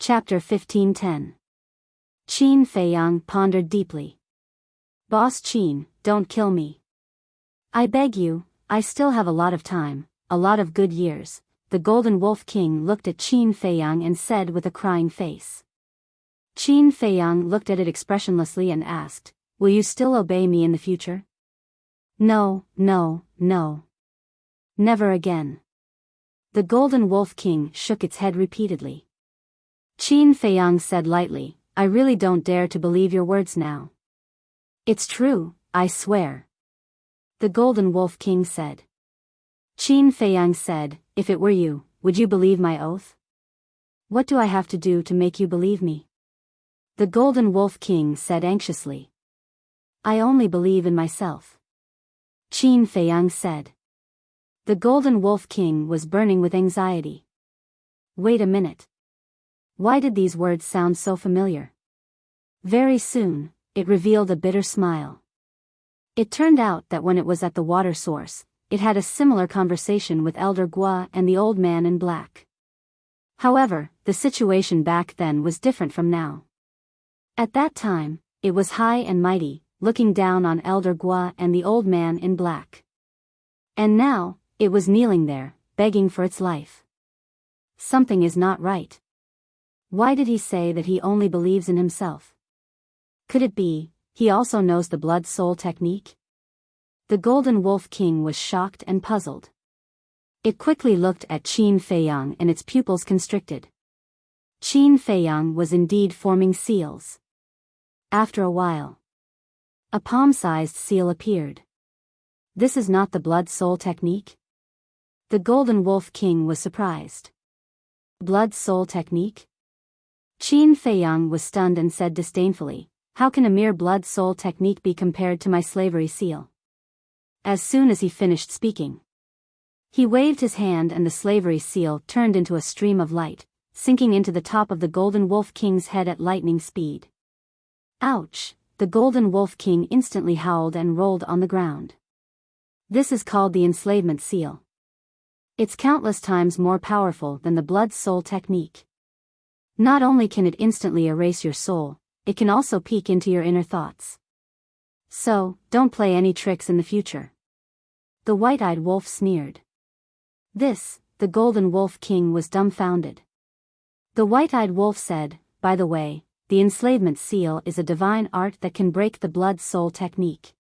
Chapter 15:10. Qin Feiyang pondered deeply. Boss Qin, don't kill me. I beg you, I still have a lot of time, a lot of good years. The Golden Wolf King looked at Qin Feiyang and said with a crying face. Qin Feiyang looked at it expressionlessly and asked, will you still obey me in the future? No, no, no. Never again. The Golden Wolf King shook its head repeatedly. Qin Feiyang said lightly, I really don't dare to believe your words now. It's true, I swear. The Golden Wolf King said. Qin Feiyang said, if it were you, would you believe my oath? What do I have to do to make you believe me? The Golden Wolf King said anxiously. I only believe in myself. Qin Feiyang said. The Golden Wolf King was burning with anxiety. Wait a minute. Why did these words sound so familiar? Very soon, it revealed a bitter smile. It turned out that when it was at the water source, it had a similar conversation with Elder Guo and the old man in black. However, the situation back then was different from now. At that time, it was high and mighty, looking down on Elder Guo and the old man in black. And now, it was kneeling there, begging for its life. Something is not right. Why did he say that he only believes in himself? Could it be, he also knows the blood-soul technique? The Golden Wolf King was shocked and puzzled. It quickly looked at Qin Feiyang and its pupils constricted. Qin Feiyang was indeed forming seals. After a while, a palm-sized seal appeared. This is not the blood-soul technique? The Golden Wolf King was surprised. Blood-soul technique? Qin Feiyang was stunned and said disdainfully, how can a mere blood-soul technique be compared to my slavery seal? As soon as he finished speaking, he waved his hand and the slavery seal turned into a stream of light, sinking into the top of the Golden Wolf King's head at lightning speed. Ouch! The Golden Wolf King instantly howled and rolled on the ground. This is called the enslavement seal. It's countless times more powerful than the blood-soul technique. Not only can it instantly erase your soul, it can also peek into your inner thoughts. So, don't play any tricks in the future. The white-eyed wolf sneered. This, the Golden Wolf King was dumbfounded. The white-eyed wolf said, by the way, the enslavement seal is a divine art that can break the blood-soul technique.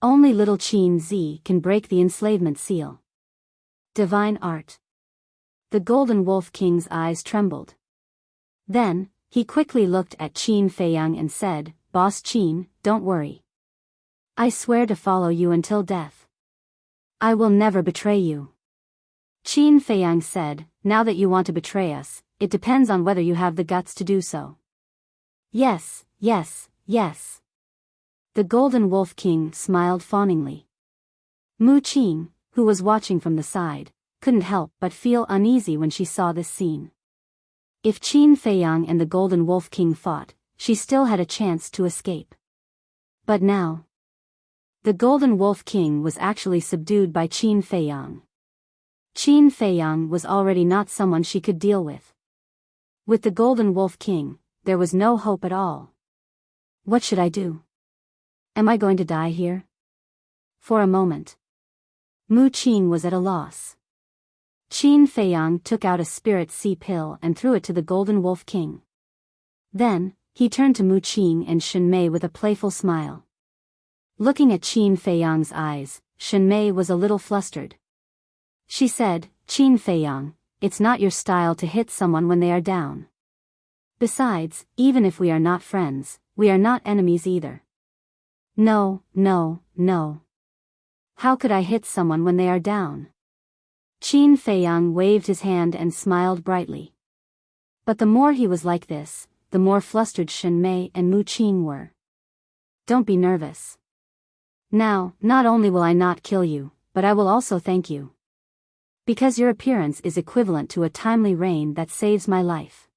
Only little Qin Zi can break the enslavement seal. Divine art. The Golden Wolf King's eyes trembled. Then, he quickly looked at Qin Feiyang and said, Boss Qin, don't worry. I swear to follow you until death. I will never betray you. Qin Feiyang said, now that you want to betray us, it depends on whether you have the guts to do so. Yes, yes, yes. The Golden Wolf King smiled fawningly. Mu Qin, who was watching from the side, couldn't help but feel uneasy when she saw this scene. If Qin Feiyang and the Golden Wolf King fought, she still had a chance to escape. But now, the Golden Wolf King was actually subdued by Qin Feiyang. Qin Feiyang was already not someone she could deal with. With the Golden Wolf King, there was no hope at all. What should I do? Am I going to die here? For a moment, Mu Qin was at a loss. Qin Feiyang took out a spirit sea pill and threw it to the Golden Wolf King. Then, he turned to Mu Qin and Shen Mei with a playful smile. Looking at Qin Feiyang's eyes, Shen Mei was a little flustered. She said, Qin Feiyang, it's not your style to hit someone when they are down. Besides, even if we are not friends, we are not enemies either. No, no, no. How could I hit someone when they are down? Qin Feiyang waved his hand and smiled brightly. But the more he was like this, the more flustered Shen Mei and Mu Qin were. Don't be nervous. Now, not only will I not kill you, but I will also thank you. Because your appearance is equivalent to a timely rain that saves my life.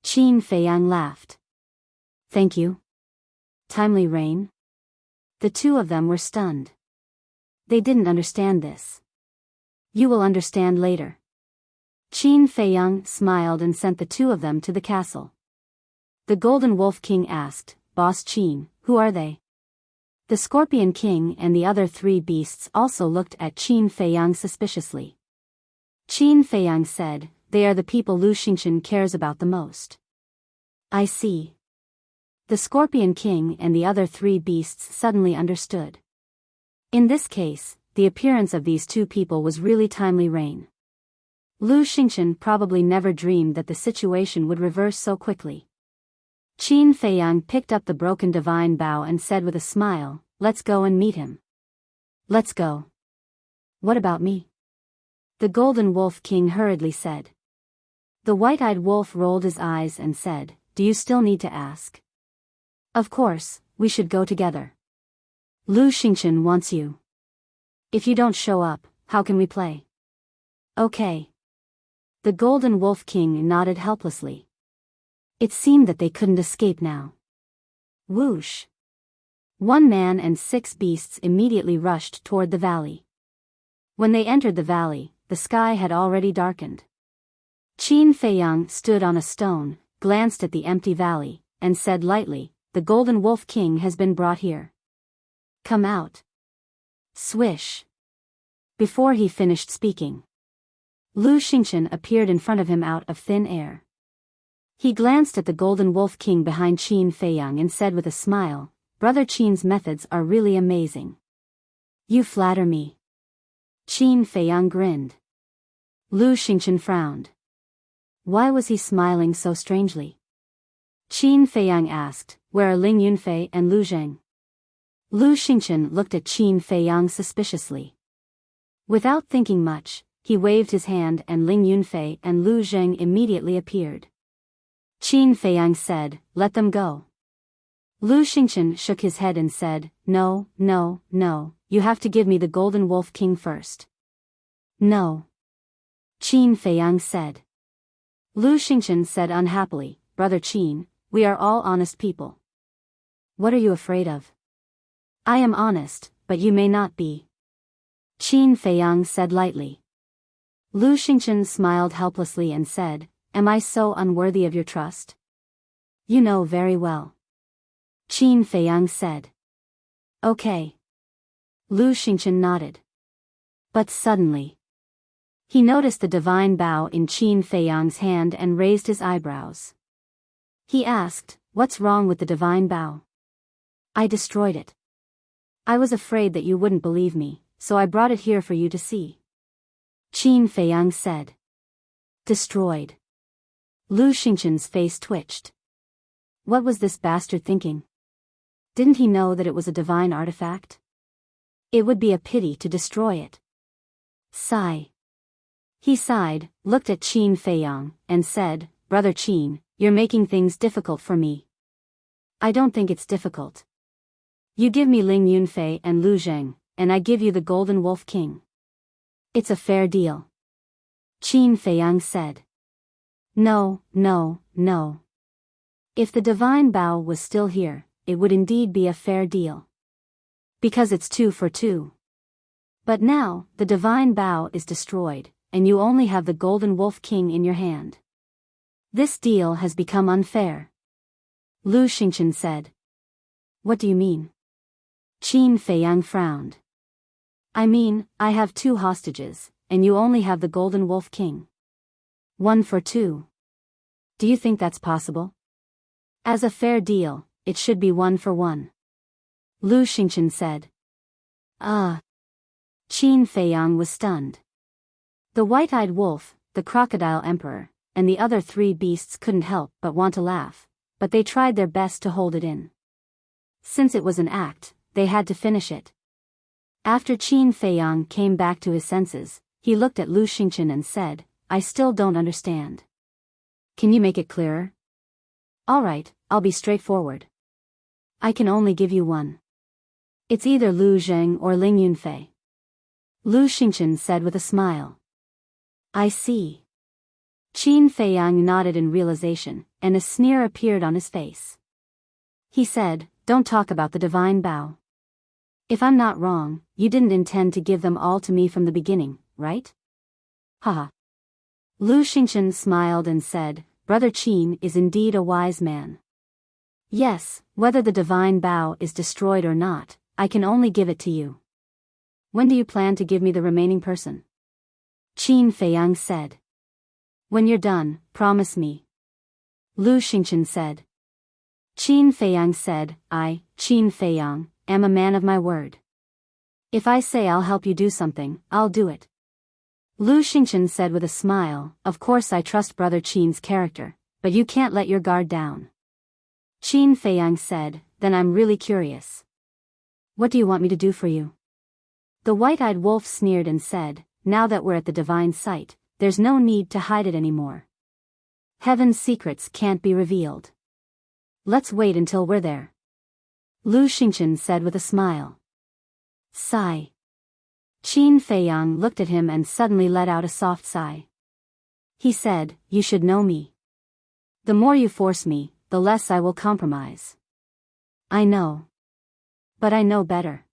Qin Feiyang laughed. Thank you? Timely rain? The two of them were stunned. They didn't understand this. You will understand later. Qin Feiyang smiled and sent the two of them to the castle. The Golden Wolf King asked, "Boss Qin, who are they?" The Scorpion King and the other three beasts also looked at Qin Feiyang suspiciously. Qin Feiyang said, "They are the people Lu Xingchen cares about the most." "I see." The Scorpion King and the other three beasts suddenly understood. In this case, the appearance of these two people was really timely rain. Lu Xingchen probably never dreamed that the situation would reverse so quickly. Qin Feiyang picked up the broken divine bow and said with a smile, "Let's go and meet him." "Let's go." "What about me?" the Golden Wolf King hurriedly said. The white-eyed wolf rolled his eyes and said, "Do you still need to ask?" "Of course, we should go together. Lu Xingchen wants you. If you don't show up, how can we play?" "Okay." The Golden Wolf King nodded helplessly. It seemed that they couldn't escape now. Whoosh! One man and 6 beasts immediately rushed toward the valley. When they entered the valley, the sky had already darkened. Qin Feiyang stood on a stone, glanced at the empty valley, and said lightly, "The Golden Wolf King has been brought here. Come out." Swish! Before he finished speaking, Lu Xingchen appeared in front of him out of thin air. He glanced at the Golden Wolf King behind Qin Feiyang and said with a smile, "Brother Qin's methods are really amazing." "You flatter me." Qin Feiyang grinned. Lu Xingchen frowned. Why was he smiling so strangely? Qin Feiyang asked, "Where are Ling Yunfei and Lu Zheng?" Lu Xingchen looked at Qin Feiyang suspiciously. Without thinking much, he waved his hand and Ling Yunfei and Lu Zheng immediately appeared. Qin Feiyang said, "Let them go." Lu Xingchen shook his head and said, "No, no, no, you have to give me the Golden Wolf King first." "No." Qin Feiyang said. Lu Xingchen said unhappily, "Brother Qin, we are all honest people. What are you afraid of?" "I am honest, but you may not be." Qin Feiyang said lightly. Lu Xingchen smiled helplessly and said, "Am I so unworthy of your trust?" "You know very well." Qin Feiyang said. "Okay." Lu Xingchen nodded. But suddenly, he noticed the divine bow in Qin Feiyang's hand and raised his eyebrows. He asked, "What's wrong with the divine bow?" "I destroyed it. I was afraid that you wouldn't believe me, so I brought it here for you to see." Qin Feiyang said. "Destroyed?" Lu Xingchen's face twitched. What was this bastard thinking? Didn't he know that it was a divine artifact? It would be a pity to destroy it. Sigh. He sighed, looked at Qin Feiyang, and said, "Brother Qin, you're making things difficult for me." "I don't think it's difficult. You give me Ling Yunfei and Lu Zheng, and I give you the Golden Wolf King. It's a fair deal." Qin Feiyang said. "No, no, no. If the divine bow was still here, it would indeed be a fair deal. Because it's 2 for 2. But now, the divine bow is destroyed, and you only have the Golden Wolf King in your hand. This deal has become unfair." Lu Xingchen said. "What do you mean?" Qin Feiyang frowned. "I mean, I have 2 hostages, and you only have the Golden Wolf King. 1 for 2. Do you think that's possible? As a fair deal, it should be 1 for 1. Lu Xingchen said. Qin Feiyang was stunned. The white-eyed wolf, the crocodile emperor, and the other 3 beasts couldn't help but want to laugh, but they tried their best to hold it in. Since it was an act, they had to finish it. After Qin Feiyang came back to his senses, he looked at Lu Xingchen and said, "I still don't understand. Can you make it clearer?" "All right, I'll be straightforward. I can only give you one. It's either Lu Zheng or Ling Yunfei." Lu Xingchen said with a smile. "I see." Qin Feiyang nodded in realization, and a sneer appeared on his face. He said, "Don't talk about the divine bow. If I'm not wrong, you didn't intend to give them all to me from the beginning, right?" Haha. Lu Xingchen smiled and said, Brother Qin is indeed a wise man. Yes, whether the divine Bao is destroyed or not, I can only give it to you. When do you plan to give me the remaining person? Qin Feiyang said. When you're done, promise me. Lu Xingchen said. Qin Feiyang said, I, Qin Feiyang, am a man of my word. If I say I'll help you do something, I'll do it. Lu Xingchen said with a smile, Of course I trust Brother Qin's character, but you can't let your guard down. Qin Feiyang said, Then I'm really curious. What do you want me to do for you? The white-eyed wolf sneered and said, Now that we're at the divine site, there's no need to hide it anymore. Heaven's secrets can't be revealed. Let's wait until we're there. Lu Xingchen said with a smile. Sigh. Qin Feiyang looked at him and suddenly let out a soft sigh. He said, You should know me. The more you force me, the less I will compromise. I know. But I know better.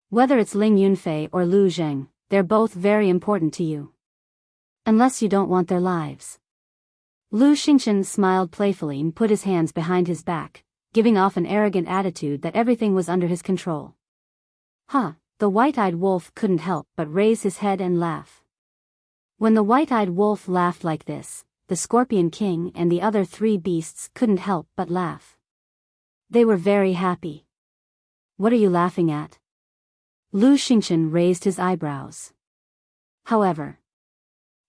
Whether it's Ling Yunfei or Lu Zheng, they're both very important to you. Unless you don't want their lives. Lu Xingchen smiled playfully and put his hands behind his back, giving off an arrogant attitude that everything was under his control. Huh, the white-eyed wolf couldn't help but raise his head and laugh. When the white-eyed wolf laughed like this, the Scorpion King and the other three beasts couldn't help but laugh. They were very happy. What are you laughing at? Lu Xingchen raised his eyebrows. However,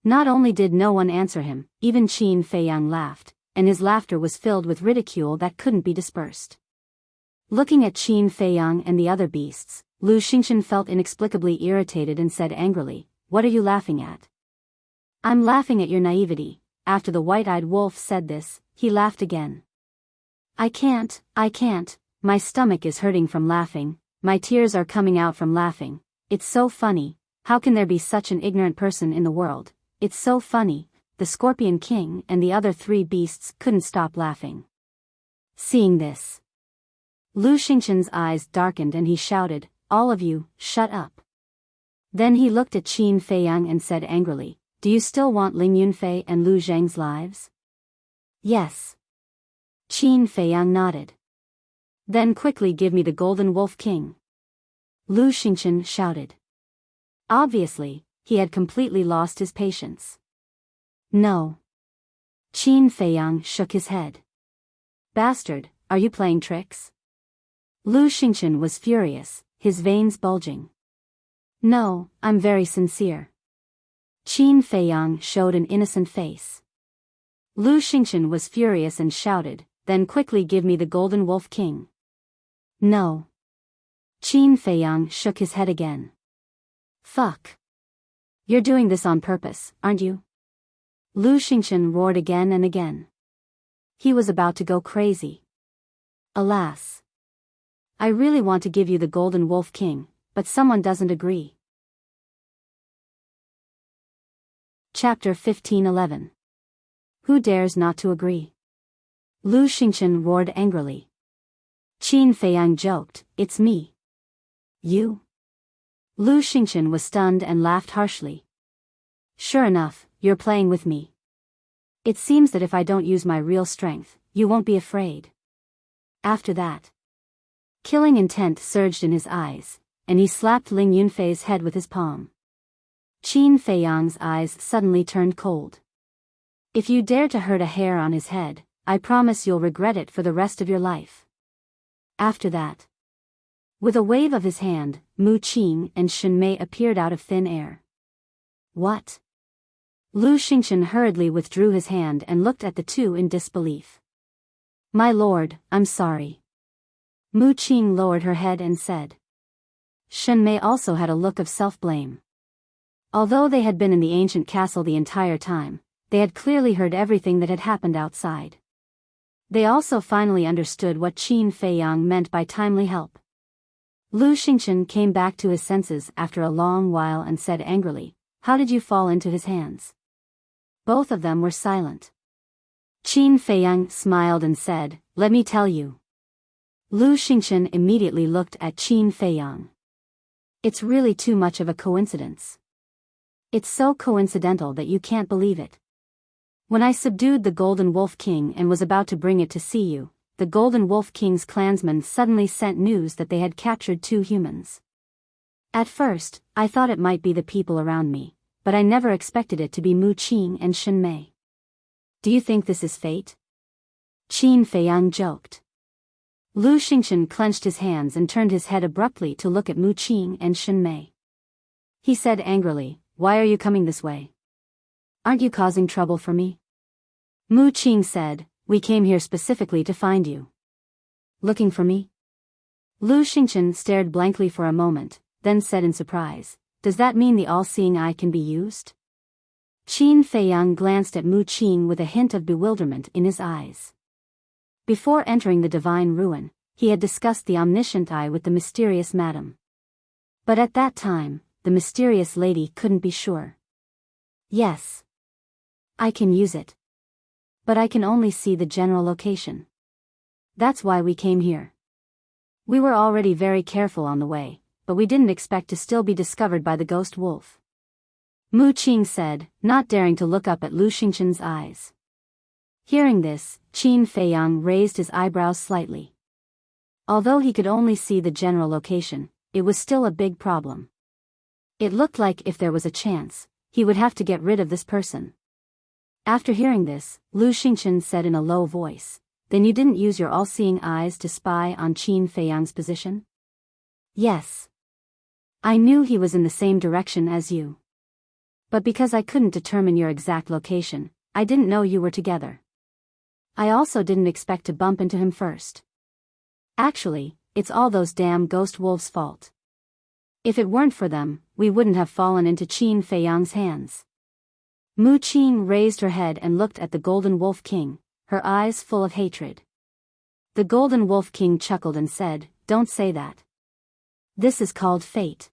not only did no one answer him, even Qin Feiyang laughed, and his laughter was filled with ridicule that couldn't be dispersed. Looking at Qin Feiyang and the other beasts, Lu Xingchen felt inexplicably irritated and said angrily, What are you laughing at? I'm laughing at your naivety. After the white-eyed wolf said this, he laughed again. I can't, my stomach is hurting from laughing, my tears are coming out from laughing, it's so funny, how can there be such an ignorant person in the world, it's so funny, the Scorpion King and the other three beasts couldn't stop laughing. Seeing this, Lu Xingchen's eyes darkened and he shouted, All of you, shut up. Then he looked at Qin Feiyang and said angrily, Do you still want Ling Yunfei and Lu Zheng's lives? Yes. Qin Feiyang nodded. Then quickly give me the Golden Wolf King. Lu Xingchen shouted. Obviously, he had completely lost his patience. No. Qin Feiyang shook his head. Bastard, are you playing tricks? Lu Xingchen was furious, his veins bulging. No, I'm very sincere. Qin Feiyang showed an innocent face. Lu Xingchen was furious and shouted, Then quickly give me the Golden Wolf King. No. Qin Feiyang shook his head again. Fuck. You're doing this on purpose, aren't you? Lu Xingchen roared again and again. He was about to go crazy. Alas. I really want to give you the Golden Wolf King, but someone doesn't agree. Chapter 15:11. Who dares not to agree? Lu Xingchen roared angrily. Qin Feiyang joked, It's me. You? Lu Xingchen was stunned and laughed harshly. Sure enough, you're playing with me. It seems that if I don't use my real strength, you won't be afraid. After that, killing intent surged in his eyes, and he slapped Ling Yunfei's head with his palm. Qin Feiyang's eyes suddenly turned cold. If you dare to hurt a hair on his head, I promise you'll regret it for the rest of your life. After that, with a wave of his hand, Mu Qing and Shen Mei appeared out of thin air. What? Lu Xingchen hurriedly withdrew his hand and looked at the two in disbelief. My lord, I'm sorry. Mu Qing lowered her head and said. Shen Mei also had a look of self-blame. Although they had been in the ancient castle the entire time, they had clearly heard everything that had happened outside. They also finally understood what Qin Feiyang meant by timely help. Lu Xingchen came back to his senses after a long while and said angrily, How did you fall into his hands? Both of them were silent. Qin Feiyang smiled and said, Let me tell you. Lu Xingchen immediately looked at Qin Feiyang. It's really too much of a coincidence. It's so coincidental that you can't believe it. When I subdued the Golden Wolf King and was about to bring it to see you, the Golden Wolf King's clansmen suddenly sent news that they had captured 2 humans. At first, I thought it might be the people around me, but I never expected it to be Mu Qing and Shen Mei. Do you think this is fate? Qin Feiyang joked. Lu Xingchen clenched his hands and turned his head abruptly to look at Mu Qing and Shen Mei. He said angrily, "Why are you coming this way? Aren't you causing trouble for me?" Mu Qing said, "We came here specifically to find you." Looking for me? Lu Xingchen stared blankly for a moment, then said in surprise, "Does that mean the all-seeing eye can be used?" Qin Feiyang glanced at Mu Qing with a hint of bewilderment in his eyes. Before entering the divine ruin, he had discussed the omniscient eye with the mysterious madam. But at that time, the mysterious lady couldn't be sure. "Yes. I can use it. But I can only see the general location. That's why we came here. We were already very careful on the way, but we didn't expect to still be discovered by the ghost wolf," Mu Qing said, not daring to look up at Lu Xingchen's eyes. Hearing this, Qin Feiyang raised his eyebrows slightly. Although he could only see the general location, it was still a big problem. It looked like if there was a chance, he would have to get rid of this person. After hearing this, Lu Xingchen said in a low voice, "Then you didn't use your all-seeing eyes to spy on Qin Feiyang's position?" "Yes. I knew he was in the same direction as you. But because I couldn't determine your exact location, I didn't know you were together. I also didn't expect to bump into him first. Actually, it's all those damn ghost wolves' fault. If it weren't for them, we wouldn't have fallen into Qin Feiyang's hands." Mu Qing raised her head and looked at the Golden Wolf King, her eyes full of hatred. The Golden Wolf King chuckled and said, "Don't say that. This is called fate.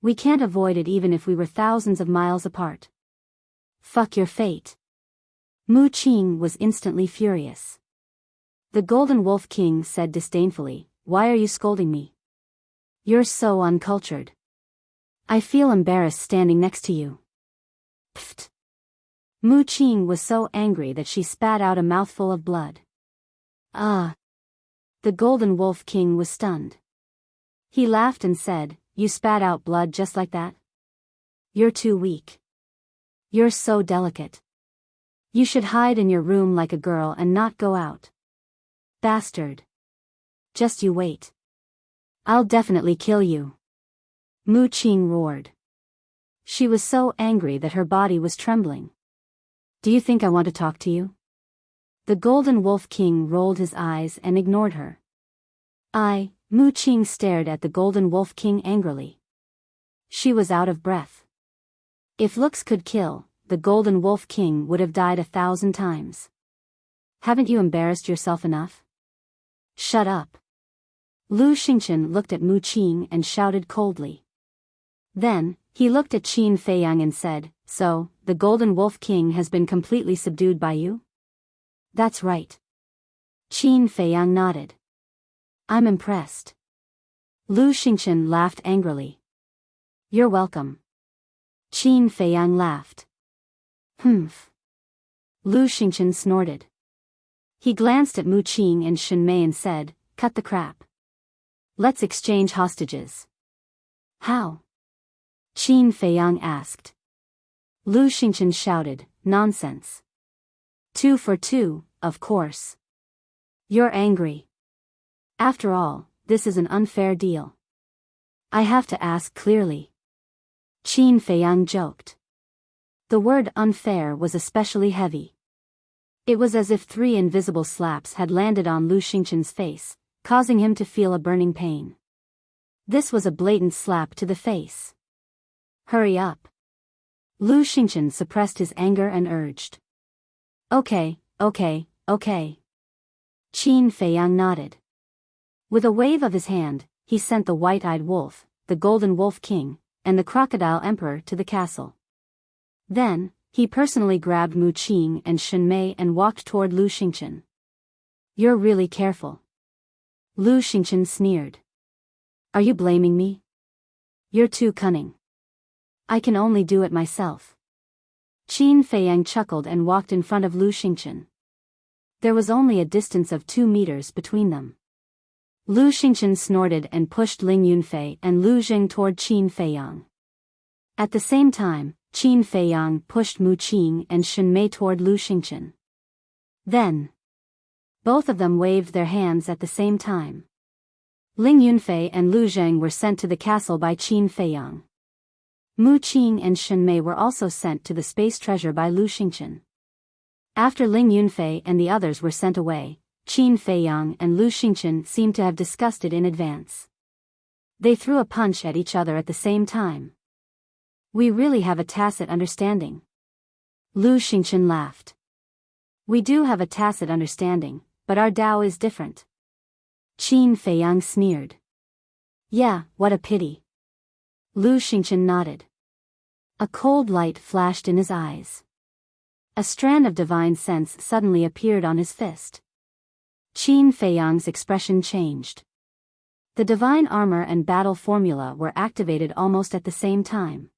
We can't avoid it even if we were thousands of miles apart." "Fuck your fate." Mu Qing was instantly furious. The Golden Wolf King said disdainfully, "Why are you scolding me? You're so uncultured. I feel embarrassed standing next to you." Pfft. Mu Qing was so angry that she spat out a mouthful of blood. "Ah." The Golden Wolf King was stunned. He laughed and said, "You spat out blood just like that? You're too weak. You're so delicate. You should hide in your room like a girl and not go out. Bastard. Just you wait. I'll definitely kill you." Mu Qing roared. She was so angry that her body was trembling. "Do you think I want to talk to you?" The Golden Wolf King rolled his eyes and ignored her. Mu Qing stared at the Golden Wolf King angrily. She was out of breath. If looks could kill, the Golden Wolf King would have died 1,000 times. "Haven't you embarrassed yourself enough? Shut up." Lu Xingchen looked at Mu Qing and shouted coldly. Then, he looked at Qin Feiyang and said, "So, the Golden Wolf King has been completely subdued by you?" "That's right." Qin Feiyang nodded. "I'm impressed." Lu Xingchen laughed angrily. "You're welcome." Qin Feiyang laughed. "Humph." Lu Xingchen snorted. He glanced at Mu Qing and Shen Mei and said, "Cut the crap. Let's exchange hostages." "How?" Qin Feiyang asked. Lu Xingchen shouted, "Nonsense. 2 for 2, of course. You're angry. After all, this is an unfair deal. I have to ask clearly." Qin Feiyang joked. The word unfair was especially heavy. It was as if 3 invisible slaps had landed on Lu Xingchen's face, causing him to feel a burning pain. This was a blatant slap to the face. "Hurry up." Lu Xingchen suppressed his anger and urged. Okay. Qin Feiyang nodded. With a wave of his hand, he sent the white-eyed wolf, the Golden Wolf King, and the Crocodile Emperor to the castle. Then, he personally grabbed Mu Qing and Shen Mei and walked toward Lu Xingchen. "You're really careful." Lu Xingchen sneered. "Are you blaming me? You're too cunning." I can only do it myself. Qin Feiyang chuckled and walked in front of Lu Xingchen. There was only a distance of 2 meters between them. Lu Xingchen snorted and pushed Ling Yunfei and Lu Jing toward Qin Feiyang. At the same time, Qin Feiyang pushed Mu Qing and Shen Mei toward Lu Xingchen. Then, both of them waved their hands at the same time. Ling Yunfei and Lu Zheng were sent to the castle by Qin Feiyang. Mu Qing and Shen Mei were also sent to the space treasure by Lu Xingchen. After Ling Yunfei and the others were sent away, Qin Feiyang and Lu Xingchen seemed to have discussed it in advance. They threw a punch at each other at the same time. We really have a tacit understanding. Lu Xingchen laughed. We do have a tacit understanding, but our Tao is different. Qin Feiyang sneered. Yeah, what a pity. Lu Xingchen nodded. A cold light flashed in his eyes. A strand of divine sense suddenly appeared on his fist. Qin Feiyang's expression changed. The divine armor and battle formula were activated almost at the same time.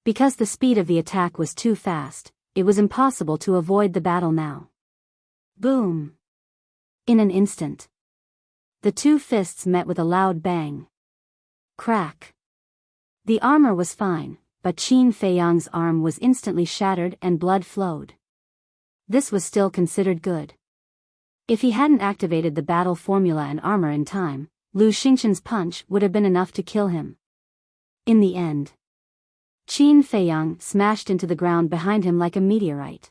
Because the speed of the attack was too fast, it was impossible to avoid the battle now. Boom! In an instant, the two fists met with a loud bang. Crack! The armor was fine, but Qin Feiyang's arm was instantly shattered and blood flowed. This was still considered good. If he hadn't activated the battle formula and armor in time, Lu Xingchen's punch would have been enough to kill him. In the end, Qin Feiyang smashed into the ground behind him like a meteorite.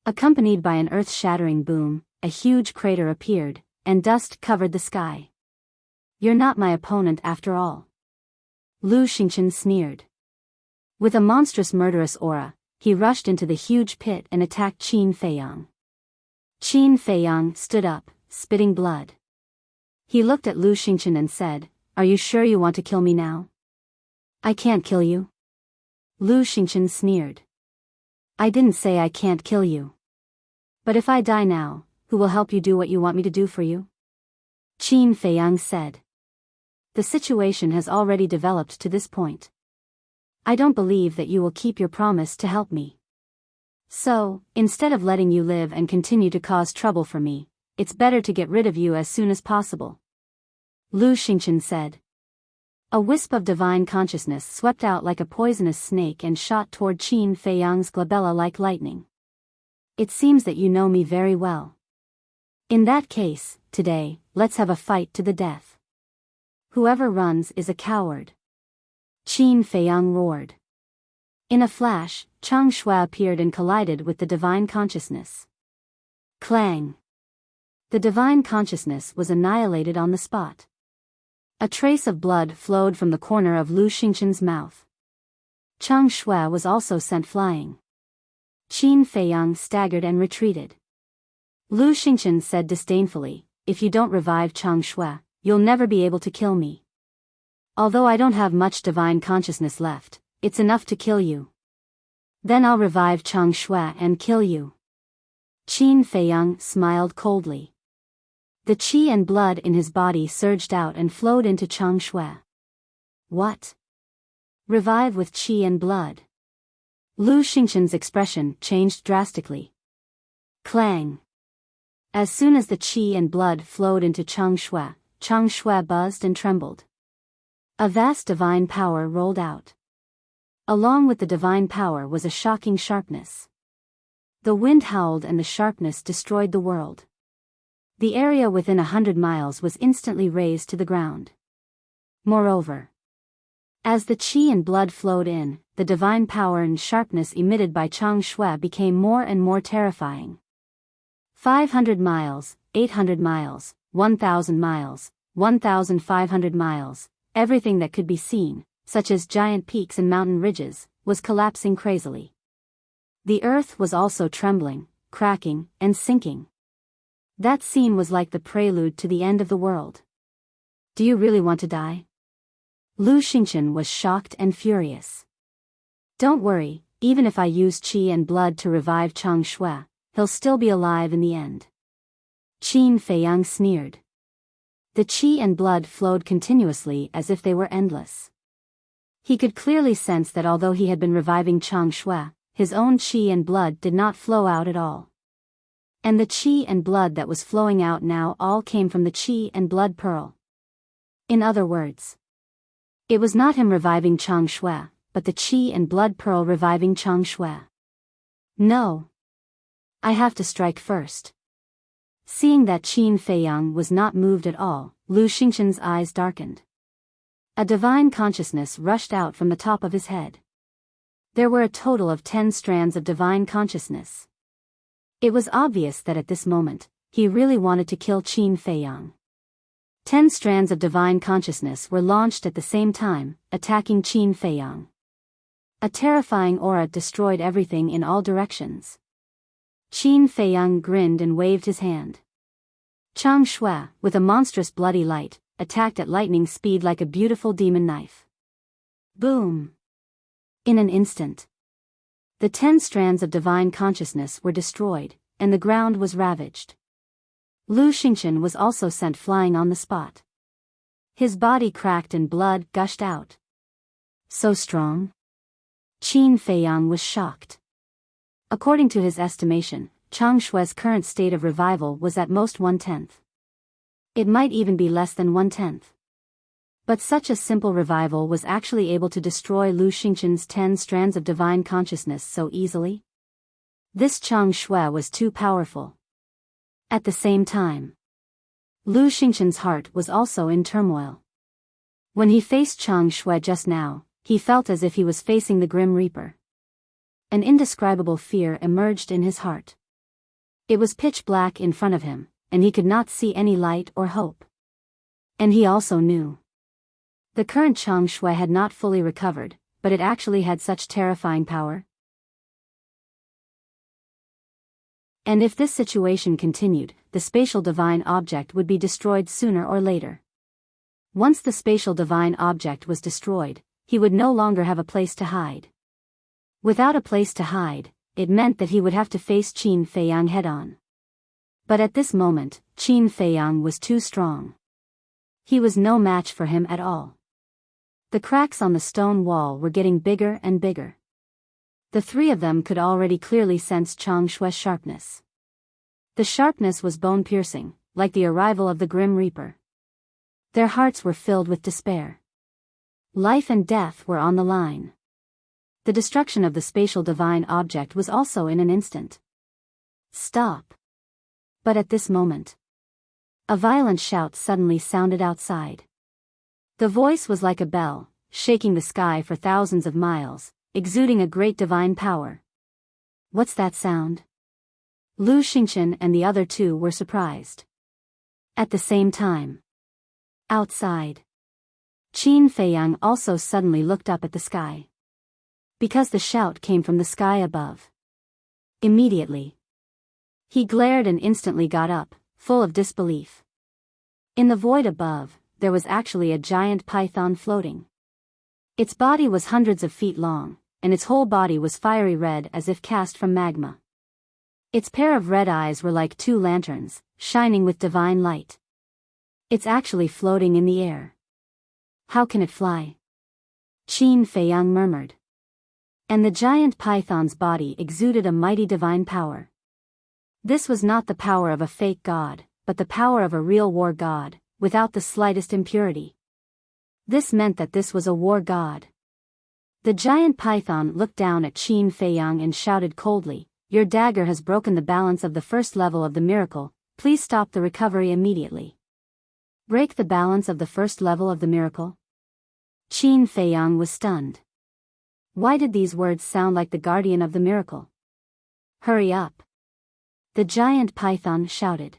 Accompanied by an earth-shattering boom, a huge crater appeared, and dust covered the sky. You're not my opponent after all. Lu Xingchen sneered. With a monstrous murderous aura, he rushed into the huge pit and attacked Qin Feiyang. Qin Feiyang stood up, spitting blood. He looked at Lu Xingchen and said, "Are you sure you want to kill me now?" "I can't kill you." Lu Xingchen sneered. "I didn't say I can't kill you. But if I die now, who will help you do what you want me to do for you?" Qin Feiyang said. "The situation has already developed to this point. I don't believe that you will keep your promise to help me. So, instead of letting you live and continue to cause trouble for me, it's better to get rid of you as soon as possible." Lu Xingchen said. A wisp of divine consciousness swept out like a poisonous snake and shot toward Qin Feiyang's glabella like lightning. "It seems that you know me very well. In that case, today, let's have a fight to the death. Whoever runs is a coward." Qin Feiyang roared. In a flash, Chang Shui appeared and collided with the divine consciousness. Clang! The divine consciousness was annihilated on the spot. A trace of blood flowed from the corner of Lu Xingchen's mouth. Chang Shui was also sent flying. Qin Feiyang staggered and retreated. Lu Xingchen said disdainfully, "If you don't revive Chang Shui, you'll never be able to kill me. Although I don't have much divine consciousness left, it's enough to kill you. Then I'll revive Chang Shui and kill you." Qin Feiyang smiled coldly. The qi and blood in his body surged out and flowed into Chang Shui. What? Revive with qi and blood? Lu Xingchen's expression changed drastically. Clang! As soon as the qi and blood flowed into Chang Shui buzzed and trembled. A vast divine power rolled out. Along with the divine power was a shocking sharpness. The wind howled and the sharpness destroyed the world. The area within 100 miles was instantly razed to the ground. Moreover, as the qi and blood flowed in, the divine power and sharpness emitted by Chang Shui became more and more terrifying. 500 miles, 800 miles, 1,000 miles, 1,500 miles, everything that could be seen, such as giant peaks and mountain ridges, was collapsing crazily. The earth was also trembling, cracking, and sinking. That scene was like the prelude to the end of the world. "Do you really want to die?" Lu Xingchen was shocked and furious. "Don't worry, even if I use qi and blood to revive Chang Shui, he'll still be alive in the end." Qin Feiyang sneered. The qi and blood flowed continuously as if they were endless. He could clearly sense that although he had been reviving Chang Shui, his own qi and blood did not flow out at all. And the qi and blood that was flowing out now all came from the qi and blood pearl. In other words, it was not him reviving Chang Shui, but the qi and blood pearl reviving Chang Shui. No. I have to strike first. Seeing that Qin Feiyang was not moved at all, Lu Xingqian's eyes darkened. A divine consciousness rushed out from the top of his head. There were a total of 10 strands of divine consciousness. It was obvious that at this moment, he really wanted to kill Qin Feiyang. 10 strands of divine consciousness were launched at the same time, attacking Qin Feiyang. A terrifying aura destroyed everything in all directions. Qin Feiyang grinned and waved his hand. Chang Shui, with a monstrous bloody light, attacked at lightning speed like a beautiful demon knife. Boom! In an instant, the 10 strands of divine consciousness were destroyed, and the ground was ravaged. Lu Xingqian was also sent flying on the spot. His body cracked and blood gushed out. So strong? Qin Feiyang was shocked. According to his estimation, Chang Shui's current state of revival was at most 1/10. It might even be less than 1/10. But such a simple revival was actually able to destroy Lu Xingqian's 10 strands of divine consciousness so easily? This Chang Shui was too powerful. At the same time, Lu Xingqian's heart was also in turmoil. When he faced Chang Shui just now, he felt as if he was facing the Grim Reaper. An indescribable fear emerged in his heart. It was pitch black in front of him, and he could not see any light or hope. And he also knew. The current Chang Shui had not fully recovered, but it actually had such terrifying power. And if this situation continued, the spatial divine object would be destroyed sooner or later. Once the spatial divine object was destroyed, he would no longer have a place to hide. Without a place to hide, it meant that he would have to face Qin Feiyang head-on. But at this moment, Qin Feiyang was too strong. He was no match for him at all. The cracks on the stone wall were getting bigger and bigger. The three of them could already clearly sense Chang Shui's sharpness. The sharpness was bone-piercing, like the arrival of the Grim Reaper. Their hearts were filled with despair. Life and death were on the line. The destruction of the spatial divine object was also in an instant. Stop! But at this moment, a violent shout suddenly sounded outside. The voice was like a bell, shaking the sky for thousands of miles, exuding a great divine power. What's that sound? Lu Xingqian and the other two were surprised. At the same time, outside, Qin Feiyang also suddenly looked up at the sky. Because the shout came from the sky above. Immediately, he glared and instantly got up, full of disbelief. In the void above, there was actually a giant python floating. Its body was hundreds of feet long, and its whole body was fiery red as if cast from magma. Its pair of red eyes were like 2 lanterns, shining with divine light. It's actually floating in the air. How can it fly? Qin Feiyang murmured. And the giant python's body exuded a mighty divine power. This was not the power of a fake god, but the power of a real war god, without the slightest impurity. This meant that this was a war god. The giant python looked down at Qin Feiyang and shouted coldly, "Your dagger has broken the balance of the first level of the miracle, please stop the recovery immediately." Break the balance of the first level of the miracle? Qin Feiyang was stunned. Why did these words sound like the guardian of the miracle? Hurry up! The giant python shouted.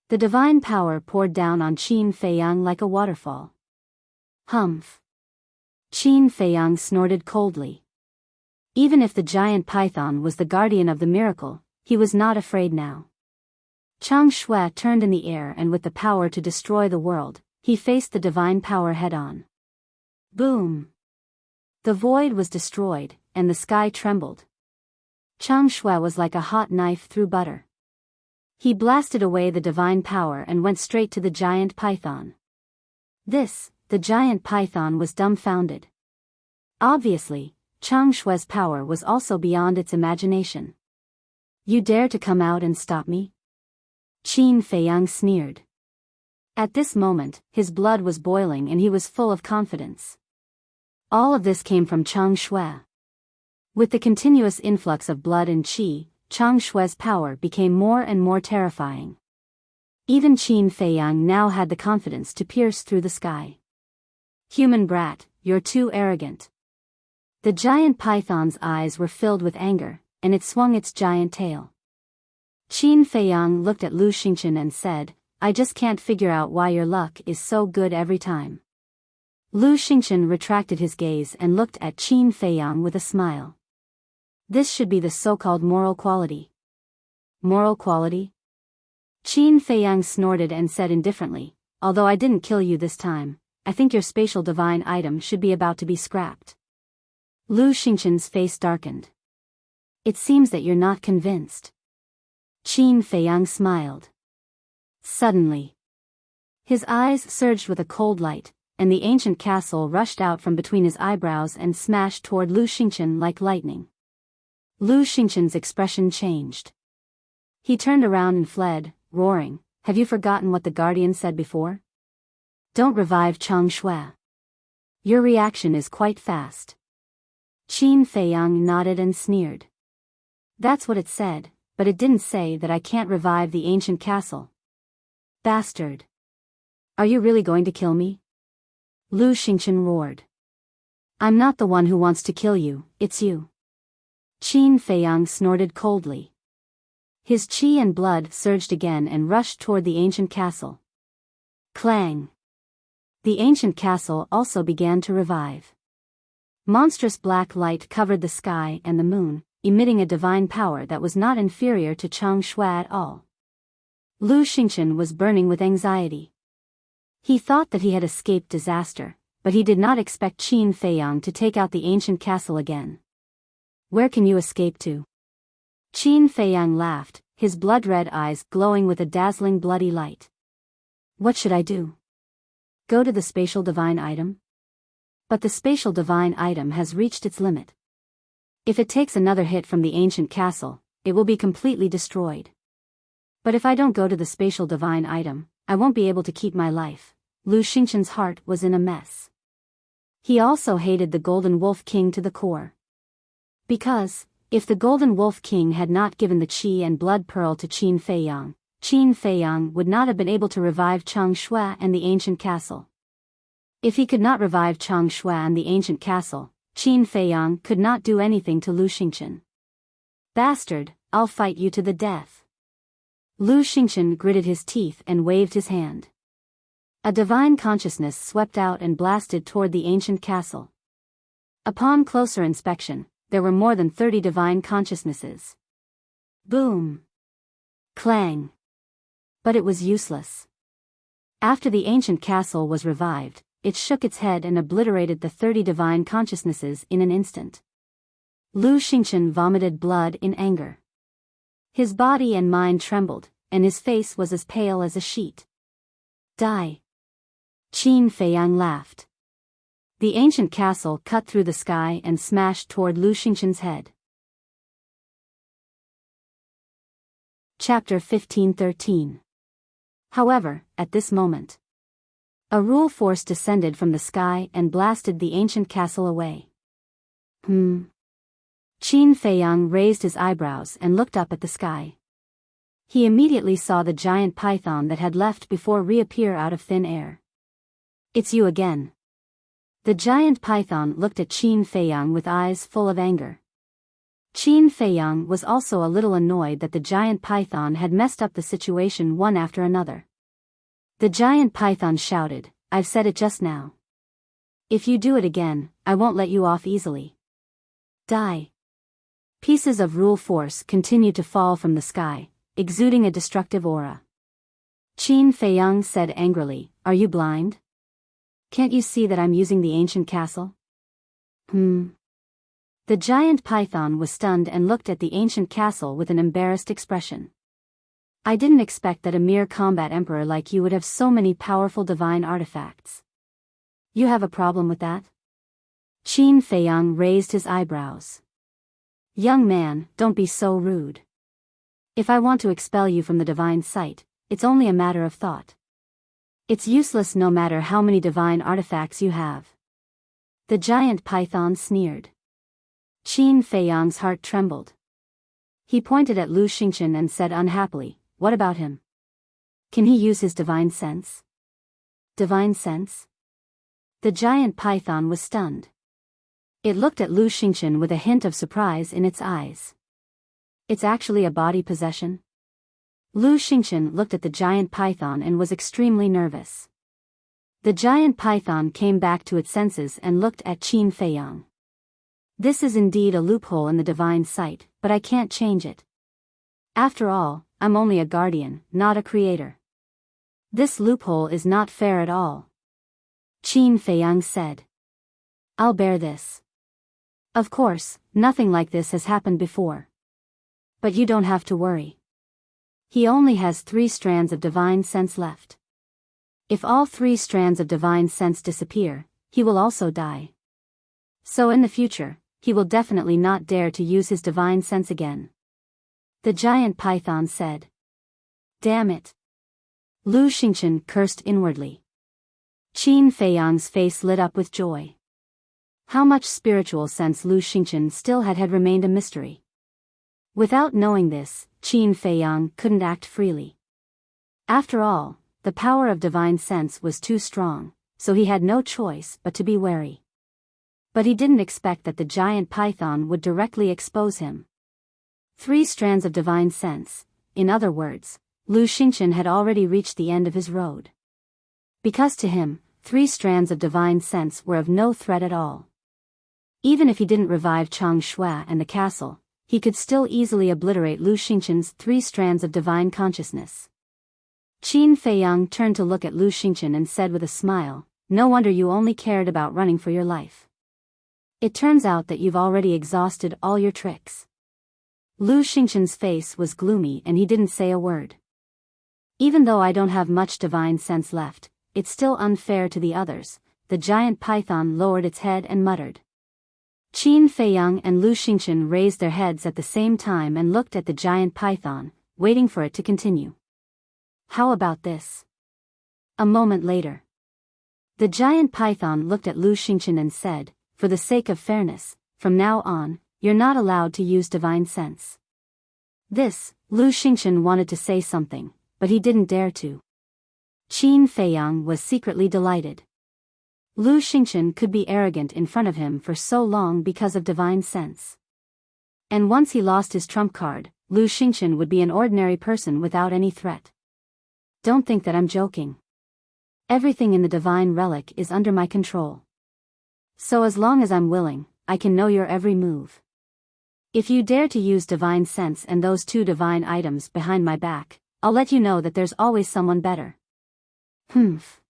The divine power poured down on Qin Feiyang like a waterfall. Humph! Qin Feiyang snorted coldly. Even if the giant python was the guardian of the miracle, he was not afraid now. Chang Shui turned in the air, and with the power to destroy the world, he faced the divine power head-on. Boom! The void was destroyed, and the sky trembled. Chang Shui was like a hot knife through butter. He blasted away the divine power and went straight to the giant python. The giant python was dumbfounded. Obviously, Chang Shue's power was also beyond its imagination. You dare to come out and stop me? Qin Feiyang sneered. At this moment, his blood was boiling and he was full of confidence. All of this came from Chang Shui. With the continuous influx of blood and qi, Chang Shue's power became more and more terrifying. Even Qin Feiyang now had the confidence to pierce through the sky. Human brat, you're too arrogant. The giant python's eyes were filled with anger, and it swung its giant tail. Qin Feiyang looked at Lu Xingchen and said, I just can't figure out why your luck is so good every time. Lu Xingchen retracted his gaze and looked at Qin Feiyang with a smile. This should be the so-called moral quality. Moral quality? Qin Feiyang snorted and said indifferently, although I didn't kill you this time, I think your spatial divine item should be about to be scrapped. Lu Xingchen's face darkened. It seems that you're not convinced. Qin Feiyang smiled. Suddenly, his eyes surged with a cold light, and the ancient castle rushed out from between his eyebrows and smashed toward Lu Xingchen like lightning. Lu Xingchen's expression changed. He turned around and fled, roaring, Have you forgotten what the guardian said before? Don't revive Chang Shui. Your reaction is quite fast. Qin Feiyang nodded and sneered. That's what it said, but it didn't say that I can't revive the ancient castle. Bastard. Are you really going to kill me? Lu Xingchen roared. I'm not the one who wants to kill you, it's you. Qin Feiyang snorted coldly. His qi and blood surged again and rushed toward the ancient castle. Clang. The ancient castle also began to revive. Monstrous black light covered the sky and the moon, emitting a divine power that was not inferior to Chang Shui at all. Lu Xingchen was burning with anxiety. He thought that he had escaped disaster, but he did not expect Qin Feiyang to take out the ancient castle again. Where can you escape to? Qin Feiyang laughed, his blood-red eyes glowing with a dazzling bloody light. What should I do? Go to the spatial divine item? But the spatial divine item has reached its limit. If it takes another hit from the ancient castle, it will be completely destroyed. But if I don't go to the spatial divine item, I won't be able to keep my life. Lu Xingchen's heart was in a mess. He also hated the Golden Wolf King to the core. Because, if the Golden Wolf King had not given the qi and blood pearl to Qin Feiyang would not have been able to revive Chang Shui and the ancient castle. If he could not revive Chang Shui and the ancient castle, Qin Feiyang could not do anything to Lu Xingchen. Bastard, I'll fight you to the death. Lu Xingchen gritted his teeth and waved his hand. A divine consciousness swept out and blasted toward the ancient castle. Upon closer inspection, there were more than 30 divine consciousnesses. Boom! Clang! But it was useless. After the ancient castle was revived, it shook its head and obliterated the 30 divine consciousnesses in an instant. Lu Xingchen vomited blood in anger. His body and mind trembled, and his face was as pale as a sheet. Die! Qin Feiyang laughed. The ancient castle cut through the sky and smashed toward Lu Xingchen's head. Chapter 1513. However, at this moment, a rule force descended from the sky and blasted the ancient castle away. Qin Feiyang raised his eyebrows and looked up at the sky. He immediately saw the giant python that had left before reappear out of thin air. It's you again. The giant python looked at Qin Feiyang with eyes full of anger. Qin Feiyang was also a little annoyed that the giant python had messed up the situation one after another. The giant python shouted, I've said it just now. If you do it again, I won't let you off easily. Die. Pieces of rule force continued to fall from the sky, exuding a destructive aura. Qin Feiyang said angrily, Are you blind? Can't you see that I'm using the ancient castle? The giant python was stunned and looked at the ancient castle with an embarrassed expression. I didn't expect that a mere combat emperor like you would have so many powerful divine artifacts. You have a problem with that? Qin Feiyang raised his eyebrows. Young man, don't be so rude. If I want to expel you from the divine sight, it's only a matter of thought. It's useless no matter how many divine artifacts you have. The giant python sneered. Qin Feiyang's heart trembled. He pointed at Lu Xingchen and said unhappily, "What about him? Can he use his divine sense?" Divine sense? The giant python was stunned. It looked at Lu Xingchen with a hint of surprise in its eyes. It's actually a body possession? Lu Xingchen looked at the giant python and was extremely nervous. The giant python came back to its senses and looked at Qin Feiyang. This is indeed a loophole in the divine sight, but I can't change it. After all, I'm only a guardian, not a creator. This loophole is not fair at all. Qin Feiyang said. I'll bear this. Of course, nothing like this has happened before. But you don't have to worry. He only has 3 strands of divine sense left. If all 3 strands of divine sense disappear, he will also die. So in the future, he will definitely not dare to use his divine sense again. The giant python said. Damn it. Lu Xingchen cursed inwardly. Qin Feiyang's face lit up with joy. How much spiritual sense Lu Xingchen still had remained a mystery. Without knowing this, Qin Feiyang couldn't act freely. After all, the power of divine sense was too strong, so he had no choice but to be wary. But he didn't expect that the giant python would directly expose him. 3 strands of divine sense, in other words, Lu Xingchen had already reached the end of his road. Because to him, 3 strands of divine sense were of no threat at all. Even if he didn't revive Chang Shui and the castle, he could still easily obliterate Lu Xingchen's 3 strands of divine consciousness. Qin Feiyang turned to look at Lu Xingchen and said with a smile, "No wonder you only cared about running for your life. It turns out that you've already exhausted all your tricks." Lu Xingchen's face was gloomy and he didn't say a word. Even though I don't have much divine sense left, it's still unfair to the others. The giant python lowered its head and muttered. Qin Feiyang and Lu Xingchen raised their heads at the same time and looked at the giant python, waiting for it to continue. How about this? A moment later. The giant python looked at Lu Xingchen and said, "For the sake of fairness, from now on, you're not allowed to use divine sense." This, Lu Xingchen wanted to say something, but he didn't dare to. Qin Feiyang was secretly delighted. Lu Xingchen could be arrogant in front of him for so long because of divine sense. And once he lost his trump card, Lu Xingchen would be an ordinary person without any threat. Don't think that I'm joking. Everything in the divine relic is under my control. So as long as I'm willing, I can know your every move. If you dare to use divine sense and those 2 divine items behind my back, I'll let you know that there's always someone better. Humph.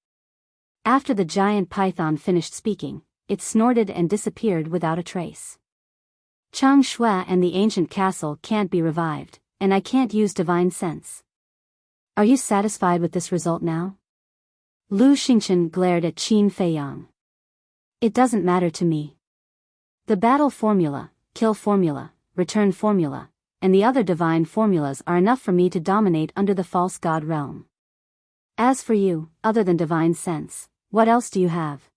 After the giant python finished speaking, it snorted and disappeared without a trace. Chang Shui and the ancient castle can't be revived, and I can't use divine sense. Are you satisfied with this result now? Lu Xingchen glared at Qin Feiyang. It doesn't matter to me. The battle formula, kill formula, return formula, and the other divine formulas are enough for me to dominate under the false god realm. As for you, other than divine sense, what else do you have?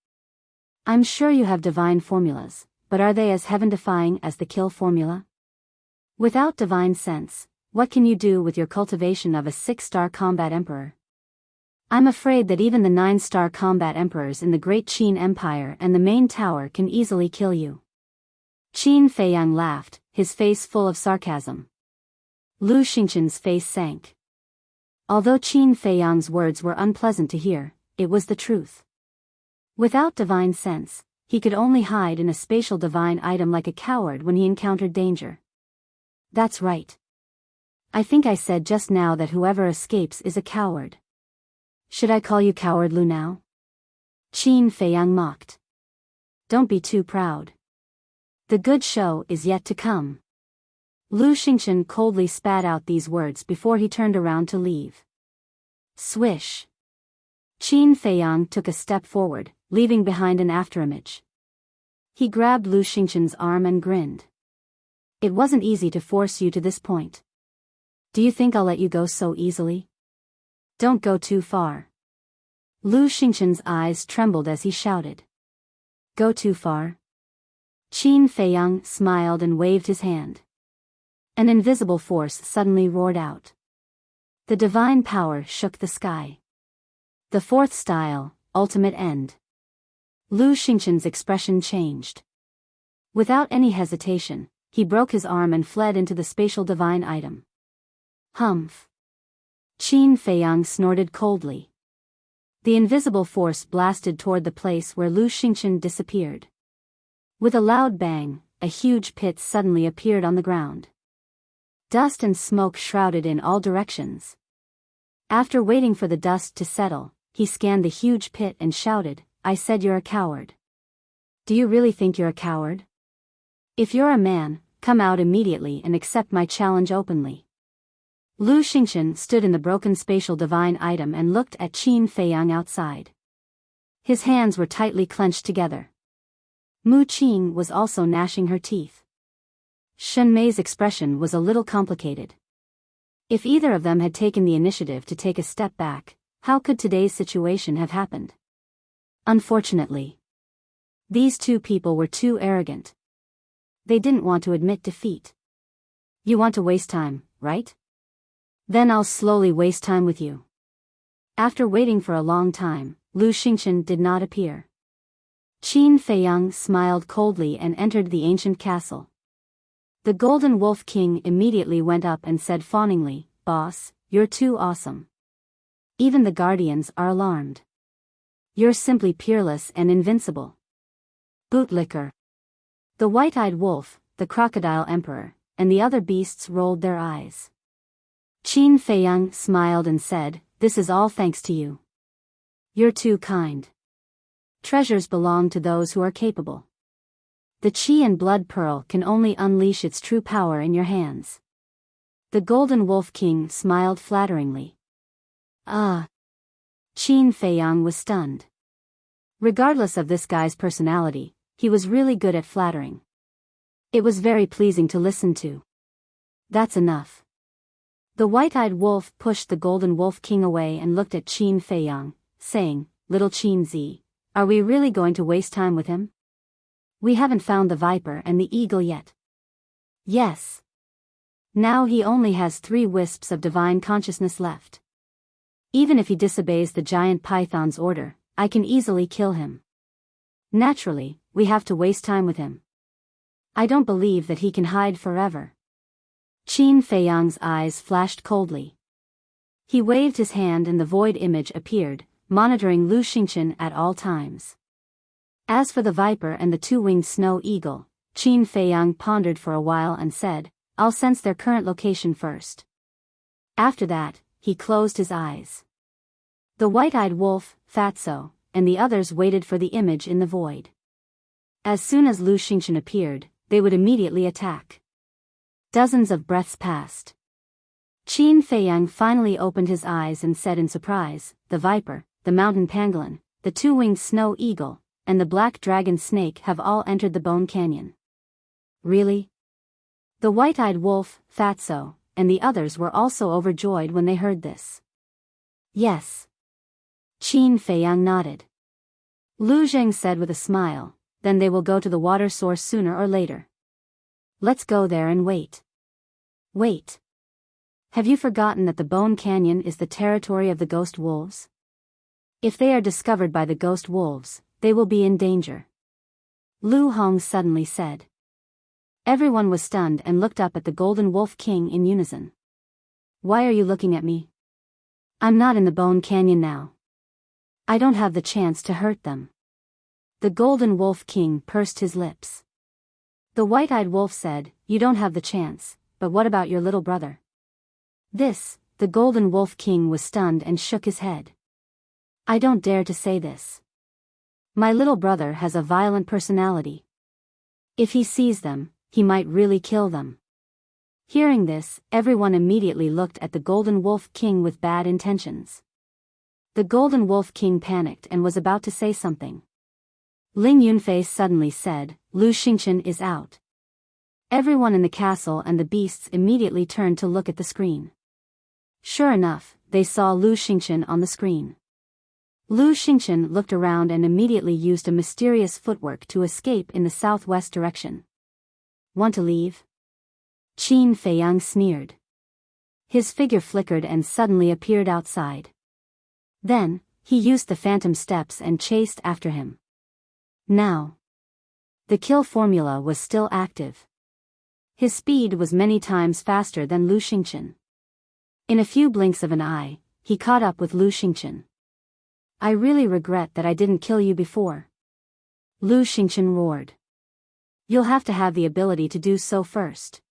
I'm sure you have divine formulas, but are they as heaven-defying as the kill formula? Without divine sense, what can you do with your cultivation of a 6-star combat emperor? I'm afraid that even the 9-star combat emperors in the Great Qin Empire and the main tower can easily kill you. Qin Feiyang laughed, his face full of sarcasm. Lu Xingchen's face sank. Although Qin Feiyang's words were unpleasant to hear, it was the truth. Without divine sense, he could only hide in a spatial divine item like a coward when he encountered danger. That's right. I think I said just now that whoever escapes is a coward. Should I call you Coward Lu now? Qin Feiyang mocked. Don't be too proud. The good show is yet to come. Lu Xingchen coldly spat out these words before he turned around to leave. Swish. Qin Feiyang took a step forward, leaving behind an afterimage. He grabbed Lu Xingchen's arm and grinned. It wasn't easy to force you to this point. Do you think I'll let you go so easily? Don't go too far. Lu Xingchen's eyes trembled as he shouted. Go too far? Qin Feiyang smiled and waved his hand. An invisible force suddenly roared out. The divine power shook the sky. The fourth style, ultimate end. Lu Xingchen's expression changed. Without any hesitation, he broke his arm and fled into the spatial divine item. Humph. Qin Feiyang snorted coldly. The invisible force blasted toward the place where Lu Xingchen disappeared. With a loud bang, a huge pit suddenly appeared on the ground. Dust and smoke shrouded in all directions. After waiting for the dust to settle, he scanned the huge pit and shouted, I said you're a coward. Do you really think you're a coward? If you're a man, come out immediately and accept my challenge openly. Lu Xingchen stood in the broken spatial divine item and looked at Qin Feiyang outside. His hands were tightly clenched together. Mu Qing was also gnashing her teeth. Shen Mei's expression was a little complicated. If either of them had taken the initiative to take a step back, how could today's situation have happened? Unfortunately, these two people were too arrogant. They didn't want to admit defeat. You want to waste time, right? Then I'll slowly waste time with you. After waiting for a long time, Lu Xingchen did not appear. Qin Feiyang smiled coldly and entered the ancient castle. The Golden Wolf King immediately went up and said fawningly, Boss, you're too awesome. Even the guardians are alarmed. You're simply peerless and invincible. Bootlicker. The white-eyed wolf, the crocodile emperor, and the other beasts rolled their eyes. Qin Feiyang smiled and said, This is all thanks to you. You're too kind. Treasures belong to those who are capable. The Qi and Blood Pearl can only unleash its true power in your hands. The Golden Wolf King smiled flatteringly. Ah. Qin Feiyang was stunned. Regardless of this guy's personality, he was really good at flattering. It was very pleasing to listen to. That's enough. The white-eyed wolf pushed the Golden Wolf King away and looked at Qin Feiyang, saying, Little Qin Zi, are we really going to waste time with him? We haven't found the viper and the eagle yet. Yes. Now he only has 3 wisps of divine consciousness left. Even if he disobeys the giant python's order, I can easily kill him. Naturally, we have to waste time with him. I don't believe that he can hide forever. Qin Feiyang's eyes flashed coldly. He waved his hand and the void image appeared, monitoring Lu Xingchen at all times. As for the viper and the 2-winged snow eagle, Qin Feiyang pondered for a while and said, I'll sense their current location first. After that, he closed his eyes. The white-eyed wolf, Fatso, and the others waited for the image in the void. As soon as Lu Xingchen appeared, they would immediately attack. Dozens of breaths passed. Qin Feiyang finally opened his eyes and said in surprise, the viper, the mountain pangolin, the 2-winged snow eagle, and the black dragon snake have all entered the Bone Canyon. Really? The white-eyed wolf, Fatso, and the others were also overjoyed when they heard this. Yes. Qin Feiyang nodded. Lu Zheng said with a smile, then they will go to the water source sooner or later. Let's go there and wait. Wait. Have you forgotten that the Bone Canyon is the territory of the ghost wolves? If they are discovered by the ghost wolves, they will be in danger. Lu Hong suddenly said. Everyone was stunned and looked up at the Golden Wolf King in unison. Why are you looking at me? I'm not in the Bone Canyon now. I don't have the chance to hurt them. The Golden Wolf King pursed his lips. The white-eyed wolf said, You don't have the chance, but what about your little brother? The Golden Wolf King was stunned and shook his head. I don't dare to say this. My little brother has a violent personality. If he sees them, he might really kill them. Hearing this, everyone immediately looked at the Golden Wolf King with bad intentions. The Golden Wolf King panicked and was about to say something. Ling Yunfei suddenly said, Lu Xingchen is out. Everyone in the castle and the beasts immediately turned to look at the screen. Sure enough, they saw Lu Xingchen on the screen. Lu Xingchen looked around and immediately used a mysterious footwork to escape in the southwest direction. Want to leave? Qin Feiyang sneered. His figure flickered and suddenly appeared outside. Then, he used the phantom steps and chased after him. Now, the kill formula was still active. His speed was many times faster than Lu Xingchen. In a few blinks of an eye, he caught up with Lu Xingchen. I really regret that I didn't kill you before. Lu Xingchen roared. You'll have to have the ability to do so first.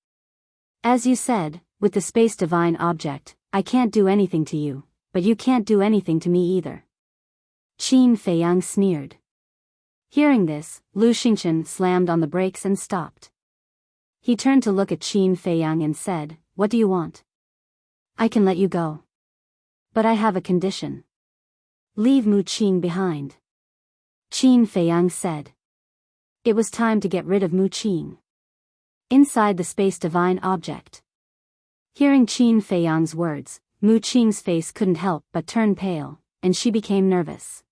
As you said, with the space divine object, I can't do anything to you, but you can't do anything to me either. Qin Feiyang sneered. Hearing this, Lu Xingchen slammed on the brakes and stopped. He turned to look at Qin Feiyang and said, What do you want? I can let you go. But I have a condition. Leave Mu Qing behind. Qin Feiyang said. It was time to get rid of Mu Qing. Inside the space divine object. Hearing Qin Feiyang's words, Mu Qing's face couldn't help but turn pale, and she became nervous.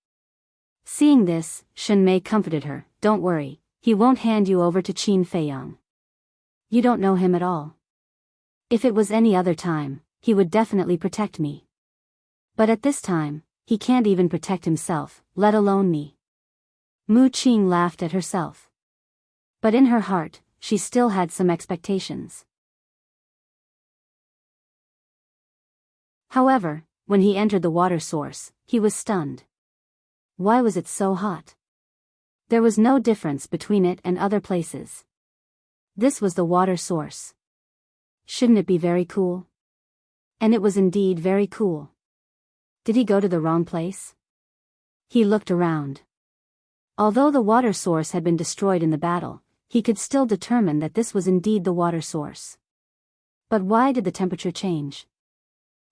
Seeing this, Shen Mei comforted her, Don't worry, he won't hand you over to Qin Feiyang. You don't know him at all. If it was any other time, he would definitely protect me. But at this time, he can't even protect himself, let alone me. Mu Qing laughed at herself. But in her heart, she still had some expectations. However, when he entered the water source, he was stunned. Why was it so hot? There was no difference between it and other places. This was the water source. Shouldn't it be very cool? And it was indeed very cool. Did he go to the wrong place? He looked around. Although the water source had been destroyed in the battle, he could still determine that this was indeed the water source. But why did the temperature change?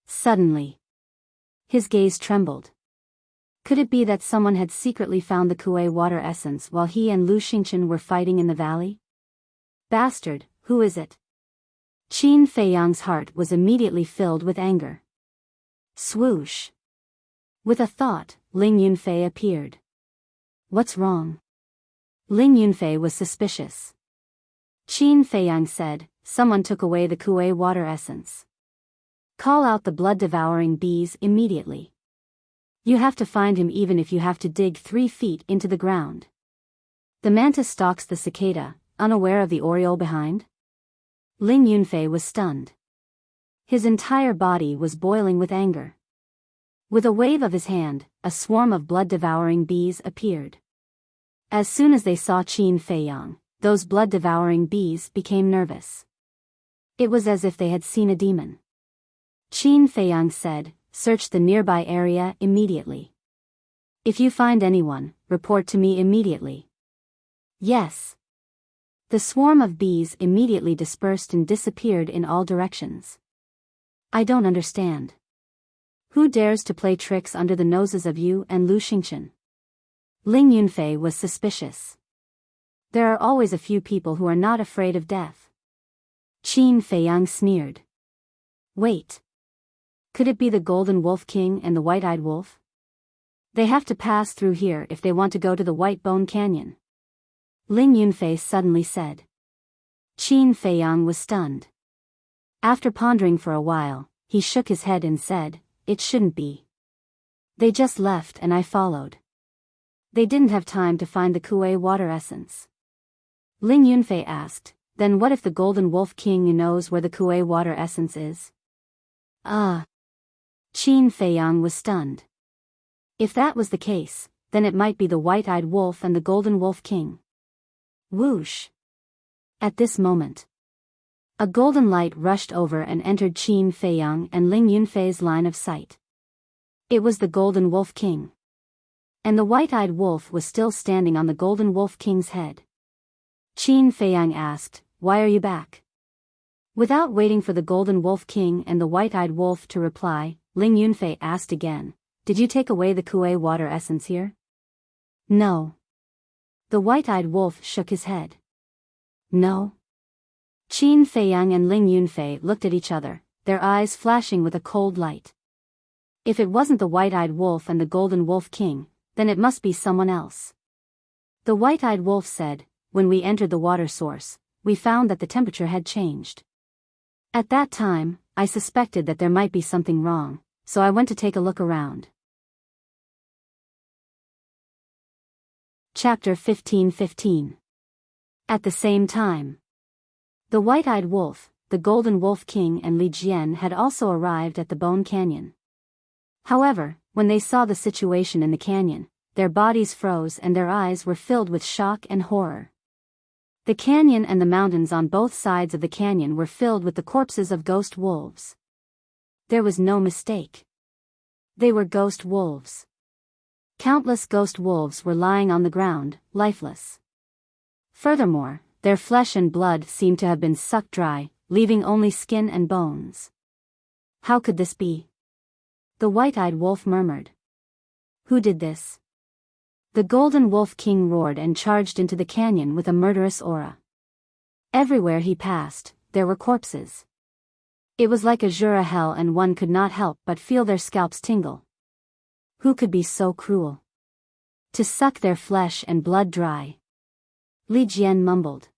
Suddenly, his gaze trembled. Could it be that someone had secretly found the Kuei water essence while he and Lu Xingchen were fighting in the valley? Bastard, who is it? Qin Feiyang's heart was immediately filled with anger. Swoosh. With a thought, Ling Yunfei appeared. What's wrong? Ling Yunfei was suspicious. Qin Feiyang said, Someone took away the Kuei water essence. Call out the blood-devouring bees immediately. You have to find him even if you have to dig 3 feet into the ground. The mantis stalks the cicada, unaware of the oriole behind? Ling Yunfei was stunned. His entire body was boiling with anger. With a wave of his hand, a swarm of blood-devouring bees appeared. As soon as they saw Qin Feiyang, those blood-devouring bees became nervous. It was as if they had seen a demon. Qin Feiyang said, Search the nearby area immediately. If you find anyone, report to me immediately. Yes. The swarm of bees immediately dispersed and disappeared in all directions. I don't understand. Who dares to play tricks under the noses of you and Lu Xingchen? Ling Yunfei was suspicious. There are always a few people who are not afraid of death. Qin Feiyang sneered. Wait. Could it be the Golden Wolf King and the White-Eyed Wolf? They have to pass through here if they want to go to the White Bone Canyon. Ling Yunfei suddenly said. Qin Feiyang was stunned. After pondering for a while, he shook his head and said, It shouldn't be. They just left and I followed. They didn't have time to find the Kuei water essence. Ling Yunfei asked, Then what if the Golden Wolf King knows where the Kuei water essence is? Qin Feiyang was stunned. If that was the case, then it might be the White-Eyed Wolf and the Golden Wolf King. Whoosh! At this moment, a golden light rushed over and entered Qin Feiyang and Ling Yunfei's line of sight. It was the Golden Wolf King. And the White-Eyed Wolf was still standing on the Golden Wolf King's head. Qin Feiyang asked, Why are you back? Without waiting for the Golden Wolf King and the White-Eyed Wolf to reply, Ling Yunfei asked again, Did you take away the Kuei water essence here? No. The white-eyed wolf shook his head. No. Qin Feiyang and Ling Yunfei looked at each other, their eyes flashing with a cold light. If it wasn't the white-eyed wolf and the golden wolf king, then it must be someone else. The white-eyed wolf said, when we entered the water source, we found that the temperature had changed. At that time, I suspected that there might be something wrong, so I went to take a look around. Chapter 15:15. At the same time. The white-eyed wolf, the golden wolf king and Li Jian had also arrived at the Bone Canyon. However, when they saw the situation in the canyon, their bodies froze and their eyes were filled with shock and horror. The canyon and the mountains on both sides of the canyon were filled with the corpses of ghost wolves. There was no mistake. They were ghost wolves. Countless ghost wolves were lying on the ground, lifeless. Furthermore, their flesh and blood seemed to have been sucked dry, leaving only skin and bones. How could this be? The white-eyed wolf murmured. Who did this? The golden wolf king roared and charged into the canyon with a murderous aura. Everywhere he passed, there were corpses. It was like a Jura hell and one could not help but feel their scalps tingle. Who could be so cruel? To suck their flesh and blood dry. Li Jian mumbled.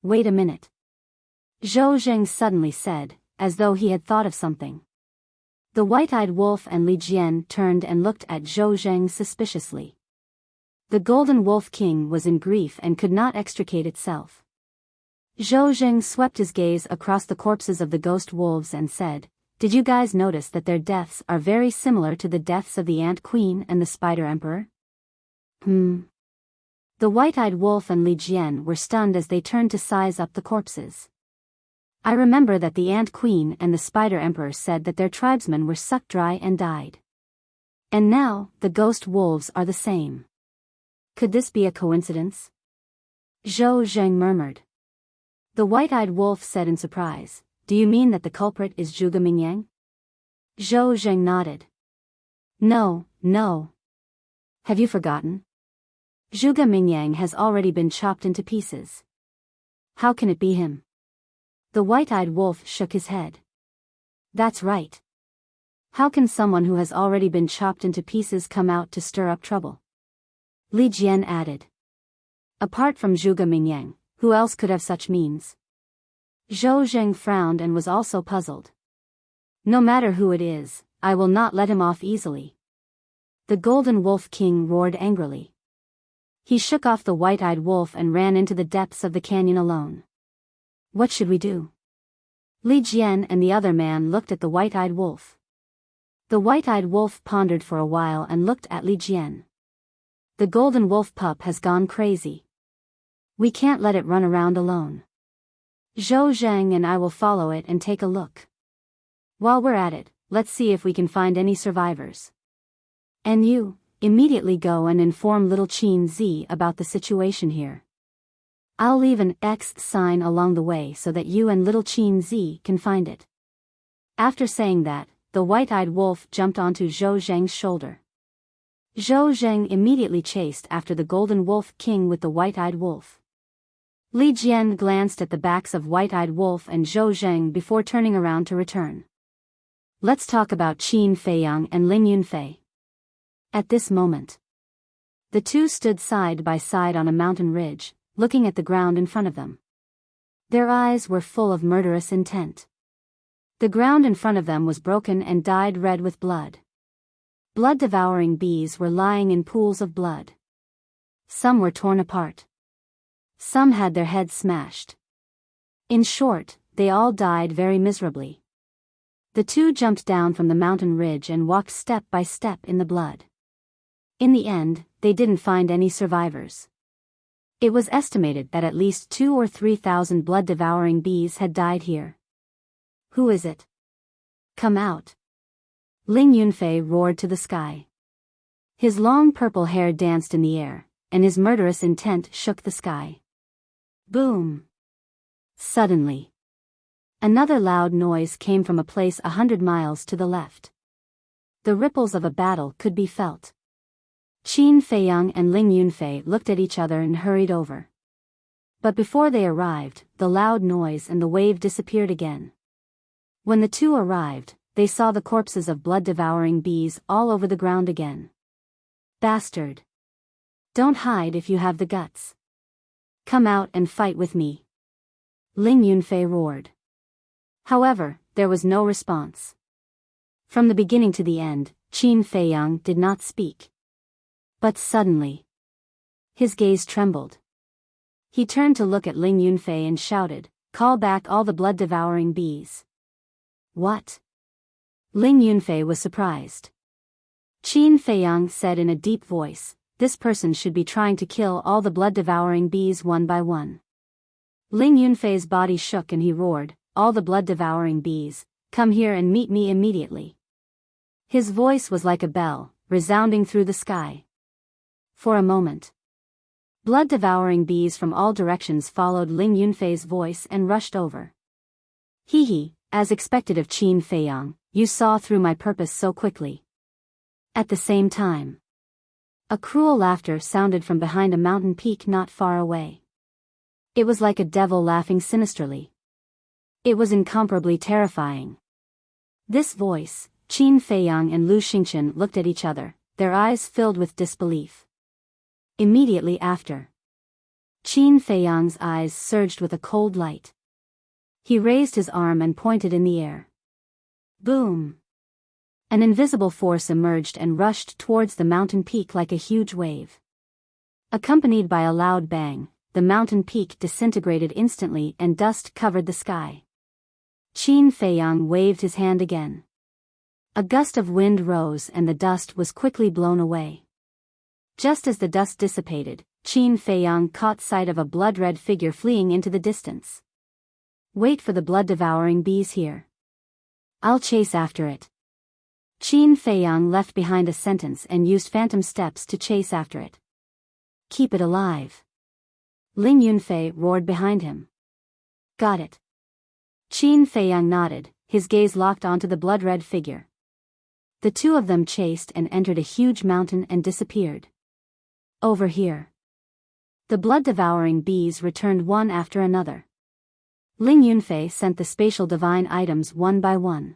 Wait a minute. Zhou Zheng suddenly said, as though he had thought of something. The white-eyed wolf and Li Jian turned and looked at Zhou Zheng suspiciously. The golden wolf king was in grief and could not extricate itself. Zhou Zheng swept his gaze across the corpses of the ghost wolves and said, Did you guys notice that their deaths are very similar to the deaths of the Ant Queen and the Spider Emperor? The white-eyed wolf and Li Jian were stunned as they turned to size up the corpses. I remember that the Ant Queen and the Spider Emperor said that their tribesmen were sucked dry and died. And now, the ghost wolves are the same. Could this be a coincidence? Zhou Zheng murmured. The white-eyed wolf said in surprise, Do you mean that the culprit is Zhuge Mingyang? Zhou Zheng nodded. No. Have you forgotten? Zhuge Mingyang has already been chopped into pieces. How can it be him? The white-eyed wolf shook his head. That's right. How can someone who has already been chopped into pieces come out to stir up trouble? Li Jian added. Apart from Zhuge Mingyang, who else could have such means? Zhou Zheng frowned and was also puzzled. No matter who it is, I will not let him off easily. The golden wolf king roared angrily. He shook off the white-eyed wolf and ran into the depths of the canyon alone. What should we do? Li Jian and the other man looked at the white-eyed wolf. The white-eyed wolf pondered for a while and looked at Li Jian. The golden wolf pup has gone crazy. We can't let it run around alone. Zhou Zheng and I will follow it and take a look. While we're at it, let's see if we can find any survivors. And you, immediately go and inform little Qin Zi about the situation here. I'll leave an X sign along the way so that you and little Qin Zi can find it. After saying that, the white-eyed wolf jumped onto Zhou Zheng's shoulder. Zhou Zheng immediately chased after the golden wolf king with the white-eyed wolf. Li Jian glanced at the backs of white-eyed wolf and Zhou Zheng before turning around to return. Let's talk about Qin Feiyang and Ling Yunfei. At this moment, the two stood side by side on a mountain ridge, looking at the ground in front of them. Their eyes were full of murderous intent. The ground in front of them was broken and dyed red with blood. Blood-devouring bees were lying in pools of blood. Some were torn apart. Some had their heads smashed. In short, they all died very miserably. The two jumped down from the mountain ridge and walked step by step in the blood. In the end, they didn't find any survivors. It was estimated that at least 2,000 or 3,000 blood-devouring bees had died here. Who is it? Come out. Ling Yunfei roared to the sky. His long purple hair danced in the air, and his murderous intent shook the sky. Boom! Suddenly, another loud noise came from a place 100 miles to the left. The ripples of a battle could be felt. Qin Feiyang and Ling Yunfei looked at each other and hurried over. But before they arrived, the loud noise and the wave disappeared again. When the two arrived, they saw the corpses of blood-devouring bees all over the ground again. Bastard! Don't hide if you have the guts. Come out and fight with me. Ling Yunfei roared. However, there was no response. From the beginning to the end, Qin Feiyang did not speak. But suddenly, his gaze trembled. He turned to look at Ling Yunfei and shouted, "Call back all the blood-devouring bees." What? Ling Yunfei was surprised. Qin Feiyang said in a deep voice, "This person should be trying to kill all the blood-devouring bees one by one." Ling Yunfei's body shook and he roared, "All the blood-devouring bees, come here and meet me immediately." His voice was like a bell, resounding through the sky. For a moment, blood-devouring bees from all directions followed Ling Yunfei's voice and rushed over. Hee, as expected of Qin Feiyang, you saw through my purpose so quickly. At the same time, a cruel laughter sounded from behind a mountain peak not far away. It was like a devil laughing sinisterly. It was incomparably terrifying. This voice, Qin Feiyang and Lu Xingchen looked at each other, their eyes filled with disbelief. Immediately after, Qin Feiyang's eyes surged with a cold light. He raised his arm and pointed in the air. Boom! An invisible force emerged and rushed towards the mountain peak like a huge wave. Accompanied by a loud bang, the mountain peak disintegrated instantly and dust covered the sky. Qin Feiyang waved his hand again. A gust of wind rose and the dust was quickly blown away. Just as the dust dissipated, Qin Feiyang caught sight of a blood-red figure fleeing into the distance. Wait for the blood-devouring bees here. I'll chase after it. Qin Feiyang left behind a sentence and used phantom steps to chase after it. Keep it alive. Ling Yunfei roared behind him. Got it. Qin Feiyang nodded, his gaze locked onto the blood-red figure. The two of them chased and entered a huge mountain and disappeared. Over here. The blood-devouring bees returned one after another. Ling Yunfei sent the spatial divine items one by one.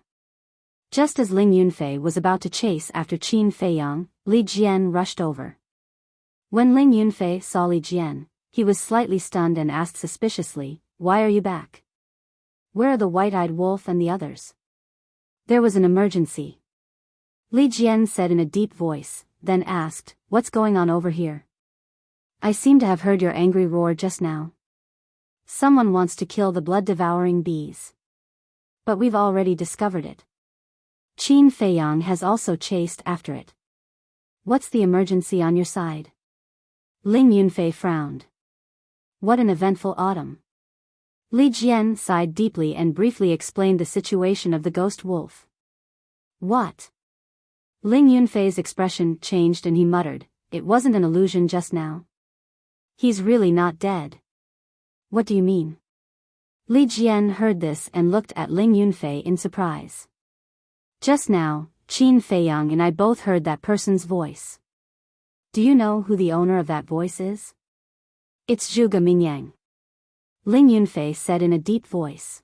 Just as Ling Yunfei was about to chase after Qin Feiyang, Li Jian rushed over. When Ling Yunfei saw Li Jian, he was slightly stunned and asked suspiciously, "Why are you back? Where are the white-eyed wolf and the others?" There was an emergency. Li Jian said in a deep voice, then asked, "What's going on over here? I seem to have heard your angry roar just now. Someone wants to kill the blood-devouring bees. But we've already discovered it. Qin Feiyang has also chased after it. What's the emergency on your side?" Ling Yunfei frowned. What an eventful autumn. Li Jian sighed deeply and briefly explained the situation of the ghost wolf. What? Ling Yunfei's expression changed and he muttered, "It wasn't an illusion just now. He's really not dead." What do you mean? Li Jian heard this and looked at Ling Yunfei in surprise. Just now, Qin Feiyang and I both heard that person's voice. Do you know who the owner of that voice is? It's Zhuge Mingyang. Ling Yunfei said in a deep voice.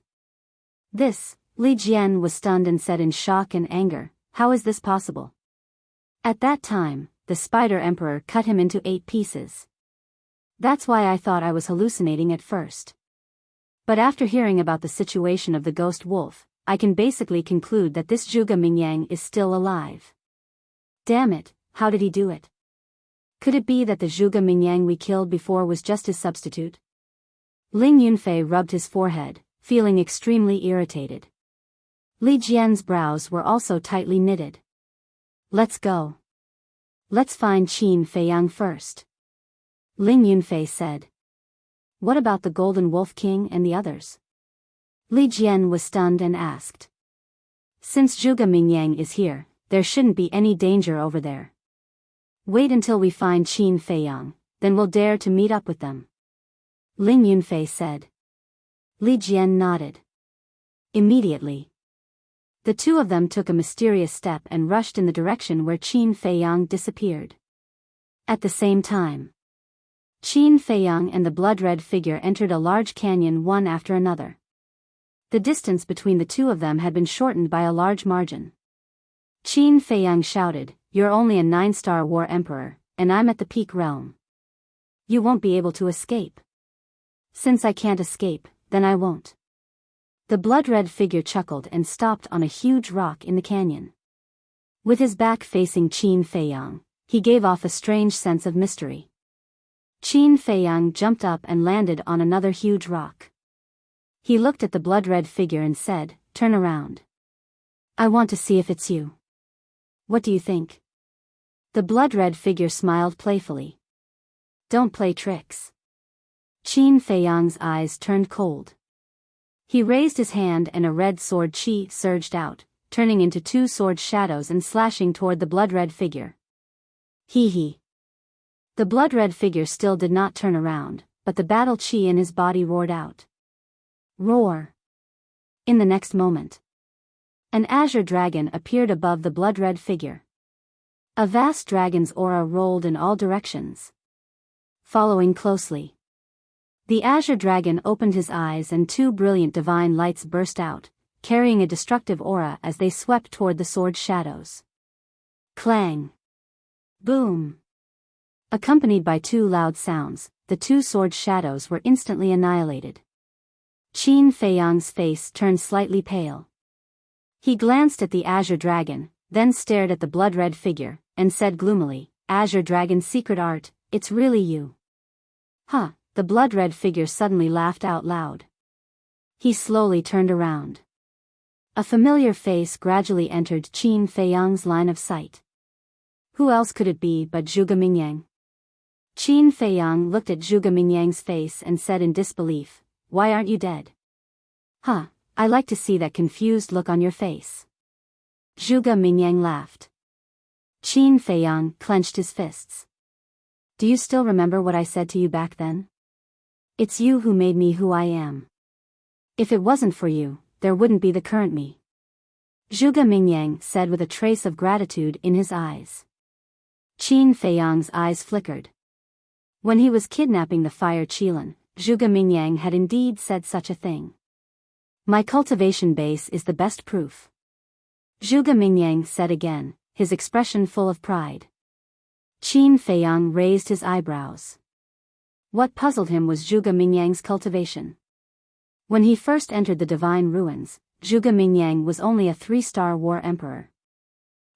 This, Li Jian was stunned and said in shock and anger, "How is this possible?" At that time, the Spider Emperor cut him into 8 pieces. That's why I thought I was hallucinating at first. But after hearing about the situation of the ghost wolf, I can basically conclude that this Zhuge Mingyang is still alive. Damn it, how did he do it? Could it be that the Zhuge Mingyang we killed before was just his substitute? Ling Yunfei rubbed his forehead, feeling extremely irritated. Li Jian's brows were also tightly knitted. Let's go. Let's find Qin Feiyang first. Ling Yunfei said. What about the Golden Wolf King and the others? Li Jian was stunned and asked. Since Zhuge Mingyang is here, there shouldn't be any danger over there. Wait until we find Qin Feiyang, then we'll dare to meet up with them. Ling Yunfei said. Li Jian nodded. Immediately, the two of them took a mysterious step and rushed in the direction where Qin Feiyang disappeared. At the same time, Qin Feiyang and the blood-red figure entered a large canyon one after another. The distance between the two of them had been shortened by a large margin. Qin Feiyang shouted, "You're only a 9-star war emperor, and I'm at the peak realm. You won't be able to escape." "Since I can't escape, then I won't." The blood-red figure chuckled and stopped on a huge rock in the canyon. With his back facing Qin Feiyang, he gave off a strange sense of mystery. Qin Feiyang jumped up and landed on another huge rock. He looked at the blood-red figure and said, "Turn around. I want to see if it's you. What do you think?" The blood-red figure smiled playfully. "Don't play tricks." Qin Feiyang's eyes turned cold. He raised his hand and a red sword chi surged out, turning into 2 sword shadows and slashing toward the blood-red figure. Hee. The blood-red figure still did not turn around, but the battle chi in his body roared out. Roar! In the next moment, an azure dragon appeared above the blood-red figure. A vast dragon's aura rolled in all directions. Following closely, the azure dragon opened his eyes and 2 brilliant divine lights burst out, carrying a destructive aura as they swept toward the sword shadows. Clang! Boom! Accompanied by 2 loud sounds, the 2 sword shadows were instantly annihilated. Qin Feiyang's face turned slightly pale. He glanced at the azure dragon, then stared at the blood-red figure, and said gloomily, "Azure dragon's secret art, it's really you." Huh, the blood-red figure suddenly laughed out loud. He slowly turned around. A familiar face gradually entered Qin Feiyang's line of sight. Who else could it be but Zhuge Mingyang? Qin Feiyang looked at Zhuge Mingyang's face and said in disbelief, "Why aren't you dead?" "Huh, I like to see that confused look on your face." Zhuge Mingyang laughed. Qin Feiyang clenched his fists. "Do you still remember what I said to you back then? It's you who made me who I am. If it wasn't for you, there wouldn't be the current me." Zhuge Mingyang said with a trace of gratitude in his eyes. Qin Feiyang's eyes flickered. When he was kidnapping the fire Qilin, Zhuge Mingyang had indeed said such a thing. "My cultivation base is the best proof," Zhuge Mingyang said again, his expression full of pride. Qin Feiyang raised his eyebrows. What puzzled him was Zhuge Mingyang's cultivation. When he first entered the divine ruins, Zhuge Mingyang was only a 3-star war emperor.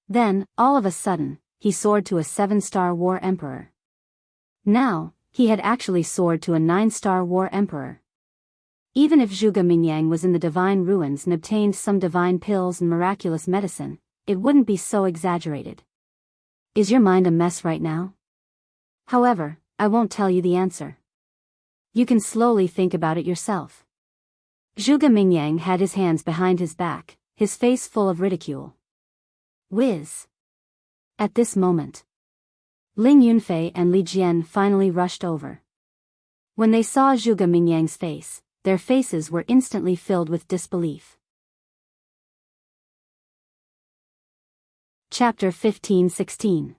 Then, all of a sudden, he soared to a 7-star war emperor. Now, he had actually soared to a 9-star war emperor. Even if Zhuge Mingyang was in the divine ruins and obtained some divine pills and miraculous medicine, it wouldn't be so exaggerated. Is your mind a mess right now? However, I won't tell you the answer. You can slowly think about it yourself. Zhuge Mingyang had his hands behind his back, his face full of ridicule. Whiz! At this moment, Ling Yunfei and Li Jian finally rushed over. When they saw Zhuge Mingyang's face, their faces were instantly filled with disbelief. Chapter 15-16.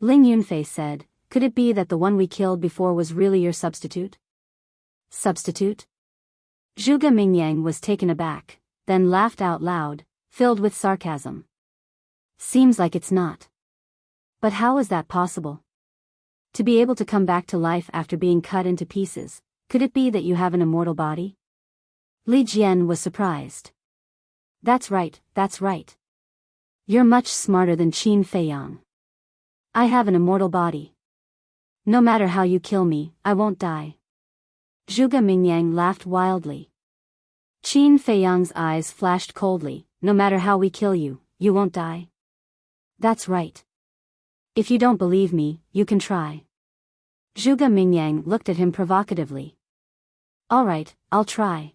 Ling Yunfei said, "Could it be that the one we killed before was really your substitute?" Substitute? Zhuge Mingyang was taken aback, then laughed out loud, filled with sarcasm. "Seems like it's not. But how is that possible? To be able to come back to life after being cut into pieces, could it be that you have an immortal body?" Li Jian was surprised. That's right. You're much smarter than Qin Feiyang. I have an immortal body. No matter how you kill me, I won't die." Zhuge Mingyang laughed wildly. Qin Feiyang's eyes flashed coldly. "No matter how we kill you, you won't die?" "That's right. If you don't believe me, you can try." Zhuge Mingyang looked at him provocatively. "All right, I'll try."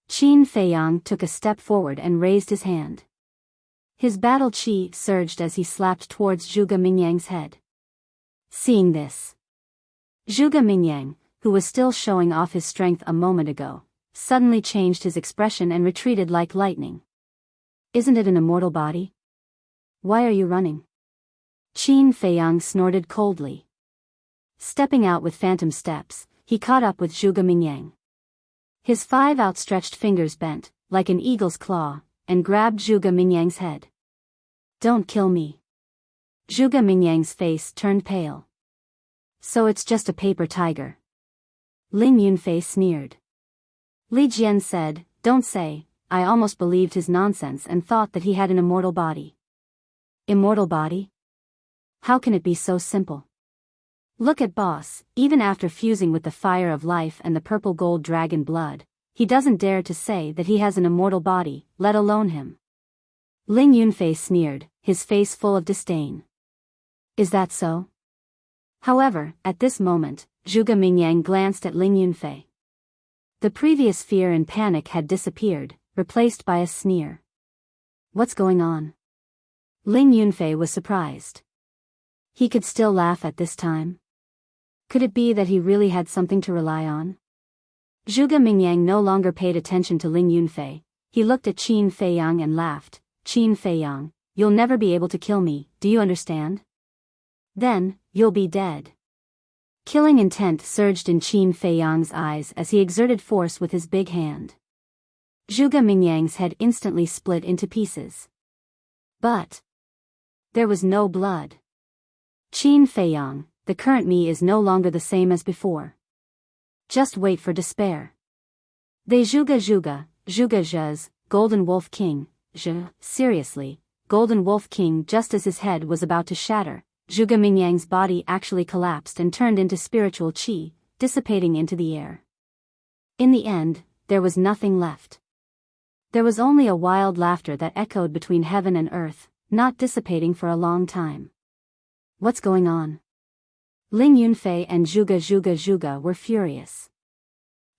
Qin Feiyang took a step forward and raised his hand. His battle chi surged as he slapped towards Zhuge Mingyang's head. Seeing this, Zhuge Mingyang, who was still showing off his strength a moment ago, suddenly changed his expression and retreated like lightning. "Isn't it an immortal body? Why are you running?" Qin Feiyang snorted coldly. Stepping out with phantom steps, he caught up with Zhuge Mingyang. His 5 outstretched fingers bent, like an eagle's claw, and grabbed Zhuge Mingyang's head. Don't kill me. Zhuge Mingyang's face turned pale. So it's just a paper tiger. Ling Yunfei sneered. Li Jian said, don't say, I almost believed his nonsense and thought that he had an immortal body. Immortal body? How can it be so simple? Look at Boss, even after fusing with the fire of life and the purple gold dragon blood, he doesn't dare to say that he has an immortal body, let alone him. Ling Yunfei sneered, his face full of disdain. Is that so? However, at this moment, Zhuge Mingyang glanced at Ling Yunfei. The previous fear and panic had disappeared, replaced by a sneer. What's going on? Ling Yunfei was surprised. He could still laugh at this time. Could it be that he really had something to rely on? Zhuge Mingyang no longer paid attention to Ling Yunfei. He looked at Qin Feiyang and laughed. Qin Feiyang, you'll never be able to kill me, do you understand? Then, you'll be dead. Killing intent surged in Qin Feiyang's eyes as he exerted force with his big hand. Zhuge Mingyang's head instantly split into pieces. But there was no blood. Qin Feiyang, the current me is no longer the same as before. Just wait for despair. They Zhuge, Zhuz, Golden Wolf King, seriously, Golden Wolf King. Just as his head was about to shatter, Zhuge Mingyang's body actually collapsed and turned into spiritual qi, dissipating into the air. In the end, there was nothing left. There was only a wild laughter that echoed between heaven and earth, not dissipating for a long time. What's going on? Ling Yunfei and Zhuge were furious.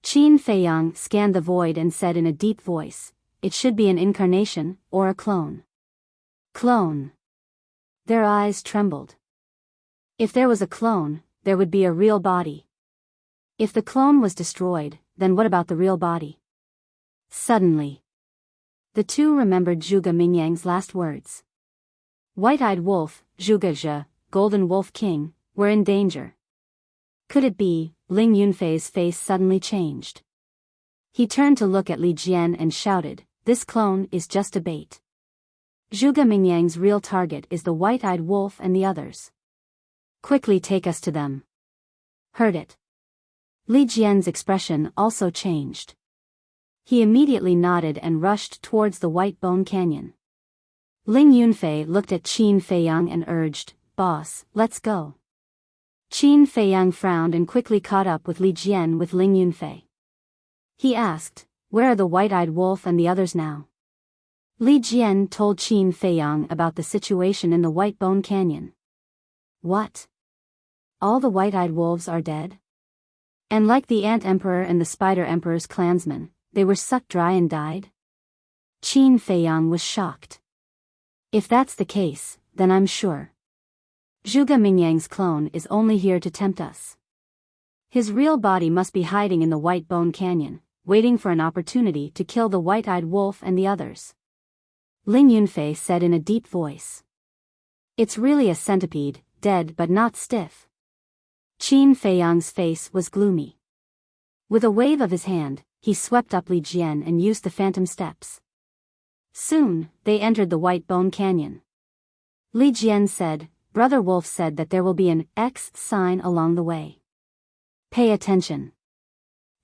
Qin Feiyang scanned the void and said in a deep voice, it should be an incarnation, or a clone. Clone. Their eyes trembled. If there was a clone, there would be a real body. If the clone was destroyed, then what about the real body? Suddenly, the two remembered Zhuge Mingyang's last words. White-eyed wolf, Zhuge, Golden Wolf King, were in danger. Could it be? Ling Yunfei's face suddenly changed. He turned to look at Li Jian and shouted, this clone is just a bait. Zhuge Mingyang's real target is the white-eyed wolf and the others. Quickly take us to them. Heard it. Li Jian's expression also changed. He immediately nodded and rushed towards the White Bone Canyon. Ling Yunfei looked at Qin Feiyang and urged, boss, let's go. Qin Feiyang frowned and quickly caught up with Li Jian with Ling Yunfei. He asked, where are the white-eyed wolf and the others now? Li Jian told Qin Feiyang about the situation in the White Bone Canyon. What? All the white-eyed wolves are dead? And like the Ant Emperor and the Spider Emperor's clansmen, they were sucked dry and died? Qin Feiyang was shocked. If that's the case, then I'm sure Zhuge Mingyang's clone is only here to tempt us. His real body must be hiding in the White Bone Canyon, waiting for an opportunity to kill the white-eyed wolf and the others. Ling Yunfei said in a deep voice. It's really a centipede, dead but not stiff. Qin Feiyang's face was gloomy. With a wave of his hand, he swept up Li Jian and used the phantom steps. Soon, they entered the White Bone Canyon. Li Jian said, Brother Wolf said that there will be an X sign along the way. Pay attention.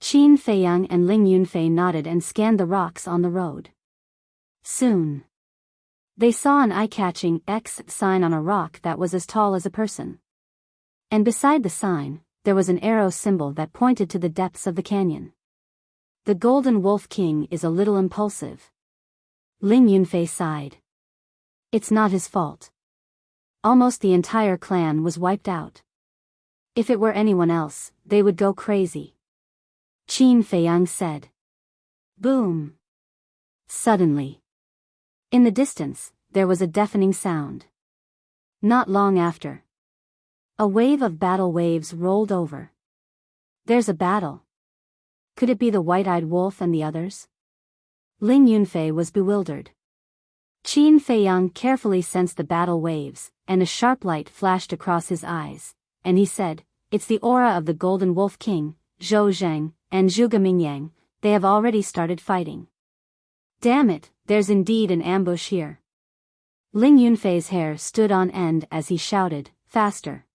Qin Feiyang and Ling Yunfei nodded and scanned the rocks on the road. Soon, they saw an eye-catching X sign on a rock that was as tall as a person. And beside the sign, there was an arrow symbol that pointed to the depths of the canyon. The Golden Wolf King is a little impulsive. Ling Yunfei sighed. It's not his fault. Almost the entire clan was wiped out. If it were anyone else, they would go crazy. Qin Feiyang said. Boom. Suddenly, in the distance, there was a deafening sound. Not long after, a wave of battle waves rolled over. There's a battle. Could it be the white-eyed wolf and the others? Ling Yunfei was bewildered. Qin Feiyang carefully sensed the battle waves, and a sharp light flashed across his eyes, and he said, "It's the aura of the Golden Wolf King, Zhou Zheng, and Zhuge Mingyang. They have already started fighting. Damn it, there's indeed an ambush here." Ling Yunfei's hair stood on end as he shouted, "Faster!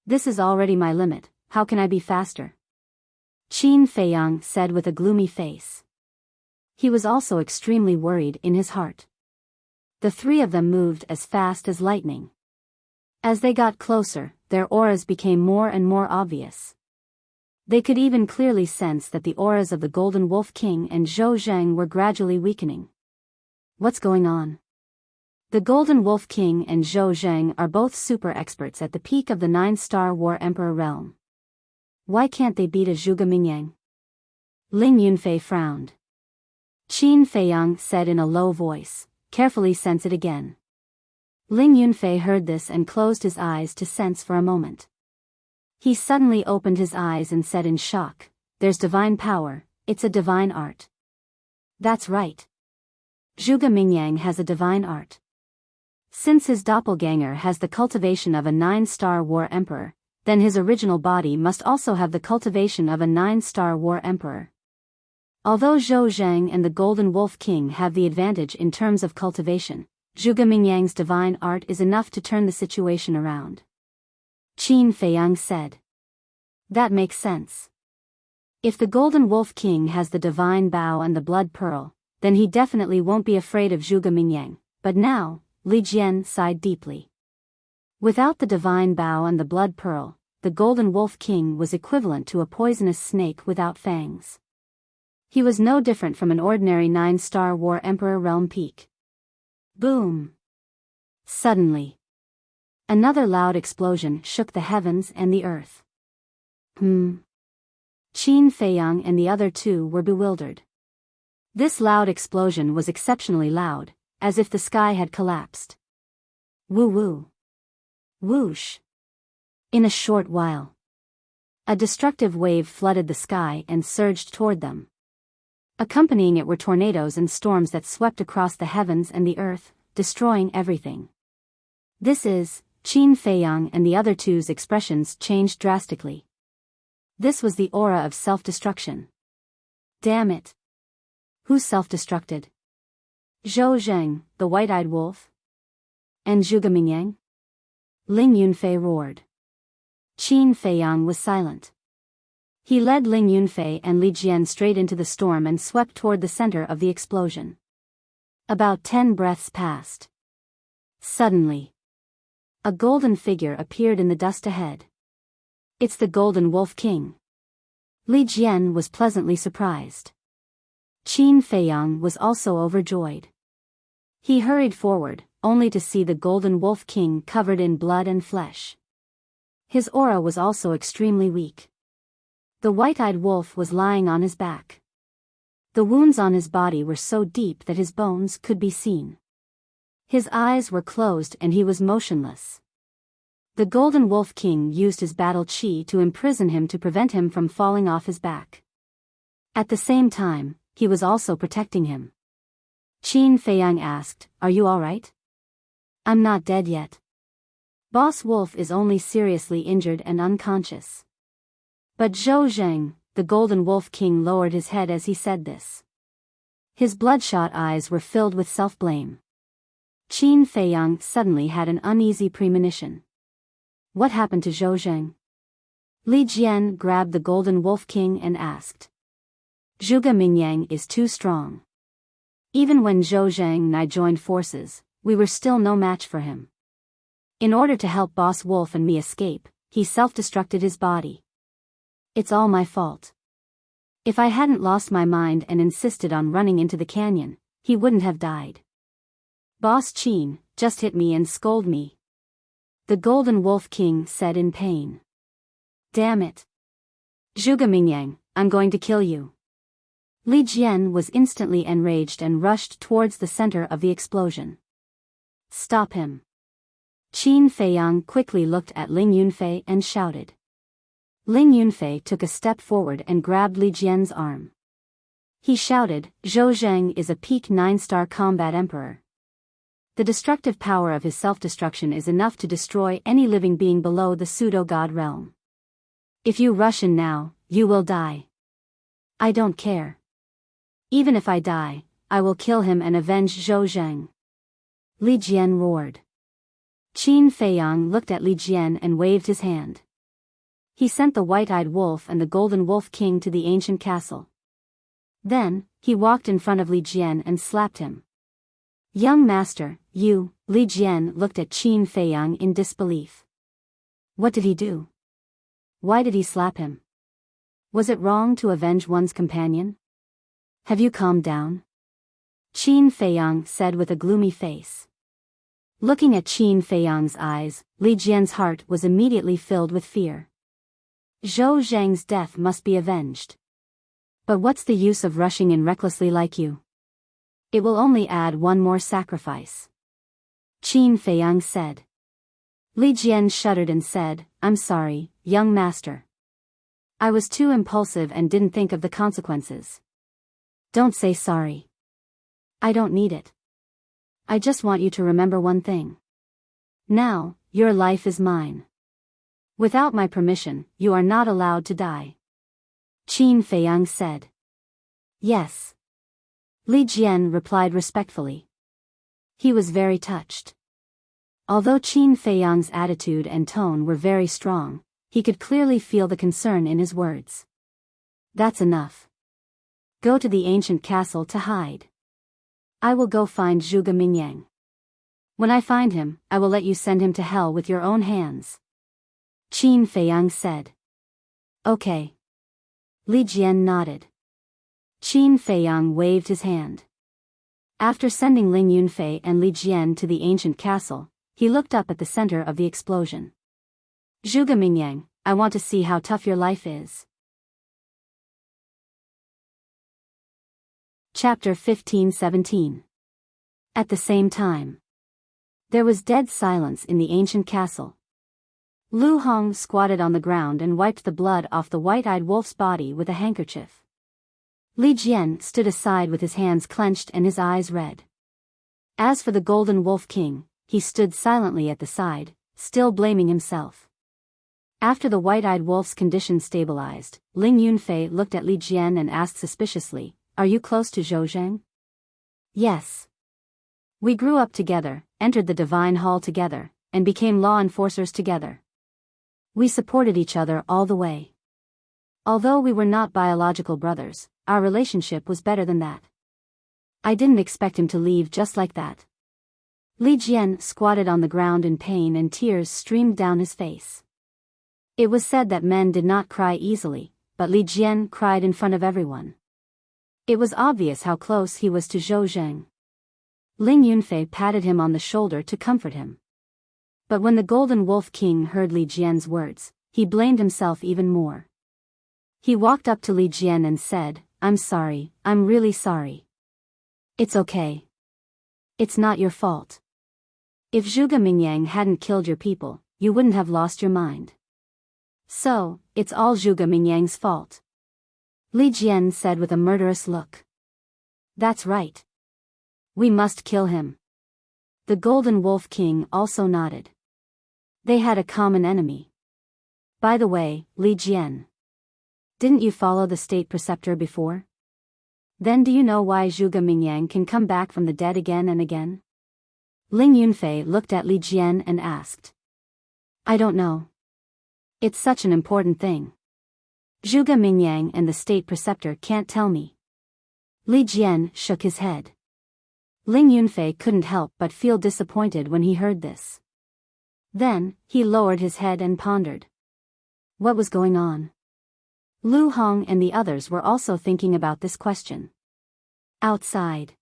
This is already my limit, how can I be faster?" Qin Feiyang said with a gloomy face. He was also extremely worried in his heart. The three of them moved as fast as lightning. As they got closer, their auras became more and more obvious. They could even clearly sense that the auras of the Golden Wolf King and Zhou Zheng were gradually weakening. What's going on? The Golden Wolf King and Zhou Zheng are both super experts at the peak of the 9-star War Emperor realm. Why can't they beat a Zhuge Mingyang? Ling Yunfei frowned. Qin Feiyang said in a low voice, "Carefully sense it again." Ling Yunfei heard this and closed his eyes to sense for a moment. He suddenly opened his eyes and said in shock, "There's divine power, it's a divine art." That's right. Zhuge Mingyang has a divine art. Since his doppelganger has the cultivation of a 9-star War Emperor, then his original body must also have the cultivation of a 9-star War Emperor. Although Zhou Zheng and the Golden Wolf King have the advantage in terms of cultivation, Zhuge Mingyang's divine art is enough to turn the situation around. Qin Feiyang said. That makes sense. If the Golden Wolf King has the divine bow and the blood pearl, then he definitely won't be afraid of Zhuge Mingyang, but now, Li Jian sighed deeply. Without the divine bow and the blood pearl, the Golden Wolf King was equivalent to a poisonous snake without fangs. He was no different from an ordinary 9-star War Emperor realm peak. Boom! Suddenly, another loud explosion shook the heavens and the earth. Qin Feiyang and the other two were bewildered. This loud explosion was exceptionally loud, as if the sky had collapsed. Woo-woo. Whoosh. In a short while, a destructive wave flooded the sky and surged toward them. Accompanying it were tornadoes and storms that swept across the heavens and the earth, destroying everything. Qin Feiyang and the other two's expressions changed drastically. This was the aura of self-destruction. Damn it. Who self-destructed? Zhou Zheng, the white-eyed wolf? And Zhuge Mingyang? Ling Yunfei roared. Qin Feiyang was silent. He led Ling Yunfei and Li Jian straight into the storm and swept toward the center of the explosion. About 10 breaths passed. Suddenly, a golden figure appeared in the dust ahead. It's the Golden Wolf King. Li Jian was pleasantly surprised. Qin Feiyang was also overjoyed. He hurried forward, only to see the Golden Wolf King covered in blood and flesh. His aura was also extremely weak. The white-eyed wolf was lying on his back. The wounds on his body were so deep that his bones could be seen. His eyes were closed and he was motionless. The Golden Wolf King used his battle chi to imprison him to prevent him from falling off his back. At the same time, he was also protecting him. Qin Feiyang asked, "Are you all right?" "I'm not dead yet. Boss Wolf is only seriously injured and unconscious." But Zhou Zheng, the Golden Wolf King, lowered his head as he said this. His bloodshot eyes were filled with self-blame. Qin Feiyang suddenly had an uneasy premonition. What happened to Zhou Zheng? Li Jian grabbed the Golden Wolf King and asked. Zhuge Mingyang is too strong. Even when Zhou Zheng and I joined forces, we were still no match for him. In order to help Boss Wolf and me escape, he self-destructed his body. It's all my fault. If I hadn't lost my mind and insisted on running into the canyon, he wouldn't have died. Boss Qin just hit me and scolded me. The Golden Wolf King said in pain. Damn it. Zhuge Mingyang, I'm going to kill you. Li Jian was instantly enraged and rushed towards the center of the explosion. Stop him. Qin Feiyang quickly looked at Ling Yunfei and shouted. Ling Yunfei took a step forward and grabbed Li Jian's arm. He shouted, Zhou Zheng is a peak 9-star combat emperor. The destructive power of his self-destruction is enough to destroy any living being below the pseudo-god realm. If you rush in now, you will die. I don't care. Even if I die, I will kill him and avenge Zhou Zheng. Li Jian roared. Qin Feiyang looked at Li Jian and waved his hand. He sent the white-eyed wolf and the golden wolf king to the ancient castle. Then, he walked in front of Li Jian and slapped him. Young master, you, Li Jian looked at Qin Feiyang in disbelief. What did he do? Why did he slap him? Was it wrong to avenge one's companion? Have you calmed down? Qin Feiyang said with a gloomy face. Looking at Qin Feiyang's eyes, Li Jian's heart was immediately filled with fear. Zhou Zheng's death must be avenged. But what's the use of rushing in recklessly like you? It will only add one more sacrifice. Qin Feiyang said. Li Jian shuddered and said, I'm sorry, young master. I was too impulsive and didn't think of the consequences. Don't say sorry. I don't need it. I just want you to remember one thing. Now, your life is mine. Without my permission, you are not allowed to die. Qin Feiyang said. Yes. Li Jian replied respectfully. He was very touched. Although Qin Feiyang's attitude and tone were very strong, he could clearly feel the concern in his words. That's enough. Go to the ancient castle to hide. I will go find Zhuge Mingyang. When I find him, I will let you send him to hell with your own hands. Qin Feiyang said. Okay. Li Jian nodded. Qin Feiyang waved his hand. After sending Ling Yunfei and Li Jian to the ancient castle, he looked up at the center of the explosion. Zhuge Mingyang, I want to see how tough your life is. Chapter 15-17. At the same time. There was dead silence in the ancient castle. Lu Hong squatted on the ground and wiped the blood off the white-eyed wolf's body with a handkerchief. Li Jian stood aside with his hands clenched and his eyes red. As for the golden wolf king, he stood silently at the side, still blaming himself. After the white-eyed wolf's condition stabilized, Ling Yunfei looked at Li Jian and asked suspiciously, Are you close to Zhou Zheng? Yes. We grew up together, entered the divine hall together, and became law enforcers together. We supported each other all the way. Although we were not biological brothers, our relationship was better than that. I didn't expect him to leave just like that. Li Jian squatted on the ground in pain and tears streamed down his face. It was said that men did not cry easily, but Li Jian cried in front of everyone. It was obvious how close he was to Zhou Zheng. Ling Yunfei patted him on the shoulder to comfort him. But when the Golden Wolf King heard Li Jian's words, he blamed himself even more. He walked up to Li Jian and said, I'm sorry, I'm really sorry. It's okay. It's not your fault. If Zhuge Mingyang hadn't killed your people, you wouldn't have lost your mind. So, it's all Zhuge Mingyang's fault. Li Jian said with a murderous look. That's right. We must kill him. The Golden Wolf King also nodded. They had a common enemy. By the way, Li Jian. Didn't you follow the state preceptor before? Then do you know why Zhuge Mingyang can come back from the dead again and again? Ling Yunfei looked at Li Jian and asked. I don't know. It's such an important thing. Zhuge Mingyang and the state preceptor can't tell me. Li Jian shook his head. Ling Yunfei couldn't help but feel disappointed when he heard this. Then, he lowered his head and pondered. What was going on? Lu Hong and the others were also thinking about this question. Outside.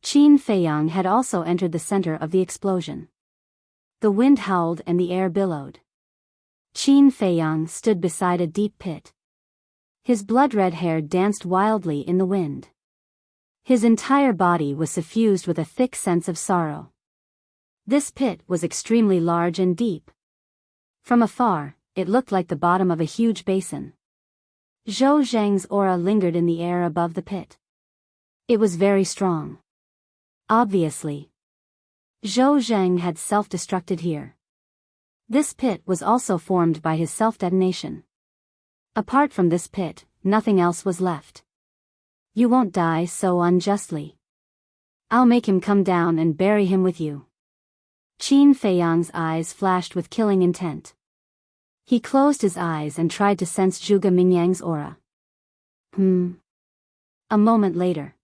Qin Feiyang had also entered the center of the explosion. The wind howled and the air billowed. Qin Feiyang stood beside a deep pit. His blood-red hair danced wildly in the wind. His entire body was suffused with a thick sense of sorrow. This pit was extremely large and deep. From afar, it looked like the bottom of a huge basin. Zhou Zheng's aura lingered in the air above the pit. It was very strong. Obviously. Zhou Zheng had self-destructed here. This pit was also formed by his self-detonation. Apart from this pit, nothing else was left. You won't die so unjustly. I'll make him come down and bury him with you. Qin Feiyang's eyes flashed with killing intent. He closed his eyes and tried to sense Zhuge Mingyang's aura. A moment later.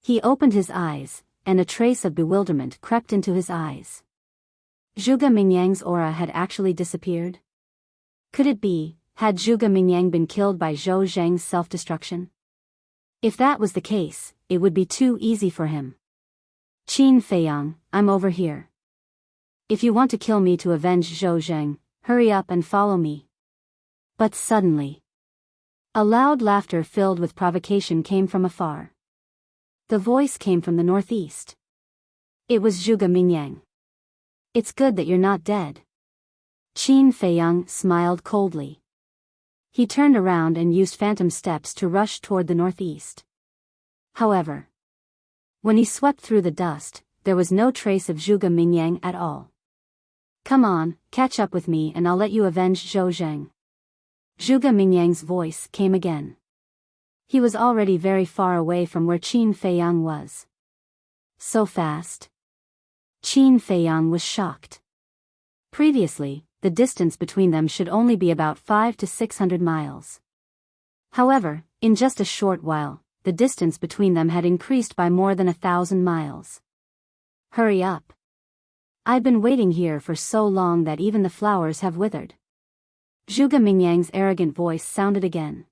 He opened his eyes, and a trace of bewilderment crept into his eyes. Zhuge Mingyang's aura had actually disappeared? Could it be, had Zhuge Mingyang been killed by Zhou Zheng's self-destruction? If that was the case, it would be too easy for him. Qin Feiyang, I'm over here. If you want to kill me to avenge Zhou Zheng, hurry up and follow me. But suddenly, a loud laughter filled with provocation came from afar. The voice came from the northeast. It was Zhuge Mingyang. It's good that you're not dead. Qin Feiyang smiled coldly. He turned around and used phantom steps to rush toward the northeast. However, when he swept through the dust, there was no trace of Zhuge Mingyang at all. Come on, catch up with me and I'll let you avenge Zhou Zheng. Zhuge Mingyang's voice came again. He was already very far away from where Qin Feiyang was. So fast? Qin Feiyang was shocked. Previously, the distance between them should only be about 500 to 600 miles. However, in just a short while, the distance between them had increased by more than 1,000 miles. Hurry up. I've been waiting here for so long that even the flowers have withered. Zhuge Mingyang's arrogant voice sounded again.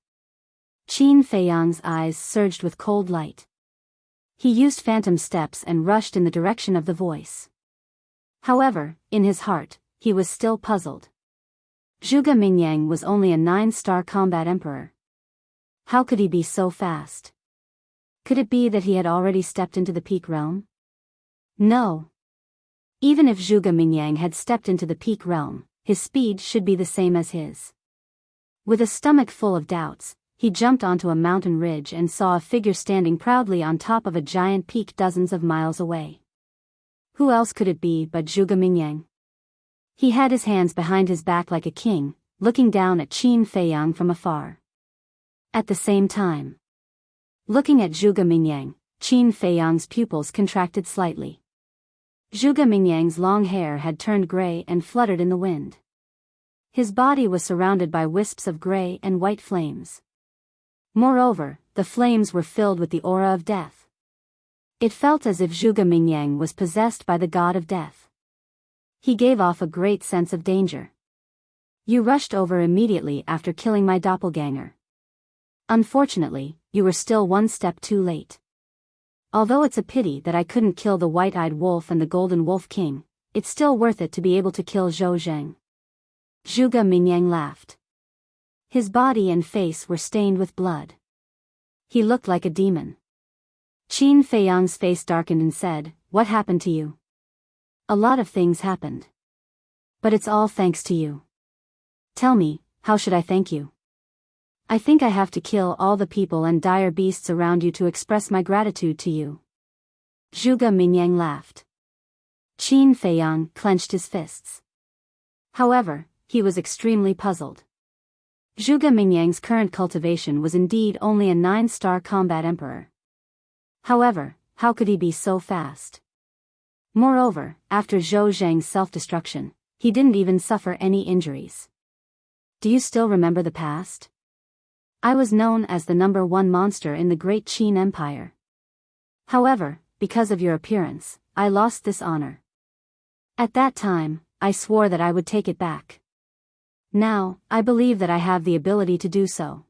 Qin Feiyang's eyes surged with cold light. He used phantom steps and rushed in the direction of the voice. However, in his heart, he was still puzzled. Zhuge Mingyang was only a 9-star combat emperor. How could he be so fast? Could it be that he had already stepped into the peak realm? No. Even if Zhuge Mingyang had stepped into the peak realm, his speed should be the same as his. With a stomach full of doubts, he jumped onto a mountain ridge and saw a figure standing proudly on top of a giant peak dozens of miles away. Who else could it be but Zhuge Mingyang? He had his hands behind his back like a king, looking down at Qin Feiyang from afar. At the same time, looking at Zhuge Mingyang, Qin Feiyang's pupils contracted slightly. Zhuge Mingyang's long hair had turned gray and fluttered in the wind. His body was surrounded by wisps of gray and white flames. Moreover, the flames were filled with the aura of death. It felt as if Zhuge Mingyang was possessed by the god of death. He gave off a great sense of danger. You rushed over immediately after killing my doppelganger. Unfortunately, you were still one step too late. Although it's a pity that I couldn't kill the white-eyed wolf and the golden wolf king, it's still worth it to be able to kill Zhou Zheng. Zhuge Mingyang laughed. His body and face were stained with blood. He looked like a demon. Qin Feiyang's face darkened and said, "What happened to you?" "A lot of things happened. But it's all thanks to you." "Tell me, how should I thank you?" "I think I have to kill all the people and dire beasts around you to express my gratitude to you." Zhuge Mingyang laughed. Qin Feiyang clenched his fists. However, he was extremely puzzled. Zhuge Mingyang's current cultivation was indeed only a 9-star combat emperor. However, how could he be so fast? Moreover, after Zhou Zheng's self-destruction, he didn't even suffer any injuries. Do you still remember the past? I was known as the #1 monster in the Great Qin Empire. However, because of your appearance, I lost this honor. At that time, I swore that I would take it back. Now, I believe that I have the ability to do so.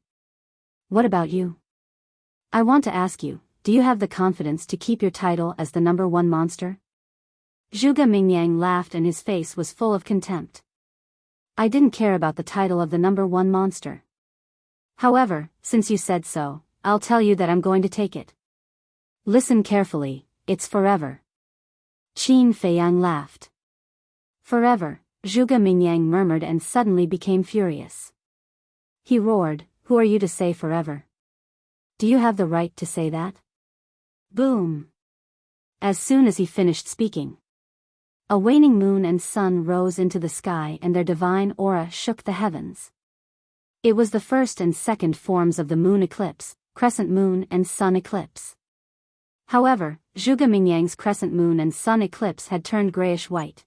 What about you? I want to ask you, do you have the confidence to keep your title as the #1 monster? Zhuge Mingyang laughed and his face was full of contempt. I didn't care about the title of the #1 monster. However, since you said so, I'll tell you that I'm going to take it. Listen carefully, it's forever. Qin Feiyang laughed. Forever, Zhuge Mingyang murmured and suddenly became furious. He roared, "Who are you to say forever? Do you have the right to say that?" Boom! As soon as he finished speaking, A waning moon and sun rose into the sky and their divine aura shook the heavens. It was the first and second forms of the moon eclipse, crescent moon and sun eclipse. However, Zhuge Mingyang's crescent moon and sun eclipse had turned grayish-white.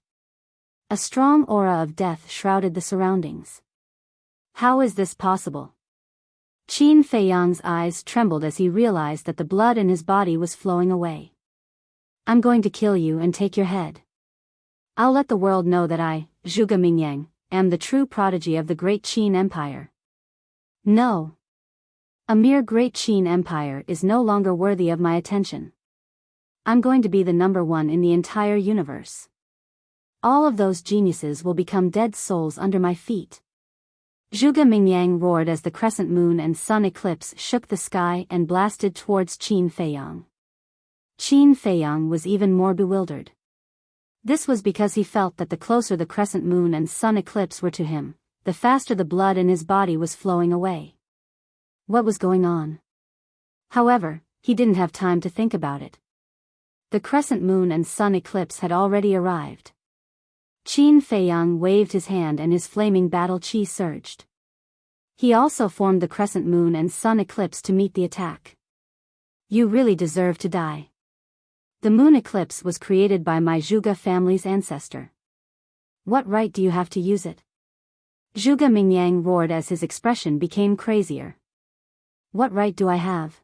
A strong aura of death shrouded the surroundings. How is this possible? Qin Feiyang's eyes trembled as he realized that the blood in his body was flowing away. I'm going to kill you and take your head. I'll let the world know that I, Zhuge Mingyang, am the true prodigy of the great Qin Empire. No. A mere great Qin Empire is no longer worthy of my attention. I'm going to be the number one in the entire universe. All of those geniuses will become dead souls under my feet. Zhuge Mingyang roared as the crescent moon and sun eclipse shook the sky and blasted towards Qin Feiyang. Qin Feiyang was even more bewildered. This was because he felt that the closer the crescent moon and sun eclipse were to him, the faster the blood in his body was flowing away. What was going on? However, he didn't have time to think about it. The crescent moon and sun eclipse had already arrived. Qin Feiyang waved his hand and his flaming battle chi surged. He also formed the crescent moon and sun eclipse to meet the attack. You really deserve to die. The moon eclipse was created by my Zhuge family's ancestor. What right do you have to use it? Zhuge Mingyang roared as his expression became crazier. What right do I have?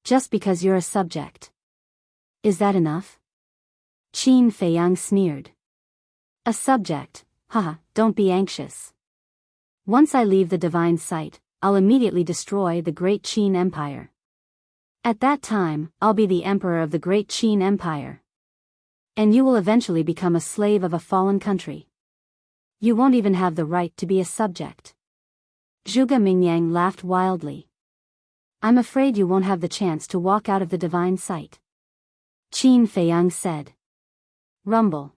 Just because you're a subject. Is that enough? Qin Feiyang sneered. A subject, haha, don't be anxious. Once I leave the divine sight, I'll immediately destroy the great Qin Empire. At that time, I'll be the emperor of the great Qin Empire. And you will eventually become a slave of a fallen country. You won't even have the right to be a subject. Zhuge Mingyang laughed wildly. I'm afraid you won't have the chance to walk out of the divine sight. Qin Feiyang said. Rumble.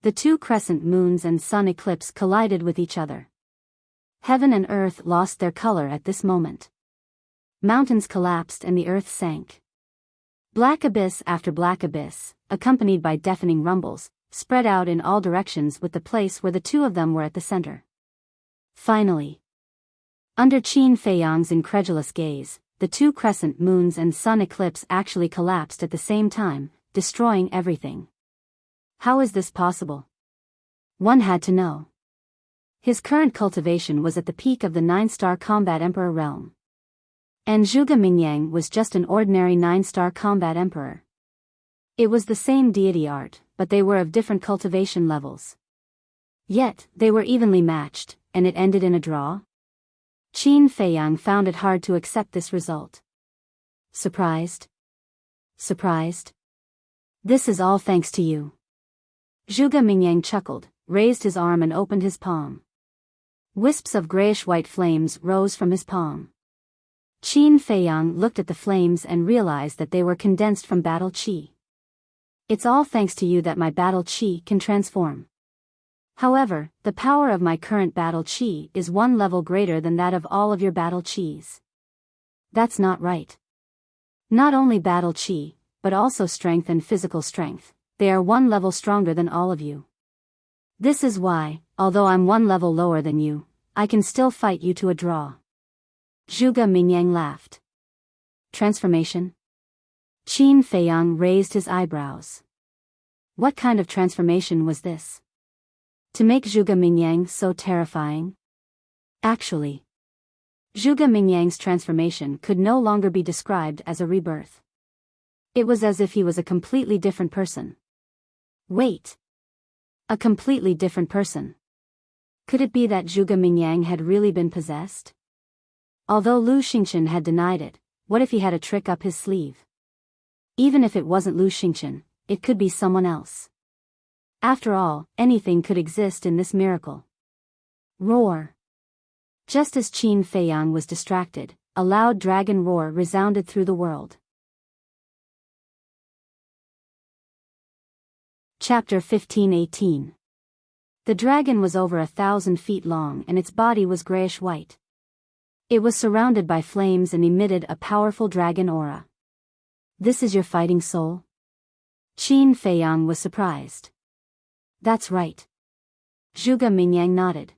The two crescent moons and sun eclipse collided with each other. Heaven and earth lost their color at this moment. Mountains collapsed and the earth sank. Black abyss after black abyss, accompanied by deafening rumbles, spread out in all directions with the place where the two of them were at the center. Finally, under Qin Feiyang's incredulous gaze, the two crescent moons and sun eclipse actually collapsed at the same time, destroying everything. How is this possible? One had to know. His current cultivation was at the peak of the 9-star combat emperor realm. And Zhuge Mingyang was just an ordinary 9-star combat emperor. It was the same deity art, but they were of different cultivation levels. Yet, they were evenly matched, and it ended in a draw? Qin Feiyang found it hard to accept this result. Surprised? Surprised? This is all thanks to you. Zhuge Mingyang chuckled, raised his arm and opened his palm. Wisps of grayish-white flames rose from his palm. Qin Feiyang looked at the flames and realized that they were condensed from battle chi. It's all thanks to you that my battle chi can transform. However, the power of my current battle chi is one level greater than that of all of your battle chis. That's not right. Not only battle chi, but also strength and physical strength, they are one level stronger than all of you. This is why, although I'm one level lower than you, I can still fight you to a draw. Zhuge Mingyang laughed. Transformation? Qin Feiyang raised his eyebrows. What kind of transformation was this? To make Zhuge Mingyang so terrifying? Actually, Zhuge Mingyang's transformation could no longer be described as a rebirth. It was as if he was a completely different person. Wait. A completely different person. Could it be that Zhuge Mingyang had really been possessed? Although Lu Xingchen had denied it, what if he had a trick up his sleeve? Even if it wasn't Lu Xingchen, it could be someone else. After all, anything could exist in this miracle. Roar. Just as Qin Feiyang was distracted, a loud dragon roar resounded through the world. Chapter 15:18. The dragon was over 1,000 feet long and its body was grayish-white. It was surrounded by flames and emitted a powerful dragon aura. This is your fighting soul? Qin Feiyang was surprised. That's right. Zhuge Mingyang nodded.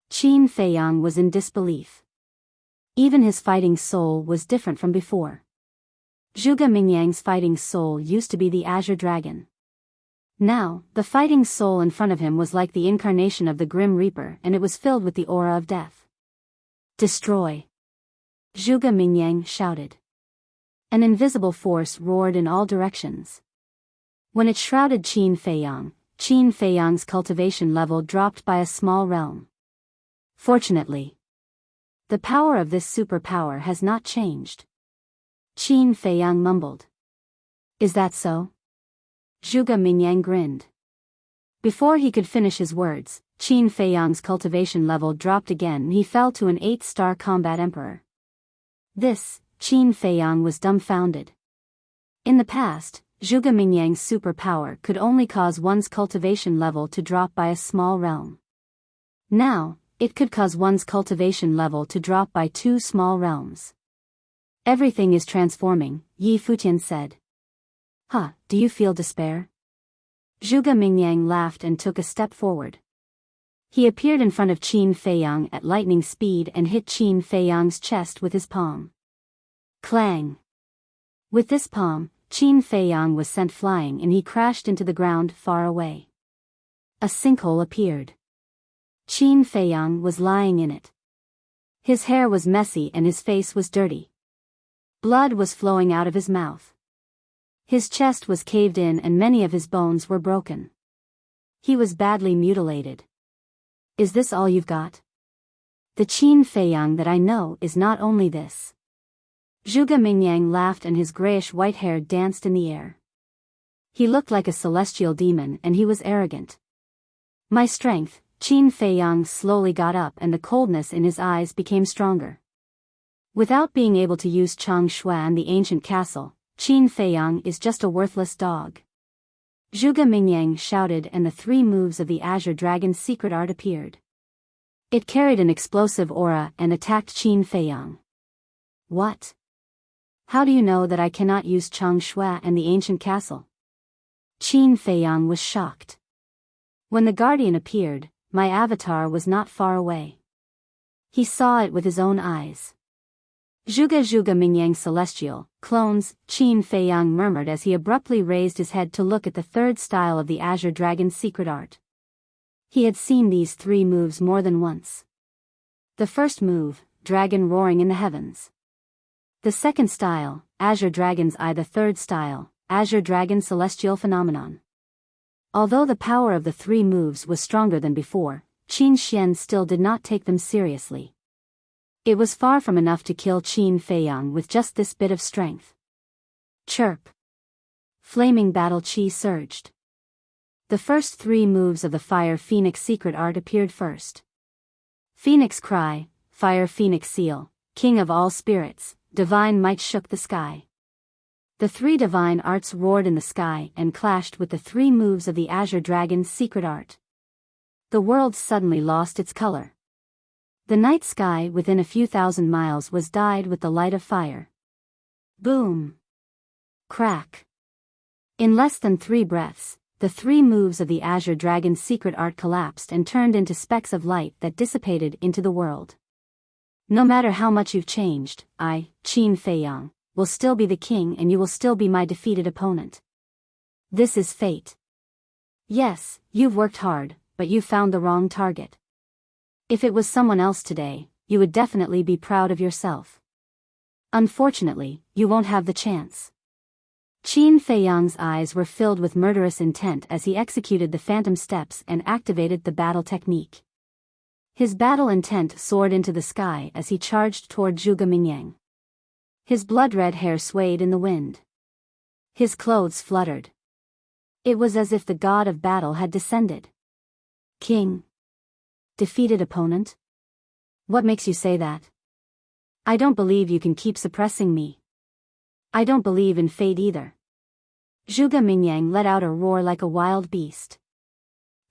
Qin Feiyang was in disbelief. Even his fighting soul was different from before. Zhuge Mingyang's fighting soul used to be the Azure Dragon. Now, the fighting soul in front of him was like the incarnation of the Grim Reaper, and it was filled with the aura of death. Destroy! Zhuge Mingyang shouted. An invisible force roared in all directions. When it shrouded Qin Feiyang's cultivation level dropped by a small realm. Fortunately, the power of this superpower has not changed. Qin Feiyang mumbled. Is that so? Zhuge Mingyang grinned. Before he could finish his words, Qin Feiyang's cultivation level dropped again and he fell to an 8-star combat emperor. Qin Feiyang was dumbfounded. In the past, Zhuge Mingyang's superpower could only cause one's cultivation level to drop by a small realm. Now, it could cause one's cultivation level to drop by 2 small realms. Everything is transforming, Yi Futian said. Do you feel despair? Zhuge Mingyang laughed and took a step forward. He appeared in front of Qin Feiyang at lightning speed and hit Qin Feiyang's chest with his palm. Clang! With this palm, Qin Feiyang was sent flying and he crashed into the ground far away. A sinkhole appeared. Qin Feiyang was lying in it. His hair was messy and his face was dirty. Blood was flowing out of his mouth. His chest was caved in and many of his bones were broken. He was badly mutilated. Is this all you've got? The Qin Feiyang that I know is not only this. Zhuge Mingyang laughed and his grayish-white hair danced in the air. He looked like a celestial demon and he was arrogant. My strength. Qin Feiyang slowly got up and the coldness in his eyes became stronger. Without being able to use Changshuan, the ancient castle, Qin Feiyang is just a worthless dog. Zhuge Mingyang shouted and the 3 moves of the Azure Dragon's secret art appeared. It carried an explosive aura and attacked Qin Feiyang. What? How do you know that I cannot use Changshuan and the ancient castle? Qin Feiyang was shocked. When the guardian appeared, my avatar was not far away. He saw it with his own eyes. Zhuge Mingyang celestial clones, Qin Feiyang murmured as he abruptly raised his head to look at the 3rd style of the Azure Dragon's secret art. He had seen these 3 moves more than once. The first move, dragon roaring in the heavens. The second style, Azure Dragon's Eye. The third style, Azure Dragon celestial phenomenon. Although the power of the 3 moves was stronger than before, Qin Xian still did not take them seriously. It was far from enough to kill Qin Feiyang with just this bit of strength. Chirp! Flaming battle chi surged. The first 3 moves of the Fire Phoenix secret art appeared first. Phoenix Cry, Fire Phoenix Seal, King of all spirits, divine might shook the sky. The 3 divine arts roared in the sky and clashed with the 3 moves of the Azure Dragon's secret art. The world suddenly lost its color. The night sky within a few thousand miles was dyed with the light of fire. Boom! Crack! In less than 3 breaths, the 3 moves of the Azure Dragon's secret art collapsed and turned into specks of light that dissipated into the world. No matter how much you've changed, I, Qin Feiyang, will still be the king and you will still be my defeated opponent. This is fate. Yes, you've worked hard, but you found the wrong target. If it was someone else today, you would definitely be proud of yourself. Unfortunately, you won't have the chance. Qin Feiyang's eyes were filled with murderous intent as he executed the phantom steps and activated the battle technique. His battle intent soared into the sky as he charged toward Zhuge Mingyang. His blood-red hair swayed in the wind. His clothes fluttered. It was as if the god of battle had descended. King. Defeated opponent? What makes you say that? I don't believe you can keep suppressing me. I don't believe in fate either. Zhuge Mingyang let out a roar like a wild beast.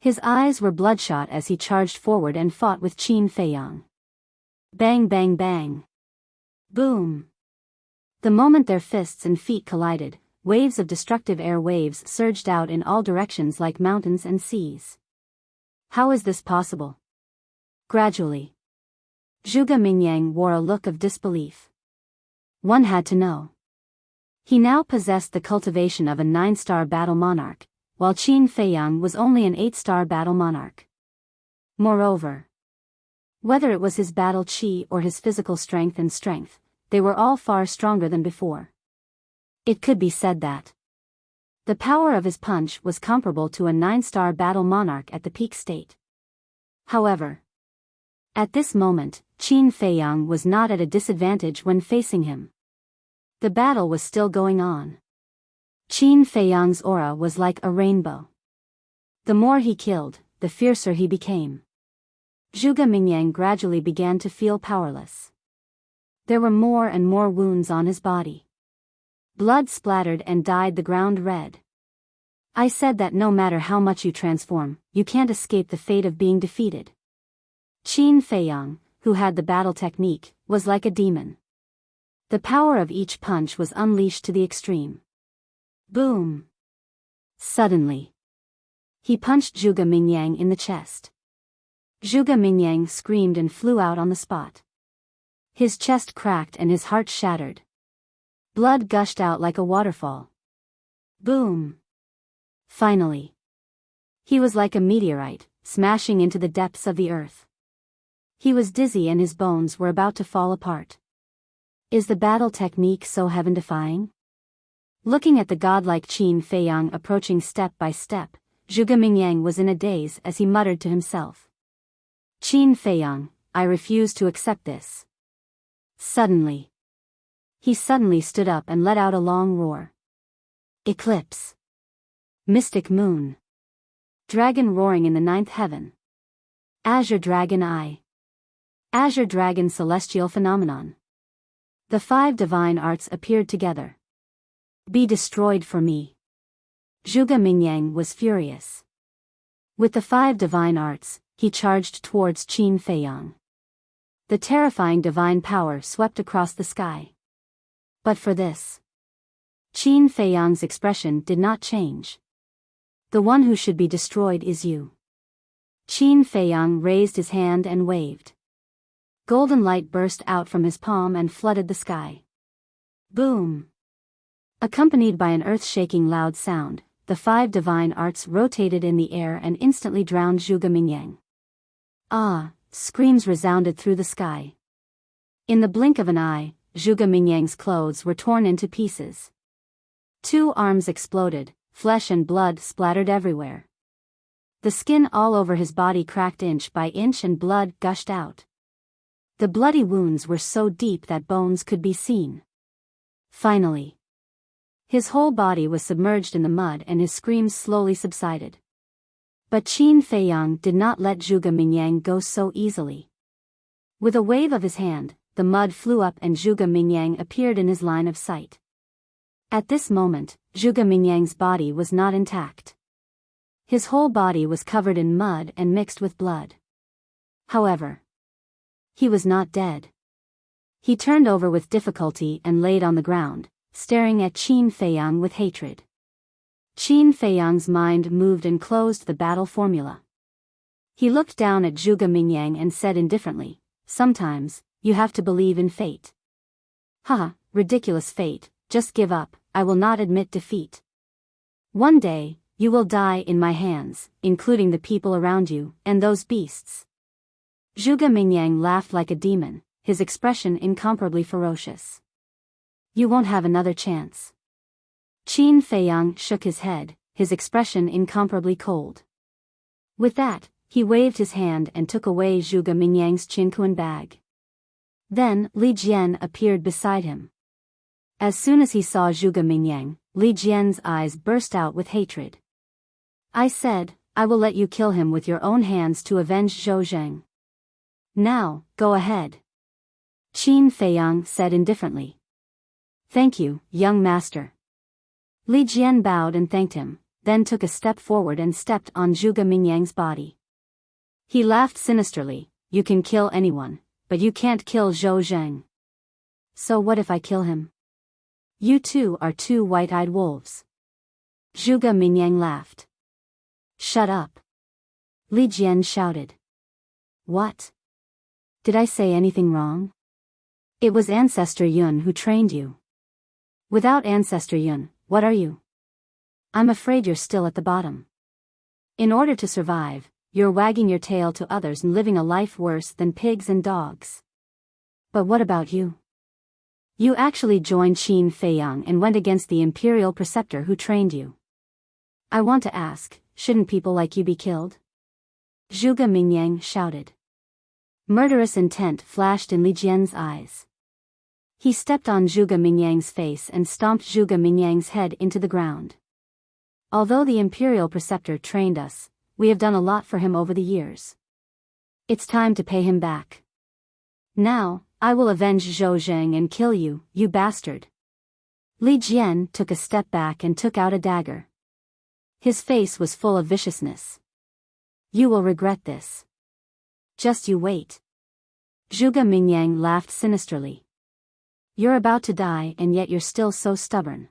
His eyes were bloodshot as he charged forward and fought with Qin Feiyang. Bang bang bang. Boom. The moment their fists and feet collided, waves of destructive air waves surged out in all directions like mountains and seas. How is this possible? Gradually, Zhuge Mingyang wore a look of disbelief. One had to know. He now possessed the cultivation of a 9-star battle monarch, while Qin Feiyang was only an 8-star battle monarch. Moreover, whether it was his battle chi or his physical strength and strength, they were all far stronger than before. It could be said that the power of his punch was comparable to a 9-star battle monarch at the peak state. However, at this moment, Qin Feiyang was not at a disadvantage when facing him. The battle was still going on. Qin Feiyang's aura was like a rainbow. The more he killed, the fiercer he became. Zhuge Mingyang gradually began to feel powerless. There were more and more wounds on his body. Blood splattered and dyed the ground red. I said that no matter how much you transform, you can't escape the fate of being defeated. Qin Feiyang, who had the battle technique, was like a demon. The power of each punch was unleashed to the extreme. Boom! Suddenly, he punched Zhuge Mingyang in the chest. Zhuge Mingyang screamed and flew out on the spot. His chest cracked and his heart shattered. Blood gushed out like a waterfall. Boom! Finally, he was like a meteorite, smashing into the depths of the earth. He was dizzy and his bones were about to fall apart. Is the battle technique so heaven-defying? Looking at the godlike Qin Feiyang approaching step by step, Zhuge Mingyang was in a daze as he muttered to himself. Qin Feiyang, I refuse to accept this. Suddenly, he stood up and let out a long roar. Eclipse. Mystic moon. Dragon roaring in the 9th heaven. Azure dragon eye. Azure dragon celestial phenomenon. The 5 divine arts appeared together. Be destroyed for me. Zhuge Mingyang was furious. With the 5 divine arts, he charged towards Qin Feiyang. The terrifying divine power swept across the sky. But for this, Qin Feiyang's expression did not change. The one who should be destroyed is you. Qin Feiyang raised his hand and waved. Golden light burst out from his palm and flooded the sky. Boom! Accompanied by an earth-shaking loud sound, the 5 divine arts rotated in the air and instantly drowned Zhuge Mingyang. Ah! Screams resounded through the sky. In the blink of an eye, Zhuge Mingyang's clothes were torn into pieces. 2 arms exploded, flesh and blood splattered everywhere. The skin all over his body cracked inch by inch and blood gushed out. The bloody wounds were so deep that bones could be seen. Finally, his whole body was submerged in the mud and his screams slowly subsided. But Qin Feiyang did not let Zhuge Mingyang go so easily. With a wave of his hand, the mud flew up and Zhuge Mingyang appeared in his line of sight. At this moment, Zhuge Mingyang's body was not intact. His whole body was covered in mud and mixed with blood. However, he was not dead. He turned over with difficulty and laid on the ground, staring at Qin Feiyang with hatred. Qin Feiyang's mind moved and closed the battle formula. He looked down at Zhuge Mingyang and said indifferently, sometimes, you have to believe in fate. Haha, ridiculous fate, just give up, I will not admit defeat. One day, you will die in my hands, including the people around you, and those beasts. Zhuge Mingyang laughed like a demon, his expression incomparably ferocious. You won't have another chance. Qin Feiyang shook his head, his expression incomparably cold. With that, he waved his hand and took away Zhuge Mingyang's Qinquan bag. Then, Li Jian appeared beside him. As soon as he saw Zhuge Mingyang, Li Jian's eyes burst out with hatred. I said, I will let you kill him with your own hands to avenge Zhou Zheng. Now, go ahead. Qin Feiyang said indifferently. Thank you, young master. Li Jian bowed and thanked him, then took a step forward and stepped on Zhuge Mingyang's body. He laughed sinisterly, you can kill anyone, but you can't kill Zhou Zheng. So what if I kill him? You two are two white-eyed wolves. Zhuge Mingyang laughed. Shut up. Li Jian shouted. What? Did I say anything wrong? It was Ancestor Yun who trained you. Without Ancestor Yun, what are you? I'm afraid you're still at the bottom. In order to survive, you're wagging your tail to others and living a life worse than pigs and dogs. But what about you? You actually joined Qin Feiyang and went against the Imperial Preceptor who trained you. I want to ask, shouldn't people like you be killed? Zhuge Mingyang shouted. Murderous intent flashed in Li Jian's eyes. He stepped on Zhuge Mingyang's face and stomped Zhuge Mingyang's head into the ground. Although the Imperial Preceptor trained us, we have done a lot for him over the years. It's time to pay him back. Now, I will avenge Zhou Zheng and kill you, you bastard. Li Jian took a step back and took out a dagger. His face was full of viciousness. You will regret this. Just you wait. Zhuge Mingyang laughed sinisterly. You're about to die and yet you're still so stubborn.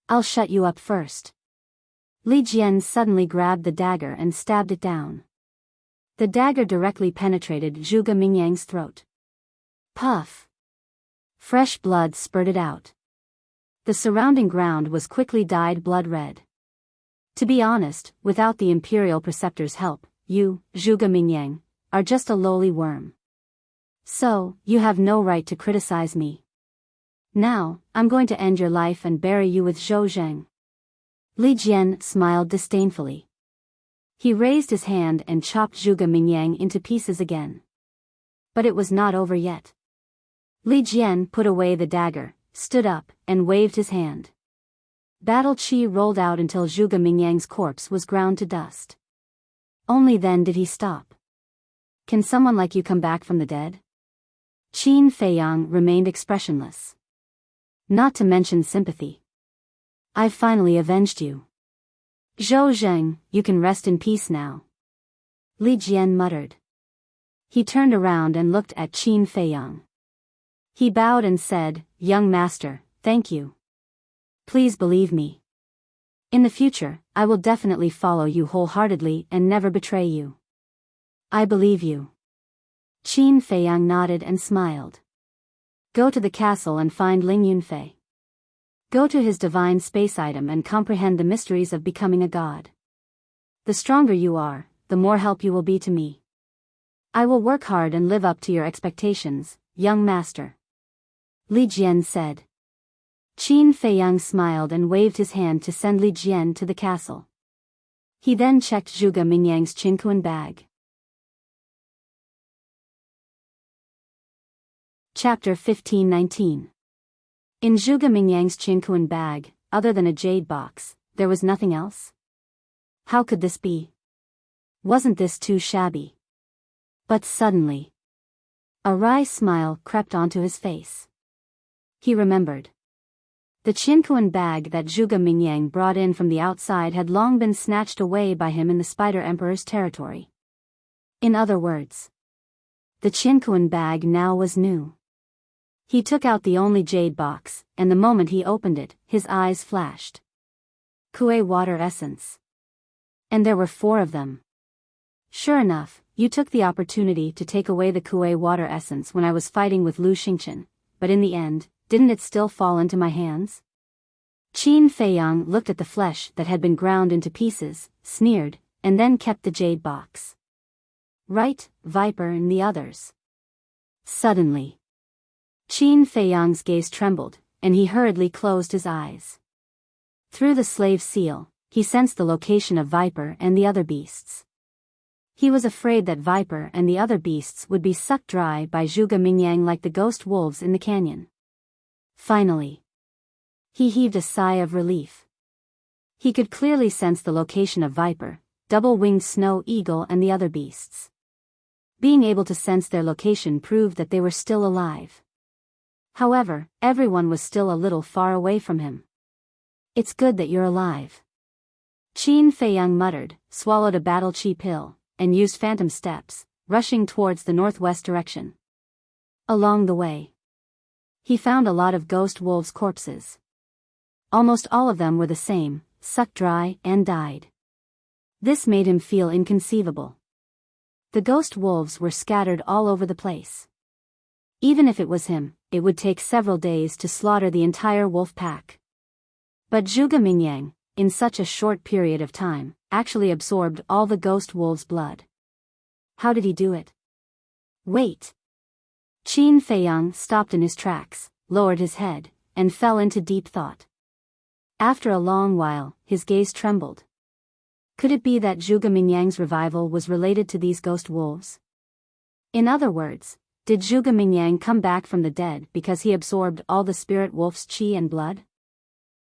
I'll shut you up first. Li Jian suddenly grabbed the dagger and stabbed it down. The dagger directly penetrated Zhuge Mingyang's throat. Puff! Fresh blood spurted out. The surrounding ground was quickly dyed blood red. To be honest, without the Imperial Preceptor's help, you, Zhuge Mingyang, are just a lowly worm. So, you have no right to criticize me. Now, I'm going to end your life and bury you with Zhou Zheng. Li Jian smiled disdainfully. He raised his hand and chopped Zhuge Mingyang into pieces again. But it was not over yet. Li Jian put away the dagger, stood up, and waved his hand. Battle Qi rolled out until Zhuge Mingyang's corpse was ground to dust. Only then did he stop. Can someone like you come back from the dead? Qin Feiyang remained expressionless. Not to mention sympathy. I've finally avenged you. Zhou Zheng, you can rest in peace now. Li Jian muttered. He turned around and looked at Qin Feiyang. He bowed and said, Young master, thank you. Please believe me. In the future, I will definitely follow you wholeheartedly and never betray you. I believe you. Qin Feiyang nodded and smiled. Go to the castle and find Ling Yunfei. Go to his divine space item and comprehend the mysteries of becoming a god. The stronger you are, the more help you will be to me. I will work hard and live up to your expectations, young master. Li Jian said. Qin Feiyang smiled and waved his hand to send Li Jian to the castle. He then checked Zhuge Mingyang's Qinkuan bag. Chapter 1519. In Zhuge Mingyang's Qinkuan bag, other than a jade box, there was nothing else? How could this be? Wasn't this too shabby? But suddenly, a wry smile crept onto his face. He remembered. The Qinkuan bag that Zhuge Mingyang brought in from the outside had long been snatched away by him in the Spider Emperor's territory. In other words, the Qinkuan bag now was new. He took out the only jade box, and the moment he opened it, his eyes flashed. Kuei water essence. And there were 4 of them. Sure enough, you took the opportunity to take away the Kuei water essence when I was fighting with Lu Xingchen, but in the end, didn't it still fall into my hands? Qin Feiyang looked at the flesh that had been ground into pieces, sneered, and then kept the jade box. Right, Viper and the others. Suddenly, Qin Feiyang's gaze trembled, and he hurriedly closed his eyes. Through the slave seal, he sensed the location of Viper and the other beasts. He was afraid that Viper and the other beasts would be sucked dry by Zhuge Mingyang like the ghost wolves in the canyon. Finally, he heaved a sigh of relief. He could clearly sense the location of Viper, double-winged snow eagle and the other beasts. Being able to sense their location proved that they were still alive. However, everyone was still a little far away from him. It's good that you're alive. Qin Feiyang muttered, swallowed a battle chi pill, and used phantom steps, rushing towards the northwest direction. Along the way, He found a lot of ghost wolves' corpses. Almost all of them were the same, sucked dry and died. This made him feel inconceivable. The ghost wolves were scattered all over the place. Even if it was him, it would take several days to slaughter the entire wolf pack. But Zhuge Mingyang, in such a short period of time, actually absorbed all the ghost wolves' blood. How did he do it? Wait! Qin Feiyang stopped in his tracks, lowered his head, and fell into deep thought. After a long while, his gaze trembled. Could it be that Zhuge Mingyang's revival was related to these ghost wolves? In other words, did Zhuge Mingyang come back from the dead because he absorbed all the spirit wolf's qi and blood?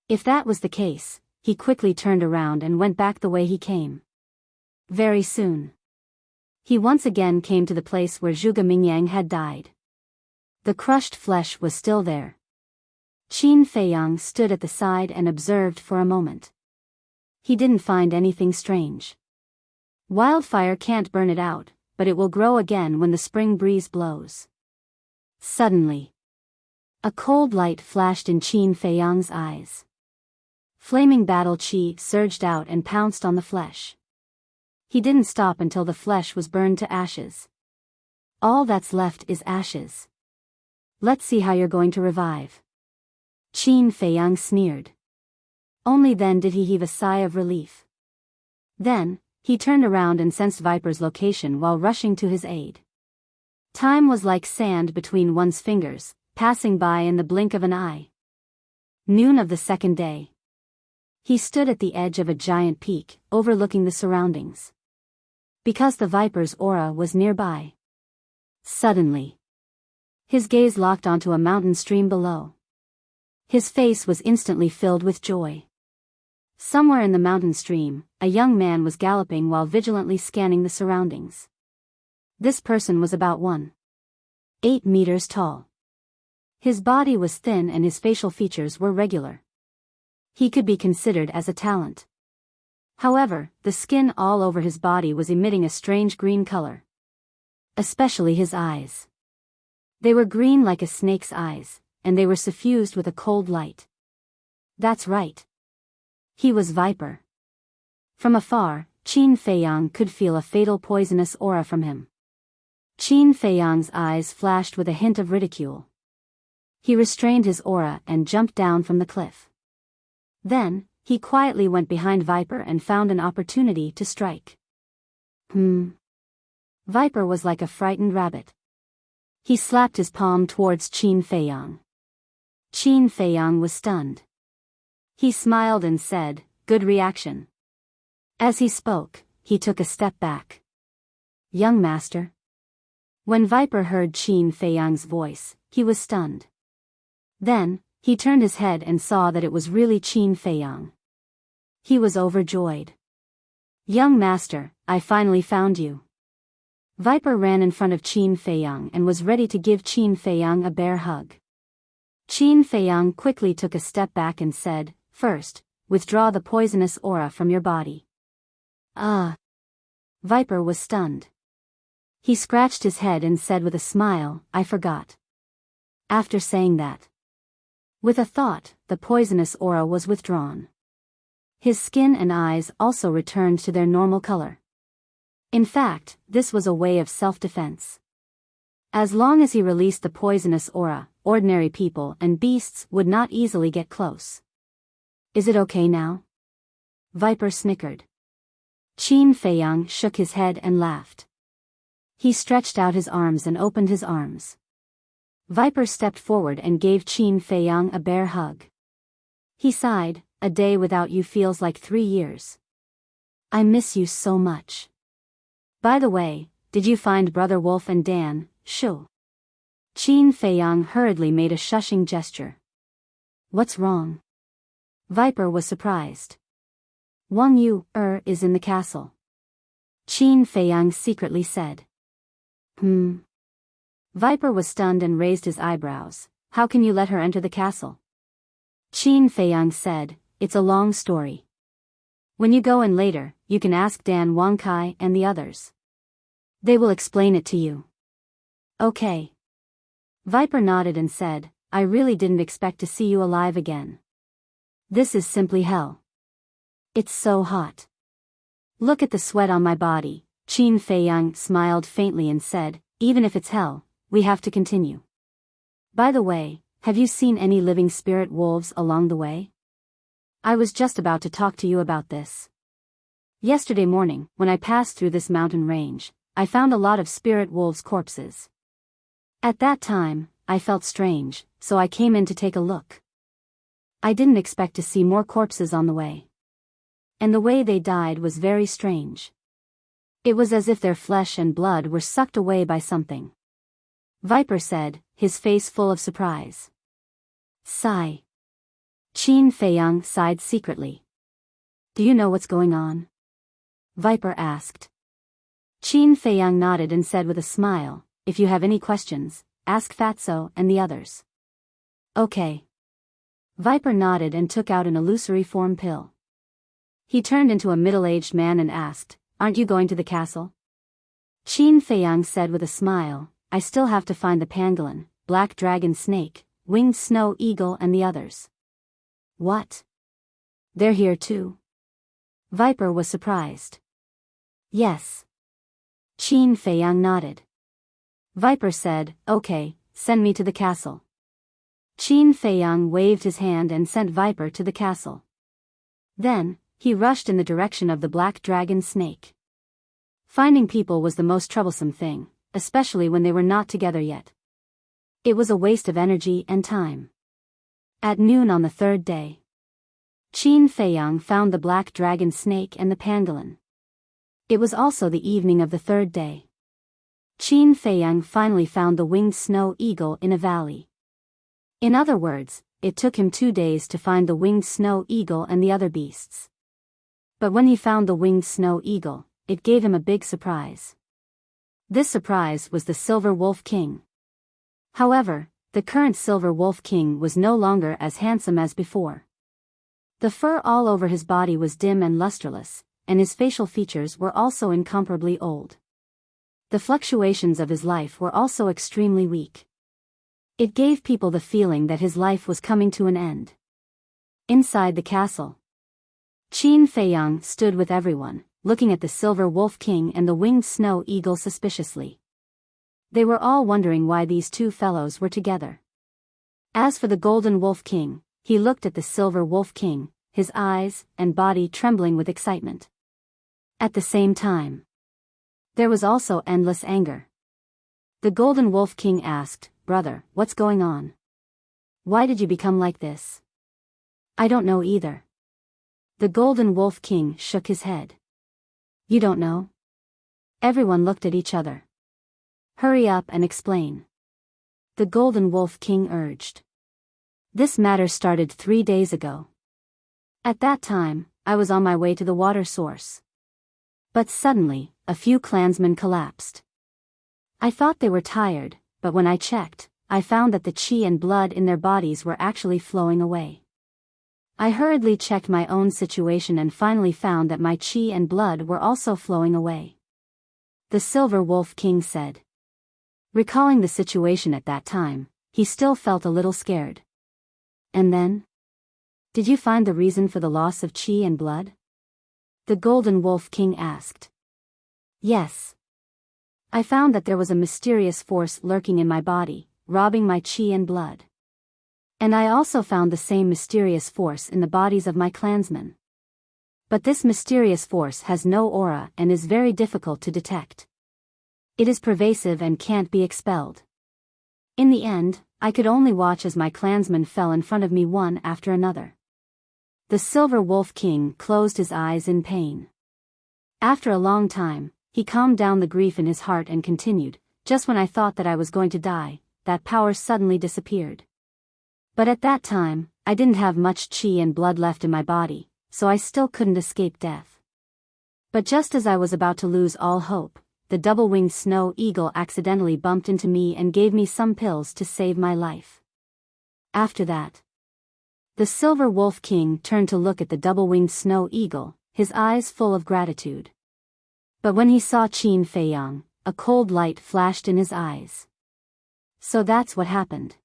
If that was the case, he quickly turned around and went back the way he came. Very soon, he once again came to the place where Zhuge Mingyang had died. The crushed flesh was still there. Qin Feiyang stood at the side and observed for a moment. He didn't find anything strange. Wildfire can't burn it out, but it will grow again when the spring breeze blows. Suddenly, a cold light flashed in Qin Feiyang's eyes. Flaming battle qi surged out and pounced on the flesh. He didn't stop until the flesh was burned to ashes. All that's left is ashes. Let's see how you're going to revive. Qin Feiyang sneered. Only then did he heave a sigh of relief. Then, he turned around and sensed Viper's location while rushing to his aid. Time was like sand between one's fingers, passing by in the blink of an eye. Noon of the second day. He stood at the edge of a giant peak, overlooking the surroundings. Because the Viper's aura was nearby. Suddenly, his gaze locked onto a mountain stream below. His face was instantly filled with joy. Somewhere in the mountain stream, a young man was galloping while vigilantly scanning the surroundings. This person was about 1.8 meters tall. His body was thin and his facial features were regular. He could be considered as a talent. However, the skin all over his body was emitting a strange green color. Especially his eyes. They were green like a snake's eyes, and they were suffused with a cold light. That's right. He was Viper. From afar, Qin Feiyang could feel a fatal poisonous aura from him. Qin Feiyang's eyes flashed with a hint of ridicule. He restrained his aura and jumped down from the cliff. Then, he quietly went behind Viper and found an opportunity to strike. Viper was like a frightened rabbit. He slapped his palm towards Qin Feiyang. Qin Feiyang was stunned. He smiled and said, "Good reaction." As he spoke, he took a step back. "Young master." When Viper heard Qin Feiyang's voice, he was stunned. Then, he turned his head and saw that it was really Qin Feiyang. He was overjoyed. "Young master, I finally found you." Viper ran in front of Qin Feiyang and was ready to give Qin Feiyang a bear hug. Qin Feiyang quickly took a step back and said, "First, withdraw the poisonous aura from your body." Viper was stunned. He scratched his head and said with a smile, "I forgot." After saying that, with a thought, the poisonous aura was withdrawn. His skin and eyes also returned to their normal color. In fact, this was a way of self-defense. As long as he released the poisonous aura, ordinary people and beasts would not easily get close. "Is it okay now?" Viper snickered. Qin Feiyang shook his head and laughed. He stretched out his arms and opened his arms. Viper stepped forward and gave Qin Feiyang a bear hug. He sighed, "A day without you feels like 3 years. I miss you so much. By the way, did you find Brother Wolf and Dan, Shu?" Qin Feiyang hurriedly made a shushing gesture. "What's wrong?" Viper was surprised. "Wang Yu is in the castle," Qin Feiyang secretly said. Viper was stunned and raised his eyebrows. "How can you let her enter the castle?" Qin Feiyang said, "It's a long story. When you go in later, you can ask Dan Wangkai and the others. They will explain it to you." "Okay." Viper nodded and said, I really didn't expect to see you alive again. This is simply hell. It's so hot. Look at the sweat on my body." Qin Feiyang smiled faintly and said, "Even if it's hell, we have to continue. By the way, have you seen any living spirit wolves along the way? I was just about to talk to you about this. Yesterday morning, when I passed through this mountain range, I found a lot of spirit wolves' corpses. At that time, I felt strange, so I came in to take a look. I didn't expect to see more corpses on the way. And the way they died was very strange. It was as if their flesh and blood were sucked away by something." Viper said, his face full of surprise. Sigh. Qin Feiyang sighed secretly. "Do you know what's going on?" Viper asked. Qin Feiyang nodded and said with a smile, "If you have any questions, ask Fatso and the others." "Okay." Viper nodded and took out an illusory form pill. He turned into a middle-aged man and asked, "Aren't you going to the castle?" Qin Feiyang said with a smile, "I still have to find the pangolin, black dragon snake, winged snow eagle and the others." "What? They're here too?" Viper was surprised. "Yes." Qin Feiyang nodded. Viper said, "Okay, send me to the castle." Qin Feiyang waved his hand and sent Viper to the castle. Then, he rushed in the direction of the black dragon snake. Finding people was the most troublesome thing, especially when they were not together yet. It was a waste of energy and time. At noon on the third day, Qin Feiyang found the black dragon snake and the pangolin. It was also the evening of the third day. Qin Feiyang finally found the winged snow eagle in a valley. In other words, it took him 2 days to find the winged snow eagle and the other beasts. But when he found the winged snow eagle, it gave him a big surprise. This surprise was the Silver Wolf King. However, the current Silver Wolf King was no longer as handsome as before. The fur all over his body was dim and lustreless, and his facial features were also incomparably old. The fluctuations of his life were also extremely weak. It gave people the feeling that his life was coming to an end. Inside the castle, Qin Feiyang stood with everyone, looking at the Silver Wolf King and the winged snow eagle suspiciously. They were all wondering why these two fellows were together. As for the Golden Wolf King, he looked at the Silver Wolf King, his eyes and body trembling with excitement. At the same time, there was also endless anger. The Golden Wolf King asked, "Brother, what's going on? Why did you become like this?" "I don't know either." The Golden Wolf King shook his head. "You don't know?" Everyone looked at each other. "Hurry up and explain," the Golden Wolf King urged. "This matter started 3 days ago. At that time, I was on my way to the water source. But suddenly, a few clansmen collapsed. I thought they were tired, but when I checked, I found that the qi and blood in their bodies were actually flowing away. I hurriedly checked my own situation and finally found that my qi and blood were also flowing away," the Silver Wolf King said. Recalling the situation at that time, he still felt a little scared. "And then? Did you find the reason for the loss of qi and blood?" the Golden Wolf King asked. "Yes. I found that there was a mysterious force lurking in my body, robbing my qi and blood. And I also found the same mysterious force in the bodies of my clansmen. But this mysterious force has no aura and is very difficult to detect. It is pervasive and can't be expelled. In the end, I could only watch as my clansmen fell in front of me one after another." The Silver Wolf King closed his eyes in pain. After a long time, he calmed down the grief in his heart and continued, "Just when I thought that I was going to die, that power suddenly disappeared. But at that time, I didn't have much qi and blood left in my body, so I still couldn't escape death. But just as I was about to lose all hope, the double-winged snow eagle accidentally bumped into me and gave me some pills to save my life. After that..." The Silver Wolf King turned to look at the double-winged snow eagle, his eyes full of gratitude. But when he saw Qin Feiyang, a cold light flashed in his eyes. "So that's what happened.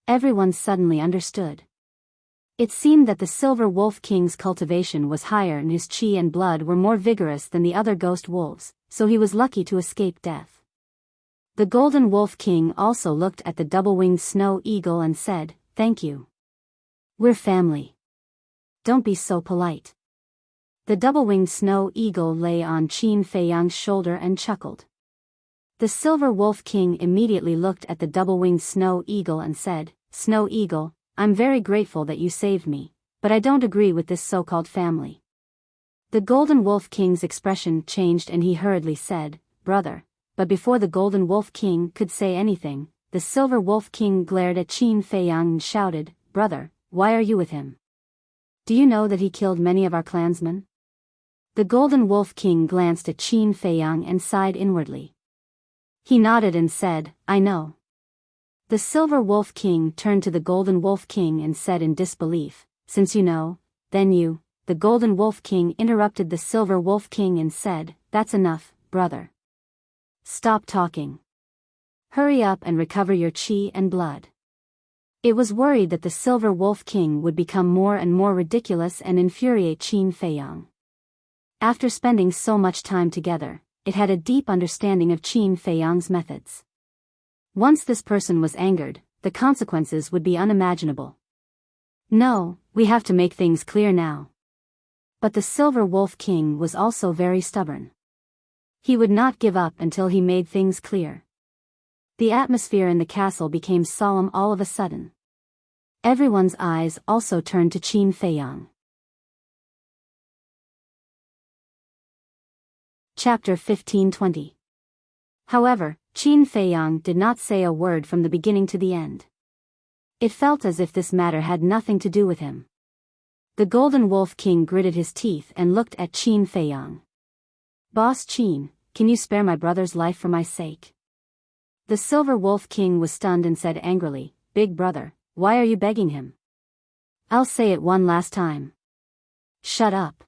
Everyone suddenly understood. It seemed that the Silver Wolf King's cultivation was higher and his chi and blood were more vigorous than the other ghost wolves, so he was lucky to escape death. The Golden Wolf King also looked at the double-winged snow eagle and said, "Thank you. We're family. Don't be so polite." The double-winged snow eagle lay on Qin Feiyang's shoulder and chuckled. The Silver Wolf King immediately looked at the double-winged snow eagle and said, "Snow eagle, I'm very grateful that you saved me, but I don't agree with this so-called family." The Golden Wolf King's expression changed and he hurriedly said, "Brother," but before the Golden Wolf King could say anything, the Silver Wolf King glared at Qin Feiyang and shouted, "Brother, why are you with him? Do you know that he killed many of our clansmen?" The Golden Wolf King glanced at Qin Feiyang and sighed inwardly. He nodded and said, "I know." The Silver Wolf King turned to the Golden Wolf King and said in disbelief, "Since you know, then you..." The Golden Wolf King interrupted the Silver Wolf King and said, "That's enough, brother. Stop talking. Hurry up and recover your chi and blood." It was worried that the Silver Wolf King would become more and more ridiculous and infuriate Qin Feiyang. After spending so much time together, it had a deep understanding of Qin Feiyang's methods. Once this person was angered, the consequences would be unimaginable. "No, we have to make things clear now." But the Silver Wolf King was also very stubborn. He would not give up until he made things clear. The atmosphere in the castle became solemn all of a sudden. Everyone's eyes also turned to Qin Feiyang. Chapter 15-20. However, Qin Feiyang did not say a word from the beginning to the end. It felt as if this matter had nothing to do with him. The Golden Wolf King gritted his teeth and looked at Qin Feiyang. "Boss Qin, can you spare my brother's life for my sake?" The Silver Wolf King was stunned and said angrily, "Big brother, why are you begging him? I'll say it one last time. Shut up."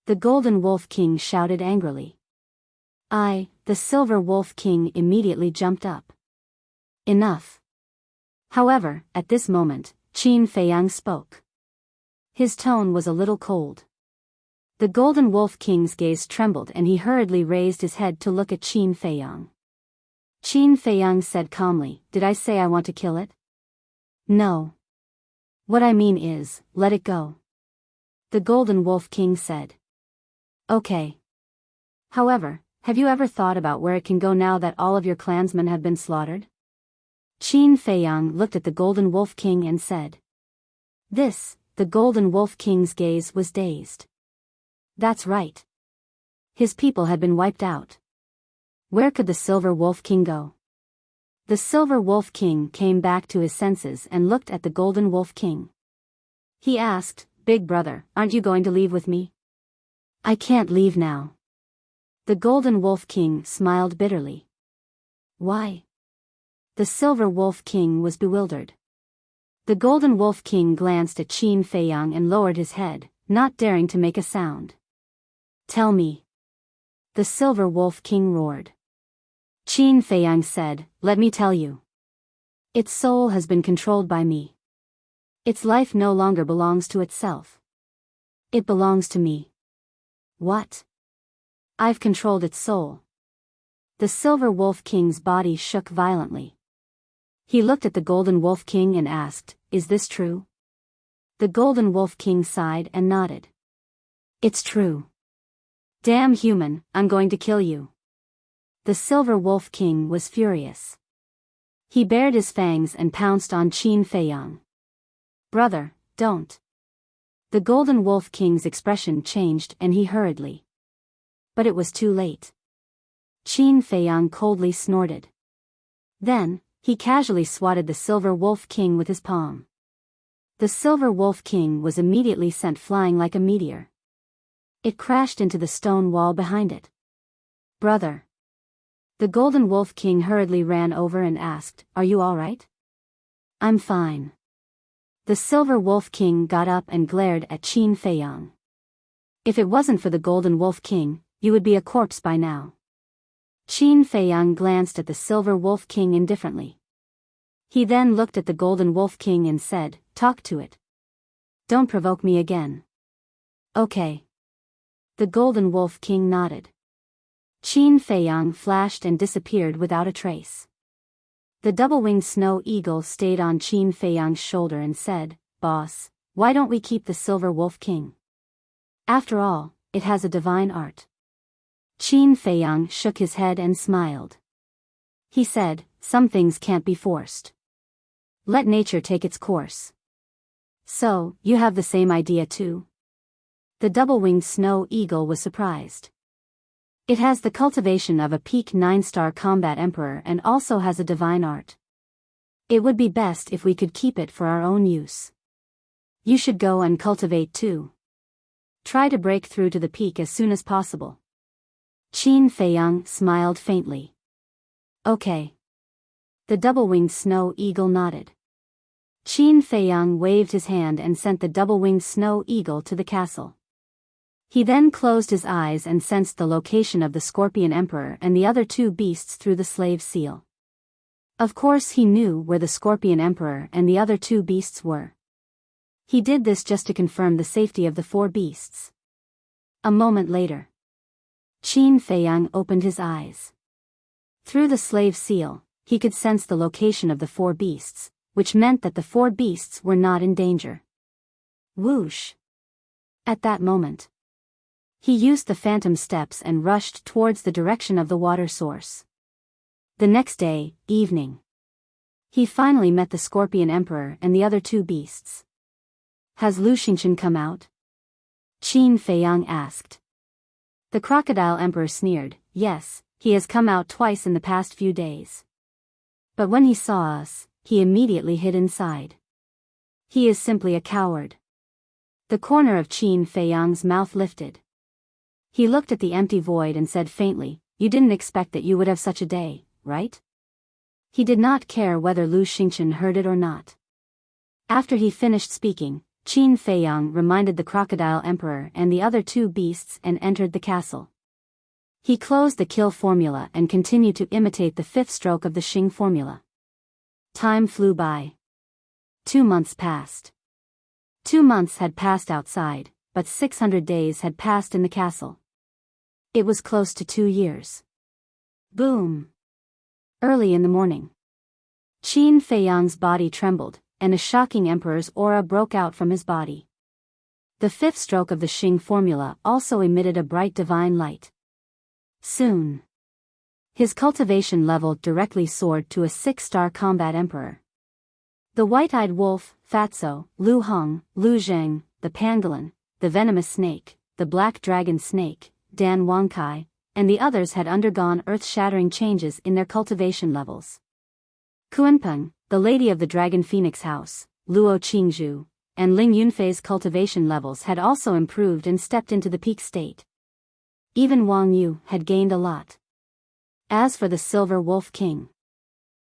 The Golden Wolf King shouted angrily. The Silver Wolf King immediately jumped up. "Enough." However, at this moment, Qin Feiyang spoke. His tone was a little cold. The Golden Wolf King's gaze trembled and he hurriedly raised his head to look at Qin Feiyang. Qin Feiyang said calmly, "Did I say I want to kill it?" "No. What I mean is, let it go." The Golden Wolf King said. "Okay. However, have you ever thought about where it can go now that all of your clansmen have been slaughtered?" Qin Feiyang looked at the Golden Wolf King and said. The Golden Wolf King's gaze was dazed. That's right. His people had been wiped out. Where could the Silver Wolf King go? The Silver Wolf King came back to his senses and looked at the Golden Wolf King. He asked, "Big brother, aren't you going to leave with me?" "I can't leave now." The Golden Wolf King smiled bitterly. "Why?" The Silver Wolf King was bewildered. The Golden Wolf King glanced at Qin Feiyang and lowered his head, not daring to make a sound. "Tell me." The Silver Wolf King roared. Qin Feiyang said, "Let me tell you. Its soul has been controlled by me. Its life no longer belongs to itself. It belongs to me." "What?" "I've controlled its soul." The Silver Wolf King's body shook violently. He looked at the Golden Wolf King and asked, "Is this true?" The Golden Wolf King sighed and nodded. "It's true." "Damn human, I'm going to kill you." The Silver Wolf King was furious. He bared his fangs and pounced on Qin Feiyang. "Brother, don't." The Golden Wolf King's expression changed and he hurriedly. But it was too late. Qin Feiyang coldly snorted. Then, he casually swatted the Silver Wolf King with his palm. The Silver Wolf King was immediately sent flying like a meteor. It crashed into the stone wall behind it. "Brother." The Golden Wolf King hurriedly ran over and asked, "Are you all right?" "I'm fine." The Silver Wolf King got up and glared at Qin Feiyang. "If it wasn't for the Golden Wolf King, you would be a corpse by now." Qin Feiyang glanced at the Silver Wolf King indifferently. He then looked at the Golden Wolf King and said, "Talk to it. Don't provoke me again." "Okay." The Golden Wolf King nodded. Qin Feiyang flashed and disappeared without a trace. The double-winged snow eagle stayed on Qin Feiyang's shoulder and said, "Boss, why don't we keep the Silver Wolf King? After all, it has a divine art." Qin Feiyang shook his head and smiled. He said, "Some things can't be forced. Let nature take its course." "So, you have the same idea too?" The double-winged snow eagle was surprised. "It has the cultivation of a peak 9-star combat emperor and also has a divine art. It would be best if we could keep it for our own use. You should go and cultivate too. Try to break through to the peak as soon as possible." Qin Feiyang smiled faintly. "Okay." The double-winged snow eagle nodded. Qin Feiyang waved his hand and sent the double-winged snow eagle to the castle. He then closed his eyes and sensed the location of the Scorpion Emperor and the other 2 beasts through the slave seal. Of course he knew where the Scorpion Emperor and the other 2 beasts were. He did this just to confirm the safety of the 4 beasts. A moment later, Qin Feiyang opened his eyes. Through the slave seal, he could sense the location of the 4 beasts, which meant that the 4 beasts were not in danger. Whoosh! At that moment, he used the phantom steps and rushed towards the direction of the water source. The next day, evening, he finally met the Scorpion Emperor and the other 2 beasts. "Has Lu Xingchen come out?" Qin Feiyang asked. The Crocodile Emperor sneered, "Yes, he has come out twice in the past few days. But when he saw us, he immediately hid inside. He is simply a coward." The corner of Qin Feiyang's mouth lifted. He looked at the empty void and said faintly, "You didn't expect that you would have such a day, right?" He did not care whether Lu Xingchen heard it or not. After he finished speaking, Qin Feiyang reminded the Crocodile Emperor and the other 2 beasts and entered the castle. He closed the kill formula and continued to imitate the 5th stroke of the Xing formula. Time flew by. 2 months passed. 2 months had passed outside, but 600 days had passed in the castle. It was close to 2 years. Boom! Early in the morning, Qin Feiyang's body trembled, and a shocking emperor's aura broke out from his body. The 5th stroke of the Xing formula also emitted a bright divine light. Soon, his cultivation level directly soared to a 6-star combat emperor. The white-eyed wolf, Fatso, Lu Hong, Lu Zheng, the pangolin, the venomous snake, the black dragon snake, Dan Wangkai, and the others had undergone earth-shattering changes in their cultivation levels. Kuanpeng, the lady of the Dragon Phoenix House, Luo Qingzhu, and Ling Yunfei's cultivation levels had also improved and stepped into the peak state. Even Wang Yu had gained a lot. As for the Silver Wolf King,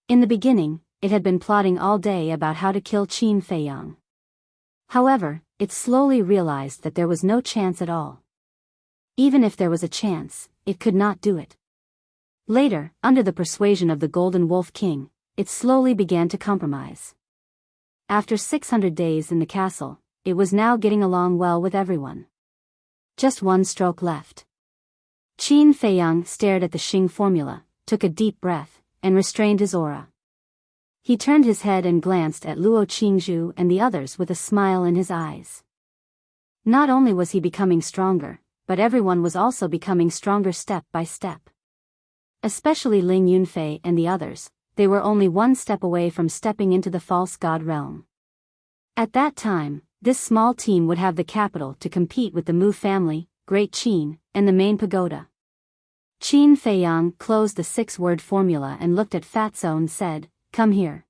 in the beginning, it had been plotting all day about how to kill Qin Feiyang. However, it slowly realized that there was no chance at all. Even if there was a chance, it could not do it. Later, under the persuasion of the Golden Wolf King, it slowly began to compromise. After 600 days in the castle, it was now getting along well with everyone. Just 1 stroke left. Qin Feiyang stared at the Xing formula, took a deep breath, and restrained his aura. He turned his head and glanced at Luo Qingzhu and the others with a smile in his eyes. Not only was he becoming stronger, but everyone was also becoming stronger step by step. Especially Ling Yunfei and the others, they were only 1 step away from stepping into the false god realm. At that time, this small team would have the capital to compete with the Mu family, Great Qin, and the main pagoda. Qin Feiyang closed the 6-word formula and looked at Fatso and said, "Come here."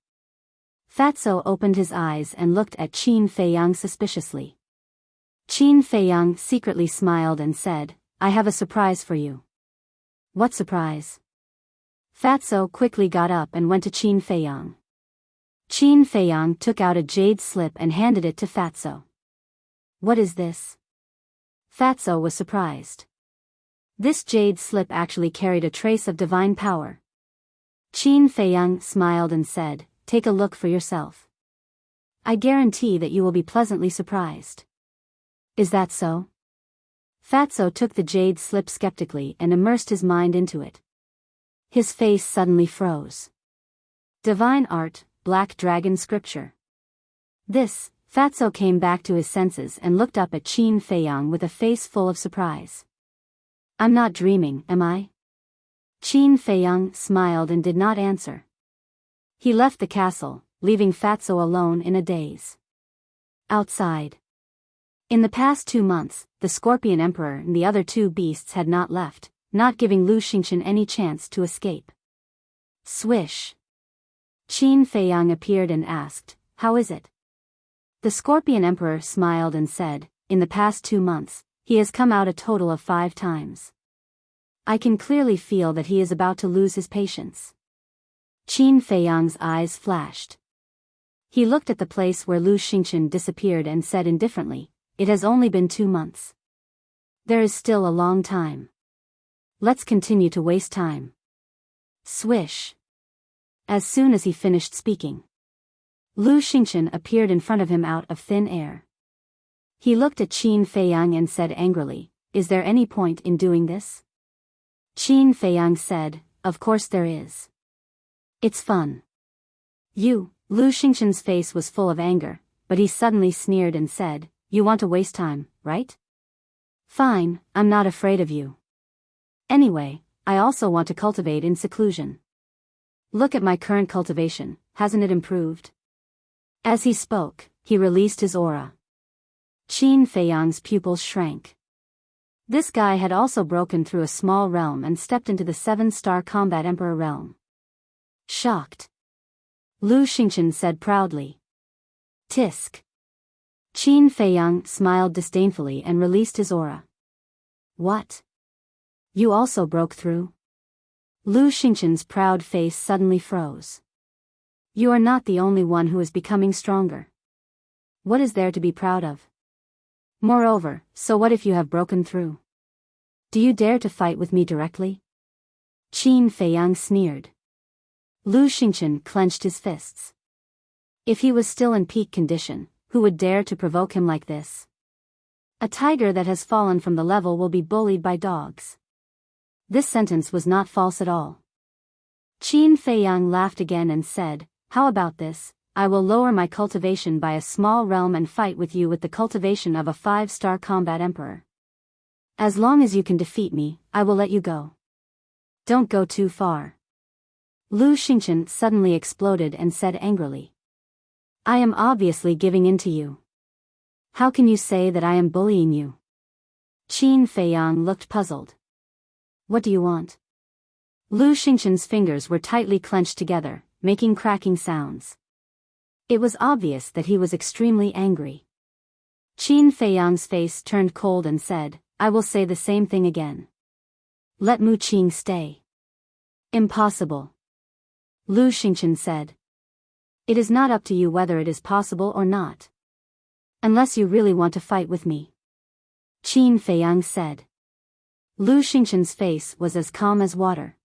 Fatso opened his eyes and looked at Qin Feiyang suspiciously. Qin Feiyang secretly smiled and said, "I have a surprise for you." "What surprise?" Fatso quickly got up and went to Qin Feiyang. Qin Feiyang took out a jade slip and handed it to Fatso. "What is this?" Fatso was surprised. This jade slip actually carried a trace of divine power. Qin Feiyang smiled and said, take a look for yourself. I guarantee that you will be pleasantly surprised. Is that so? Fatso took the jade slip skeptically and immersed his mind into it. His face suddenly froze. Divine art, black dragon scripture. This, Fatso came back to his senses and looked up at Qin Feiyang with a face full of surprise. I'm not dreaming, am I? Qin Feiyang smiled and did not answer. He left the castle, leaving Fatso alone in a daze. Outside. In the past 2 months, the Scorpion Emperor and the other 2 beasts had not left, not giving Lu Xingchen any chance to escape. Swish. Qin Feiyang appeared and asked, "How is it?" The Scorpion Emperor smiled and said, "In the past 2 months, he has come out a total of 5 times. I can clearly feel that he is about to lose his patience." Qin Feiyang's eyes flashed. He looked at the place where Lu Xingchen disappeared and said indifferently, "It has only been 2 months. There is still a long time. Let's continue to waste time." Swish. As soon as he finished speaking, Lu Xingchen appeared in front of him out of thin air. He looked at Qin Feiyang and said angrily, "Is there any point in doing this?" Qin Feiyang said, "Of course there is. It's fun." Lu Xingchen's face was full of anger, but he suddenly sneered and said, "You want to waste time, right? Fine, I'm not afraid of you. Anyway, I also want to cultivate in seclusion. Look at my current cultivation, hasn't it improved?" As he spoke, he released his aura. Qin Feiyang's pupils shrank. This guy had also broken through a small realm and stepped into the 7-star combat emperor realm. Shocked, Lu Xingchen said proudly. "Tisk." Qin Feiyang smiled disdainfully and released his aura. "What? You also broke through?" Lu Xingchen's proud face suddenly froze. "You are not the only one who is becoming stronger. What is there to be proud of? Moreover, so what if you have broken through? Do you dare to fight with me directly?" Qin Feiyang sneered. Lu Xingchen clenched his fists. If he was still in peak condition, who would dare to provoke him like this? A tiger that has fallen from the level will be bullied by dogs. This sentence was not false at all. Qin Feiyang laughed again and said, "How about this? I will lower my cultivation by a small realm and fight with you with the cultivation of a 5-star combat emperor. As long as you can defeat me, I will let you go. Don't go too far." Lu Xingchen suddenly exploded and said angrily, "I am obviously giving in to you. How can you say that I am bullying you?" Qin Feiyang looked puzzled. "What do you want?" Lu Xingchen's fingers were tightly clenched together, making cracking sounds. It was obvious that he was extremely angry. Qin Feiyang's face turned cold and said, "I will say the same thing again. Let Mu Qing stay." "Impossible," Lu Xingchen said. "It is not up to you whether it is possible or not. Unless you really want to fight with me," Qin Feiyang said. Lu Xingchen's face was as calm as water.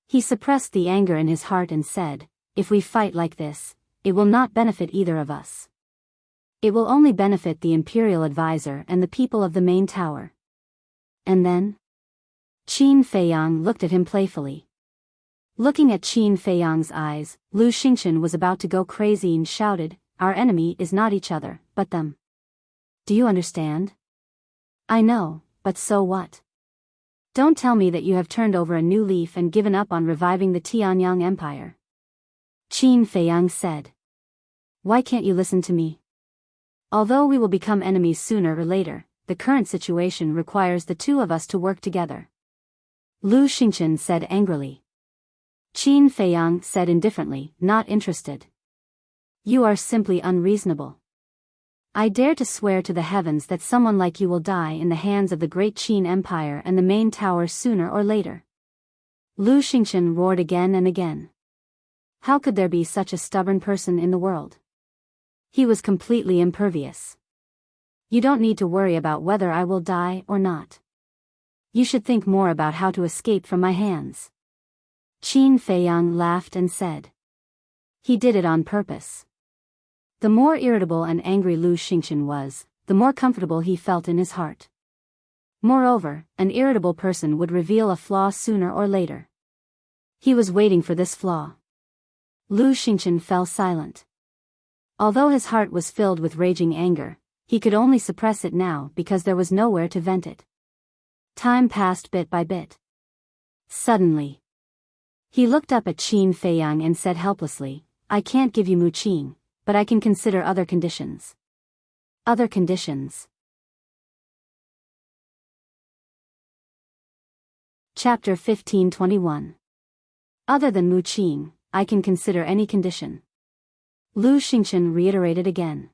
He suppressed the anger in his heart and said, "If we fight like this, it will not benefit either of us. It will only benefit the Imperial Advisor and the people of the main tower." "And then?" Qin Feiyang looked at him playfully. Looking at Qin Feiyang's eyes, Lu Xingchen was about to go crazy and shouted, "Our enemy is not each other, but them. Do you understand?" "I know, but so what? Don't tell me that you have turned over a new leaf and given up on reviving the Tianyang Empire," Qin Feiyang said. "Why can't you listen to me? Although we will become enemies sooner or later, the current situation requires the 2 of us to work together," Lu Xingchen said angrily. Qin Feiyang said indifferently, not interested. "You are simply unreasonable. I dare to swear to the heavens that someone like you will die in the hands of the great Qin Empire and the main tower sooner or later." Lu Xingchen roared again and again. How could there be such a stubborn person in the world? He was completely impervious. "You don't need to worry about whether I will die or not. You should think more about how to escape from my hands." Qin Feiyang laughed and said. He did it on purpose. The more irritable and angry Lu Xingchen was, the more comfortable he felt in his heart. Moreover, an irritable person would reveal a flaw sooner or later. He was waiting for this flaw. Lu Xingchen fell silent. Although his heart was filled with raging anger, he could only suppress it now because there was nowhere to vent it. Time passed bit by bit. Suddenly, he looked up at Qin Feiyang and said helplessly, "I can't give you Mu Qing, but I can consider other conditions." Other conditions. Chapter 15:21. Other than Mu Qing, I can consider any condition. Lu Xingchen reiterated again.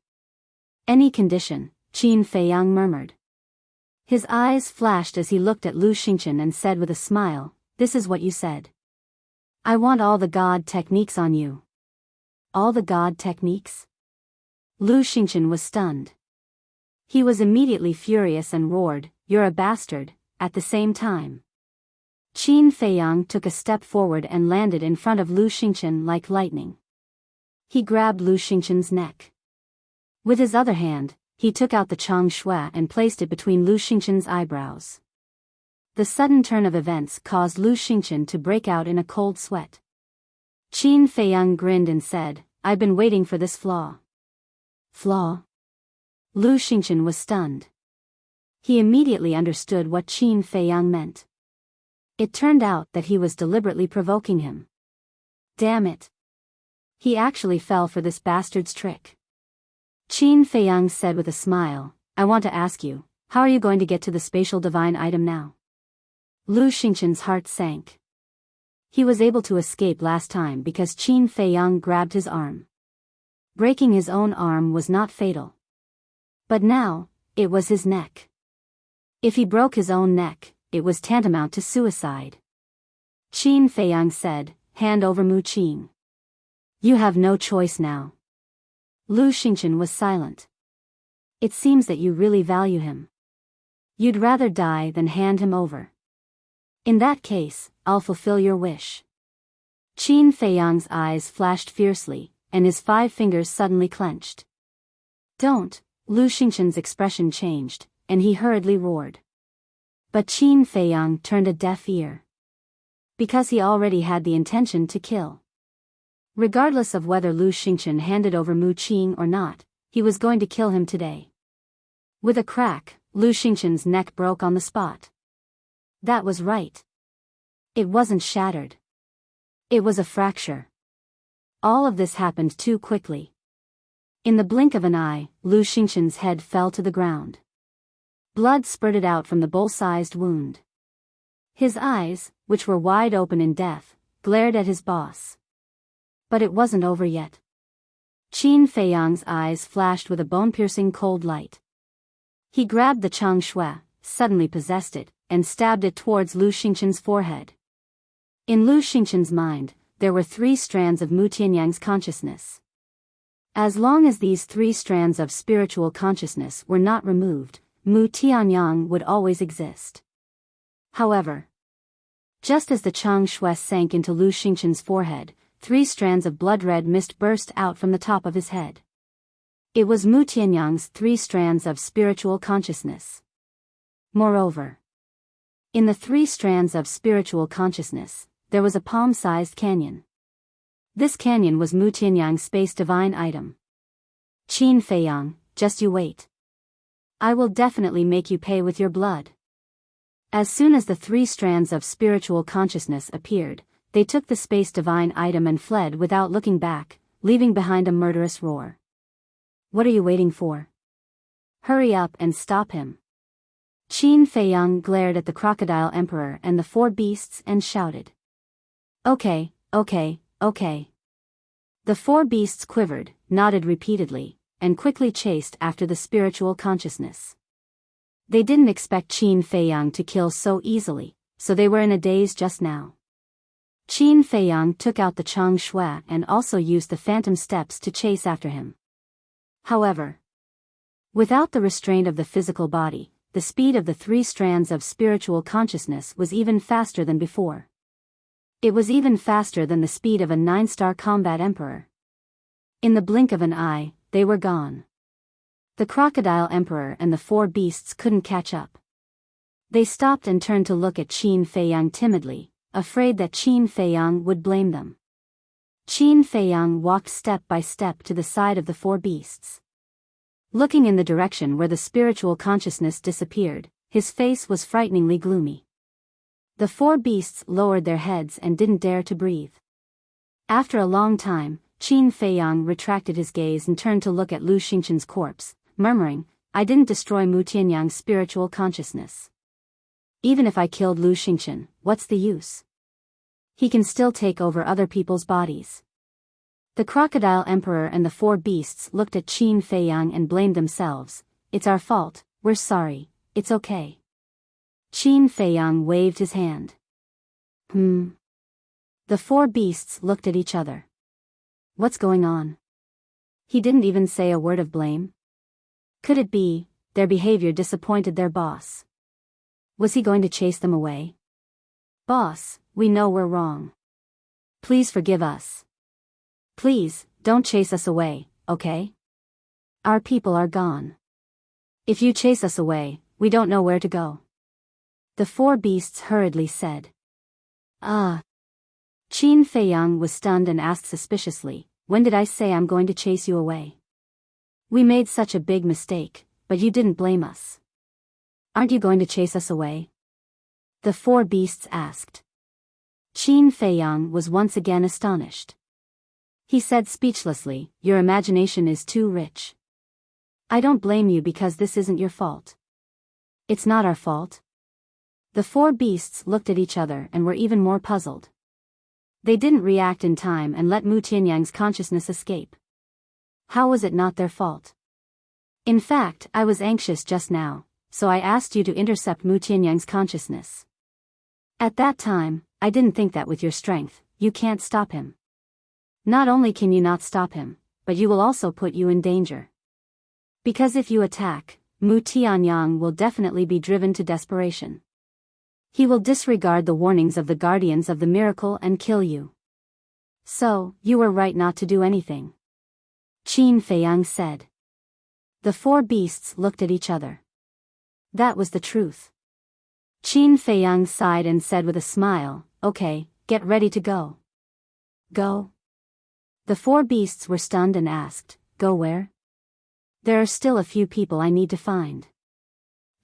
Any condition, Qin Feiyang murmured. His eyes flashed as he looked at Lu Xingchen and said with a smile, "This is what you said. I want all the god techniques on you." All the god techniques? Lu Xingchen was stunned. He was immediately furious and roared, "You're a bastard," at the same time. Qin Feiyang took a step forward and landed in front of Lu Xingchen like lightning. He grabbed Lu Xingchen's neck. With his other hand, he took out the Chang Shui and placed it between Lu Xingchen's eyebrows. The sudden turn of events caused Lu Xingchen to break out in a cold sweat. Qin Feiyang grinned and said, "I've been waiting for this flaw." Flaw? Lu Xingchen was stunned. He immediately understood what Qin Feiyang meant. It turned out that he was deliberately provoking him. Damn it. He actually fell for this bastard's trick. Qin Feiyang said with a smile, "I want to ask you, how are you going to get to the spatial divine item now?" Lu Xingchen's heart sank. He was able to escape last time because Qin Feiyang grabbed his arm. Breaking his own arm was not fatal. But now, it was his neck. If he broke his own neck, it was tantamount to suicide. Qin Feiyang said, "Hand over Mu Qing. You have no choice now." Lu Xingchen was silent. "It seems that you really value him. You'd rather die than hand him over. In that case, I'll fulfill your wish." Qin Feiyang's eyes flashed fiercely, and his 5 fingers suddenly clenched. "Don't." Lu Xingchen's expression changed, and he hurriedly roared. But Qin Feiyang turned a deaf ear. Because he already had the intention to kill. Regardless of whether Lu Xingchen handed over Mu Qing or not, he was going to kill him today. With a crack, Lu Xingchen's neck broke on the spot. That was right. It wasn't shattered. It was a fracture. All of this happened too quickly. In the blink of an eye, Lu Xingchen's head fell to the ground. Blood spurted out from the bowl-sized wound. His eyes, which were wide open in death, glared at his boss. But it wasn't over yet. Qin Feiyang's eyes flashed with a bone-piercing cold light. He grabbed the Chang Shui, suddenly possessed it, and stabbed it towards Lu Xingchen's forehead. In Lu Xingchen's mind, there were 3 strands of Mu Tianyang's consciousness. As long as these 3 strands of spiritual consciousness were not removed, Mu Tianyang would always exist. However, just as the Chang Shui sank into Lu Xingchen's forehead, 3 strands of blood-red mist burst out from the top of his head. It was Mu Tianyang's 3 strands of spiritual consciousness. Moreover, in the 3 strands of spiritual consciousness, there was a palm-sized canyon. This canyon was Mu Tianyang's space divine item. Qin Feiyang, just you wait. I will definitely make you pay with your blood. As soon as the 3 strands of spiritual consciousness appeared, they took the space divine item and fled without looking back, leaving behind a murderous roar. What are you waiting for? Hurry up and stop him. Qin Feiyang glared at the crocodile emperor and the 4 beasts and shouted. Okay, okay, okay. The 4 beasts quivered, nodded repeatedly, and quickly chased after the spiritual consciousness. They didn't expect Qin Feiyang to kill so easily, so they were in a daze just now. Qin Feiyang took out the Chang Shui and also used the phantom steps to chase after him. However, without the restraint of the physical body, the speed of the 3 strands of spiritual consciousness was even faster than before. It was even faster than the speed of a 9-star combat emperor. In the blink of an eye, they were gone. The Crocodile Emperor and the four beasts couldn't catch up. They stopped and turned to look at Qin Feiyang timidly, afraid that Qin Feiyang would blame them. Qin Feiyang walked step by step to the side of the four beasts. Looking in the direction where the spiritual consciousness disappeared, his face was frighteningly gloomy. The four beasts lowered their heads and didn't dare to breathe. After a long time, Qin Feiyang retracted his gaze and turned to look at Lu Xingqian's corpse, murmuring, "I didn't destroy Mu Tianyang's spiritual consciousness. Even if I killed Lu Xingqian, what's the use? He can still take over other people's bodies." The Crocodile Emperor and the four beasts looked at Qin Feiyang and blamed themselves. "It's our fault, we're sorry, it's okay." Qin Feiyang waved his hand. The four beasts looked at each other. What's going on? He didn't even say a word of blame. Could it be, their behavior disappointed their boss? Was he going to chase them away? "Boss, we know we're wrong. Please forgive us. Please, don't chase us away, okay? Our people are gone. If you chase us away, we don't know where to go." The four beasts hurriedly said. Qin Feiyang was stunned and asked suspiciously, "When did I say I'm going to chase you away? We made such a big mistake, but you didn't blame us. Aren't you going to chase us away?" The four beasts asked. Qin Feiyang was once again astonished. He said speechlessly, "Your imagination is too rich. I don't blame you because this isn't your fault." "It's not our fault." The four beasts looked at each other and were even more puzzled. They didn't react in time and let Mu Tianyang's consciousness escape. How was it not their fault? "In fact, I was anxious just now, so I asked you to intercept Mu Tianyang's consciousness. At that time, I didn't think that with your strength, you can't stop him. Not only can you not stop him, but you will also put you in danger. Because if you attack, Mu Tianyang will definitely be driven to desperation. He will disregard the warnings of the guardians of the miracle and kill you. So, you were right not to do anything," Qin Feiyang said. The four beasts looked at each other. That was the truth. Qin Feiyang sighed and said with a smile, "Okay, get ready to go." "Go?" The four beasts were stunned and asked, "Go where?" "There are still a few people I need to find."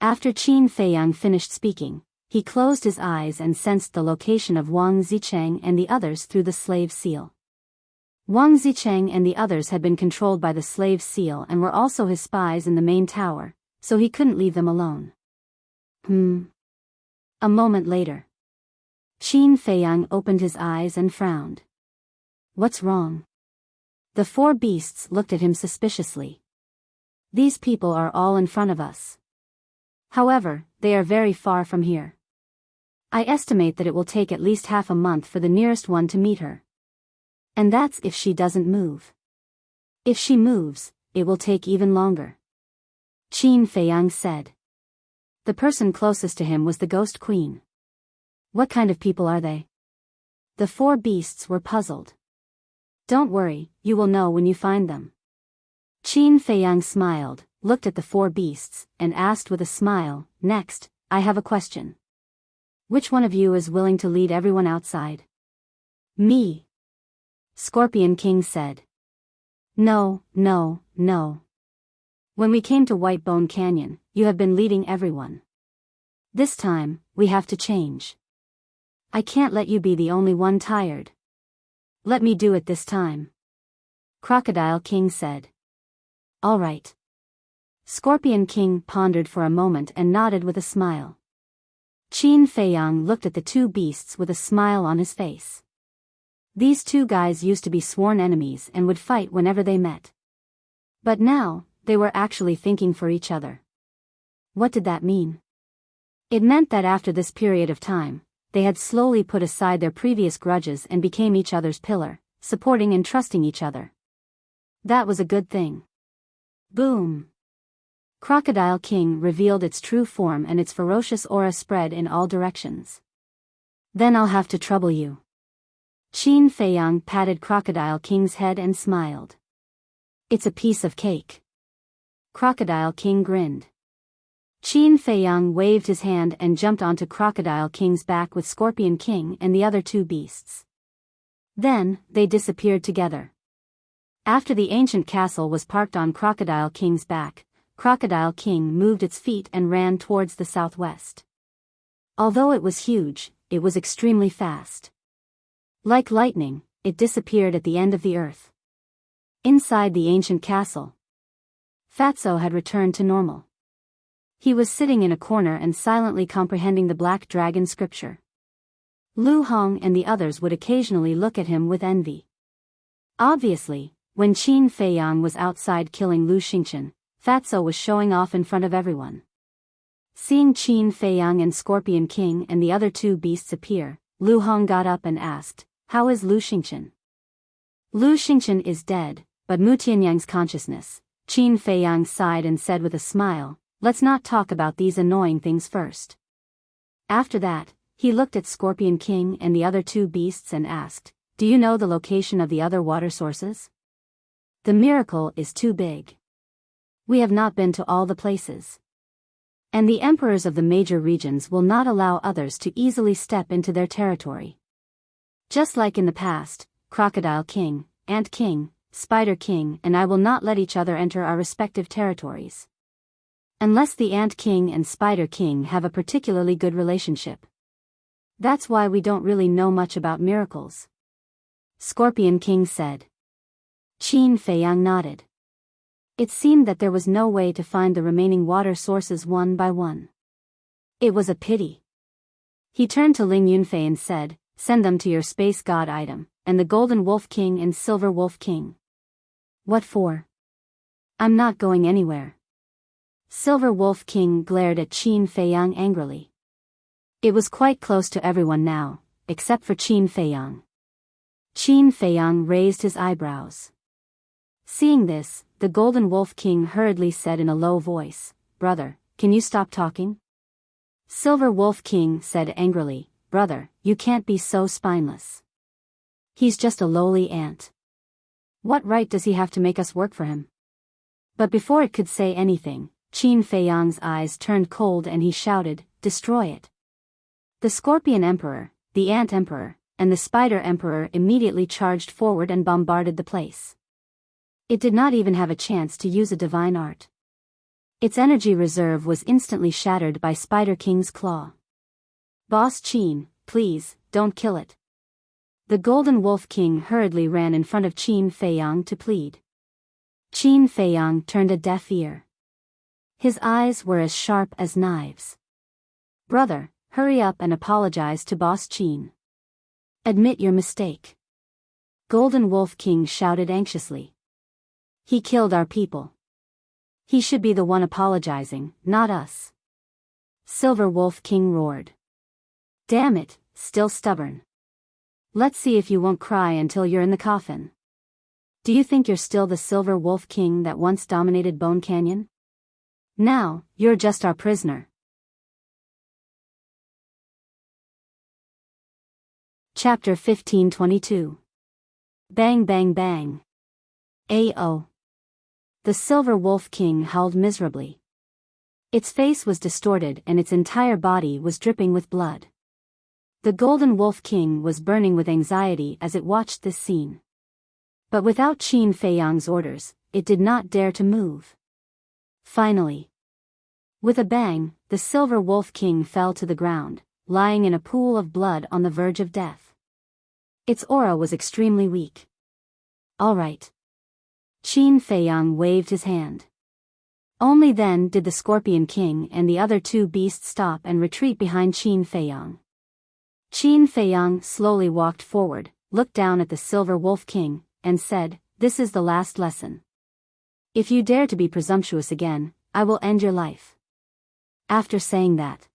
After Qin Feiyang finished speaking, he closed his eyes and sensed the location of Wang Zicheng and the others through the slave seal. Wang Zicheng and the others had been controlled by the slave seal and were also his spies in the main tower, so he couldn't leave them alone. A moment later, Qin Feiyang opened his eyes and frowned. "What's wrong?" The four beasts looked at him suspiciously. "These people are all in front of us. However, they are very far from here. I estimate that it will take at least half a month for the nearest one to meet her. And that's if she doesn't move. If she moves, it will take even longer," Qin Feiyang said. The person closest to him was the Ghost Queen. "What kind of people are they?" The four beasts were puzzled. "Don't worry, you will know when you find them." Qin Feiyang smiled, looked at the four beasts, and asked with a smile, "Next, I have a question. Which one of you is willing to lead everyone outside?" "Me," Scorpion King said. No. When we came to White Bone Canyon, you have been leading everyone. This time, we have to change. I can't let you be the only one tired. Let me do it this time," Crocodile King said. "All right." Scorpion King pondered for a moment and nodded with a smile. Qin Feiyang looked at the two beasts with a smile on his face. These two guys used to be sworn enemies and would fight whenever they met. But now, they were actually thinking for each other. What did that mean? It meant that after this period of time, they had slowly put aside their previous grudges and became each other's pillar, supporting and trusting each other. That was a good thing. Boom! Crocodile King revealed its true form and its ferocious aura spread in all directions. "Then I'll have to trouble you." Qin Feiyang patted Crocodile King's head and smiled. It's a piece of cake. Crocodile King grinned. Qin Feiyang waved his hand and jumped onto Crocodile King's back with Scorpion King and the other two beasts. Then, they disappeared together. After the ancient castle was parked on Crocodile King's back, Crocodile King moved its feet and ran towards the southwest. Although it was huge, it was extremely fast. Like lightning, it disappeared at the end of the earth. Inside the ancient castle, Fatso had returned to normal. He was sitting in a corner and silently comprehending the Black Dragon scripture. Lu Hong and the others would occasionally look at him with envy. Obviously, when Qin Feiyang was outside killing Lu Xingchen, Fatso was showing off in front of everyone. Seeing Qin Feiyang and Scorpion King and the other two beasts appear, Lu Hong got up and asked, "How is Lu Xingchen?" "Lu Xingchen is dead, but Mu Tianyang's consciousness." Qin Feiyang sighed and said with a smile, "Let's not talk about these annoying things first." After that, he looked at Scorpion King and the other two beasts and asked, "Do you know the location of the other water sources? The miracle is too big. We have not been to all the places. And the emperors of the major regions will not allow others to easily step into their territory. Just like in the past, Crocodile King, Ant King, Spider King and I will not let each other enter our respective territories. Unless the Ant King and Spider King have a particularly good relationship. That's why we don't really know much about miracles," Scorpion King said. Qin Feiyang nodded. It seemed that there was no way to find the remaining water sources one by one. It was a pity. He turned to Ling Yunfei and said, "Send them to your space god item, and the Golden Wolf King and Silver Wolf King." "What for?" "I'm not going anywhere." Silver Wolf King glared at Qin Feiyang angrily. It was quite close to everyone now, except for Qin Feiyang. Qin Feiyang raised his eyebrows. Seeing this, the Golden Wolf King hurriedly said in a low voice, "Brother, can you stop talking?" Silver Wolf King said angrily, "Brother, you can't be so spineless. He's just a lowly ant. What right does he have to make us work for him?" But before it could say anything, Qin Feiyang's eyes turned cold and he shouted, "Destroy it." The Scorpion Emperor, the Ant Emperor, and the Spider Emperor immediately charged forward and bombarded the place. It did not even have a chance to use a divine art. Its energy reserve was instantly shattered by Spider King's claw. "Boss Qin, please, don't kill it." The Golden Wolf King hurriedly ran in front of Qin Feiyang to plead. Qin Feiyang turned a deaf ear. His eyes were as sharp as knives. "Brother, hurry up and apologize to Boss Qin. Admit your mistake." Golden Wolf King shouted anxiously. "He killed our people. He should be the one apologizing, not us." Silver Wolf King roared. "Damn it, still stubborn. Let's see if you won't cry until you're in the coffin. Do you think you're still the Silver Wolf King that once dominated Bone Canyon? Now, you're just our prisoner." Chapter 1522. Bang Bang Bang. A.O. The Silver Wolf King howled miserably. Its face was distorted and its entire body was dripping with blood. The Golden Wolf King was burning with anxiety as it watched this scene. But without Qin Feiyang's orders, it did not dare to move. Finally, with a bang, the Silver Wolf King fell to the ground, lying in a pool of blood on the verge of death. Its aura was extremely weak. "All right." Qin Feiyang waved his hand. Only then did the Scorpion King and the other two beasts stop and retreat behind Qin Feiyang. Qin Feiyang slowly walked forward, looked down at the Silver Wolf King, and said, "This is the last lesson. If you dare to be presumptuous again, I will end your life." After saying that,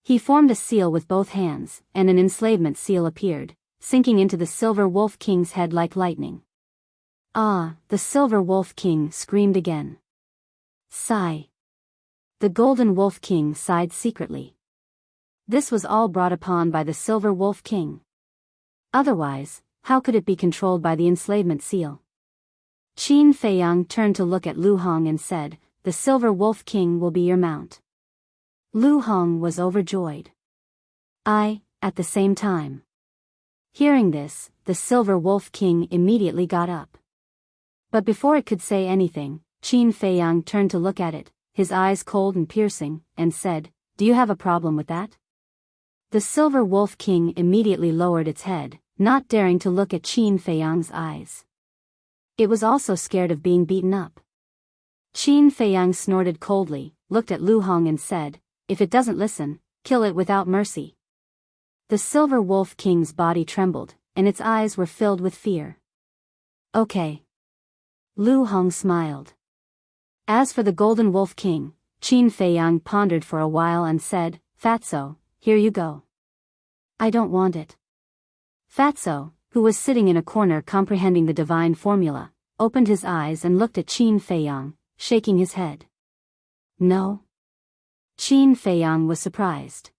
he formed a seal with both hands, and an enslavement seal appeared, sinking into the Silver Wolf King's head like lightning. "Ah!" the Silver Wolf King screamed again. Sigh. The Golden Wolf King sighed secretly. This was all brought upon by the Silver Wolf King. Otherwise, how could it be controlled by the enslavement seal? Qin Feiyang turned to look at Lu Hong and said, "The Silver Wolf King will be your mount." Lu Hong was overjoyed. At the same time. Hearing this, the Silver Wolf King immediately got up. But before it could say anything, Qin Feiyang turned to look at it, his eyes cold and piercing, and said, "Do you have a problem with that?" The Silver Wolf King immediately lowered its head, not daring to look at Qin Feiyang's eyes. It was also scared of being beaten up. Qin Feiyang snorted coldly, looked at Lu Hong and said, "If it doesn't listen, kill it without mercy." The Silver Wolf King's body trembled, and its eyes were filled with fear. "Okay." Lu Hong smiled. As for the Golden Wolf King, Qin Feiyang pondered for a while and said, "Fatso, here you go." "I don't want it." Fatso, who was sitting in a corner comprehending the divine formula, opened his eyes and looked at Qin Feiyang, shaking his head. "No?" Qin Feiyang was surprised.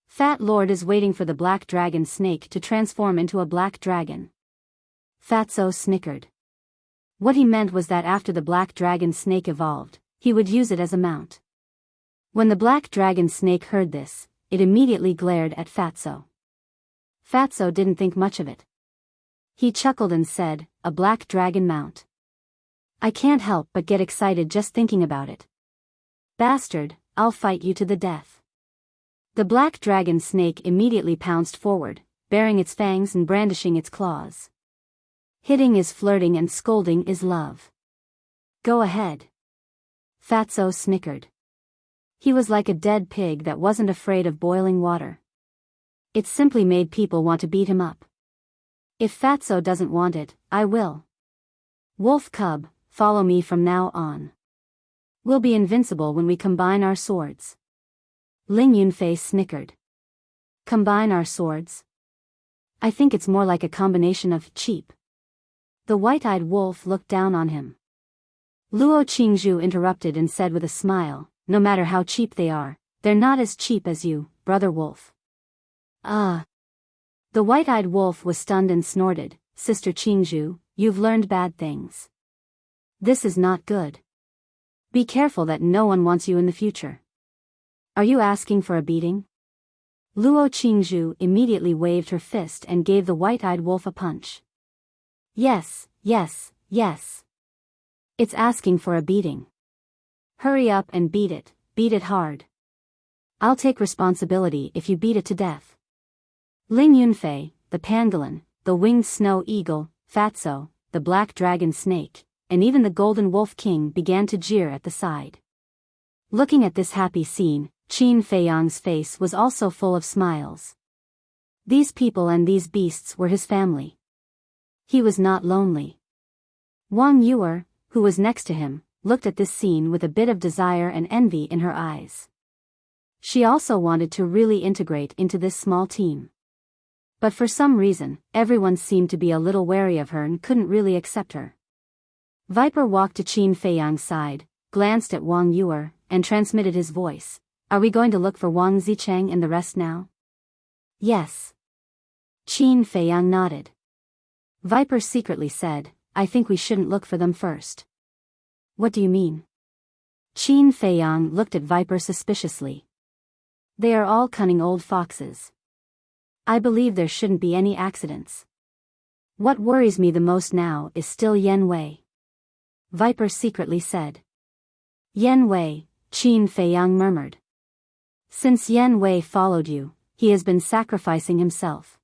Fat Lord is waiting for the black dragon snake to transform into a black dragon. Fatso snickered. What he meant was that after the black dragon snake evolved, he would use it as a mount. When the black dragon snake heard this, it immediately glared at Fatso. Fatso didn't think much of it. He chuckled and said, "A black dragon mount. I can't help but get excited just thinking about it. Bastard, I'll fight you to the death." The black dragon snake immediately pounced forward, baring its fangs and brandishing its claws. Hitting is flirting and scolding is love. "Go ahead." Fatso snickered. He was like a dead pig that wasn't afraid of boiling water. It simply made people want to beat him up. "If Fatso doesn't want it, I will. Wolf cub, follow me from now on. We'll be invincible when we combine our swords." Ling Yunfei snickered. "Combine our swords? I think it's more like a combination of cheap." The white-eyed wolf looked down on him. Luo Qingzhu interrupted and said with a smile, "No matter how cheap they are, they're not as cheap as you, brother wolf." "Ah." The white-eyed wolf was stunned and snorted, "Sister Qingzhu, you've learned bad things. This is not good. Be careful that no one wants you in the future. Are you asking for a beating?" Luo Qingzhu immediately waved her fist and gave the white-eyed wolf a punch. Yes. It's asking for a beating. Hurry up and beat it hard. I'll take responsibility if you beat it to death. Ling Yunfei, the pangolin, the winged snow eagle, Fatso, the black dragon snake, and even the Golden Wolf King began to jeer at the side. Looking at this happy scene, Qin Feiyang's face was also full of smiles. These people and these beasts were his family. He was not lonely. Wang Yuer, who was next to him, looked at this scene with a bit of desire and envy in her eyes. She also wanted to really integrate into this small team. But for some reason, everyone seemed to be a little wary of her and couldn't really accept her. Viper walked to Qin Feiyang's side, glanced at Wang Yuer, and transmitted his voice. "Are we going to look for Wang Zicheng and the rest now?" "Yes." Qin Feiyang nodded. Viper secretly said, "I think we shouldn't look for them first." "What do you mean?" Qin Feiyang looked at Viper suspiciously. "They are all cunning old foxes. I believe there shouldn't be any accidents. What worries me the most now is still Yan Wei." Viper secretly said. "Yan Wei," Qin Feiyang murmured. "Since Yan Wei followed you, he has been sacrificing himself.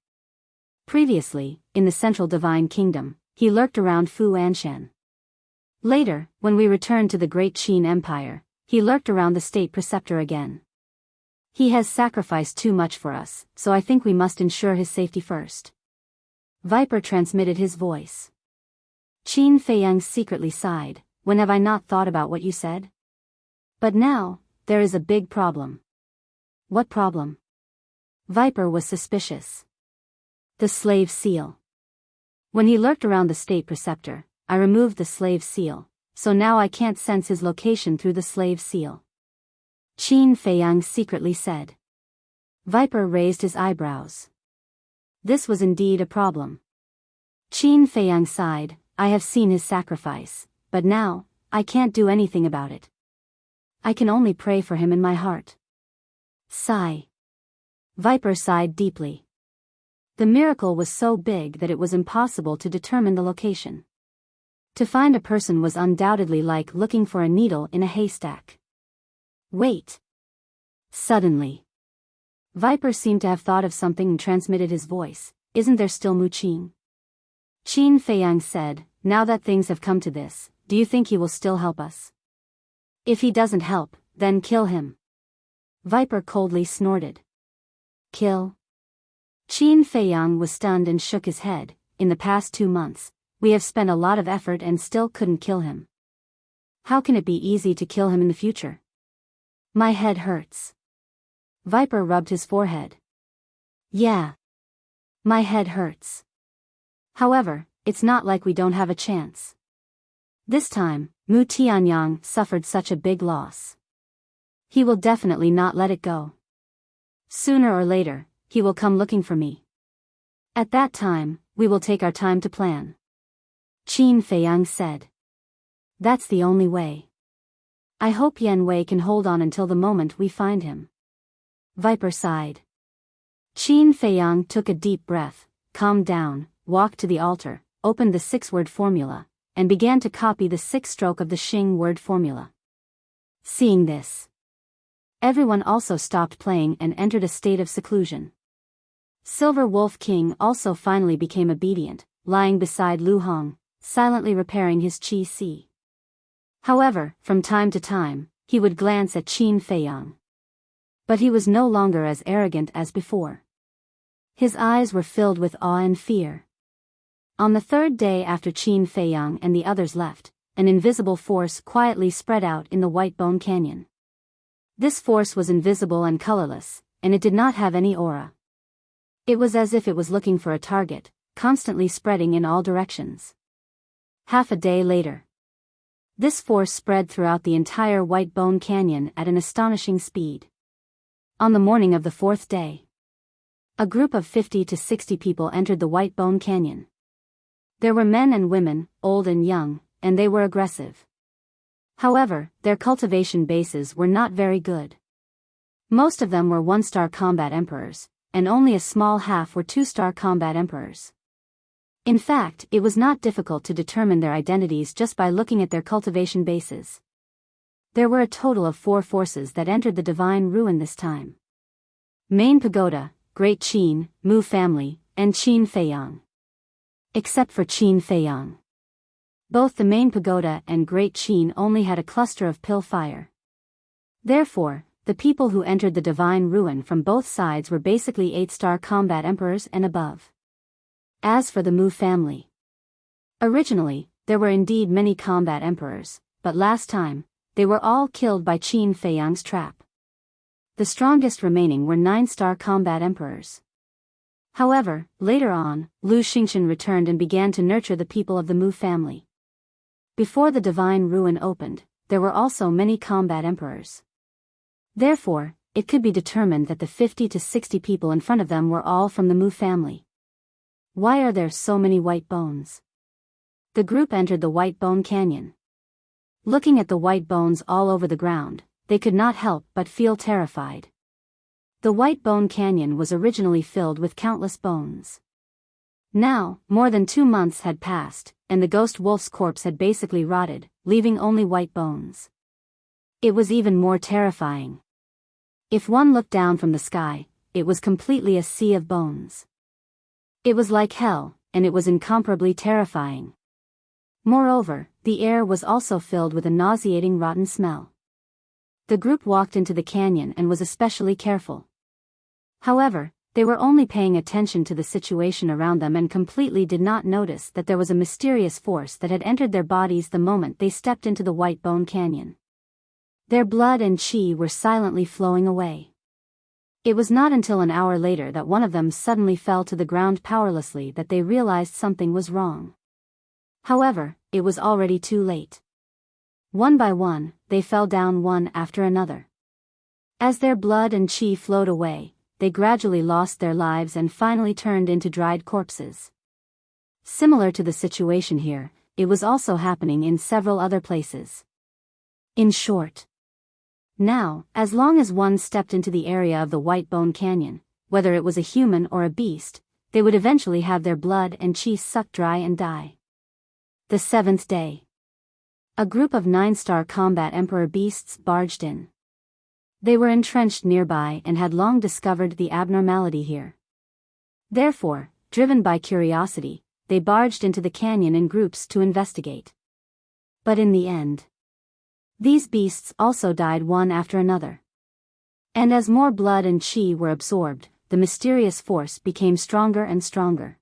Previously, in the Central Divine Kingdom, he lurked around Fu Anshan. Later, when we returned to the Great Qin Empire, he lurked around the State Preceptor again. He has sacrificed too much for us, so I think we must ensure his safety first." Viper transmitted his voice. Qin Feiyang secretly sighed. "When have I not thought about what you said? But now, there is a big problem." "What problem?" Viper was suspicious. "The slave seal. When he lurked around the State Preceptor, I removed the slave seal, so now I can't sense his location through the slave seal." Qin Feiyang secretly said. Viper raised his eyebrows. This was indeed a problem. Qin Feiyang sighed. I have seen his sacrifice, but now, I can't do anything about it. I can only pray for him in my heart. Sigh. Viper sighed deeply. The miracle was so big that it was impossible to determine the location. To find a person was undoubtedly like looking for a needle in a haystack. Wait. Suddenly, Viper seemed to have thought of something and transmitted his voice. Isn't there still Mu Qin? Qin Feiyang said, now that things have come to this, do you think he will still help us? If he doesn't help, then kill him. Viper coldly snorted. Kill? Qin Feiyang was stunned and shook his head. In the past 2 months, we have spent a lot of effort and still couldn't kill him. How can it be easy to kill him in the future? My head hurts. Viper rubbed his forehead. Yeah. My head hurts. However, it's not like we don't have a chance. This time, Mu Tianyang suffered such a big loss. He will definitely not let it go. Sooner or later, he will come looking for me. At that time, we will take our time to plan. Qin Feiyang said. That's the only way. I hope Yan Wei can hold on until the moment we find him. Viper sighed. Qin Feiyang took a deep breath, calmed down, walked to the altar, opened the 6-word formula, and began to copy the 6th stroke of the Xing word formula. Seeing this, everyone also stopped playing and entered a state of seclusion. Silver Wolf King also finally became obedient, lying beside Lu Hong, silently repairing his Qi Si. However, from time to time, he would glance at Qin Feiyang. But he was no longer as arrogant as before. His eyes were filled with awe and fear. On the 3rd day after Qin Feiyang and the others left, an invisible force quietly spread out in the White Bone Canyon. This force was invisible and colorless, and it did not have any aura. It was as if it was looking for a target, constantly spreading in all directions. Half a day later, this force spread throughout the entire White Bone Canyon at an astonishing speed. On the morning of the 4th day, a group of 50 to 60 people entered the White Bone Canyon. There were men and women, old and young, and they were aggressive. However, their cultivation bases were not very good. Most of them were 1-star combat emperors, and only a small half were 2-star combat emperors. In fact, it was not difficult to determine their identities just by looking at their cultivation bases. There were a total of 4 forces that entered the Divine Ruin this time. Main Pagoda, Great Qin, Mu family, and Qin Feiyang. Except for Qin Feiyang. Both the Main Pagoda and Great Qin only had a cluster of pill fire. Therefore, the people who entered the Divine Ruin from both sides were basically 8-star combat emperors and above. As for the Mu family, originally, there were indeed many combat emperors, but last time, they were all killed by Qin Feiyang's trap. The strongest remaining were 9-star combat emperors. However, later on, Lu Xingchen returned and began to nurture the people of the Mu family. Before the Divine Ruin opened, there were also many combat emperors. Therefore, it could be determined that the 50 to 60 people in front of them were all from the Mu family. Why are there so many white bones? The group entered the White Bone Canyon. Looking at the white bones all over the ground, they could not help but feel terrified. The White Bone Canyon was originally filled with countless bones. Now, more than 2 months had passed, and the ghost wolf's corpse had basically rotted, leaving only white bones. It was even more terrifying. If one looked down from the sky, it was completely a sea of bones. It was like hell, and it was incomparably terrifying. Moreover, the air was also filled with a nauseating rotten smell. The group walked into the canyon and was especially careful. However, they were only paying attention to the situation around them and completely did not notice that there was a mysterious force that had entered their bodies the moment they stepped into the White Bone Canyon. Their blood and qi were silently flowing away. It was not until an hour later that one of them suddenly fell to the ground powerlessly that they realized something was wrong. However, it was already too late. One by one, they fell down one after another. As their blood and qi flowed away, they gradually lost their lives and finally turned into dried corpses. Similar to the situation here, it was also happening in several other places. In short, now, as long as one stepped into the area of the White Bone Canyon, whether it was a human or a beast, they would eventually have their blood and chi sucked dry and die. The seventh day. A group of 9-star combat emperor beasts barged in. They were entrenched nearby and had long discovered the abnormality here. Therefore, driven by curiosity, they barged into the canyon in groups to investigate. But in the end, these beasts also died one after another. And as more blood and chi were absorbed, the mysterious force became stronger and stronger.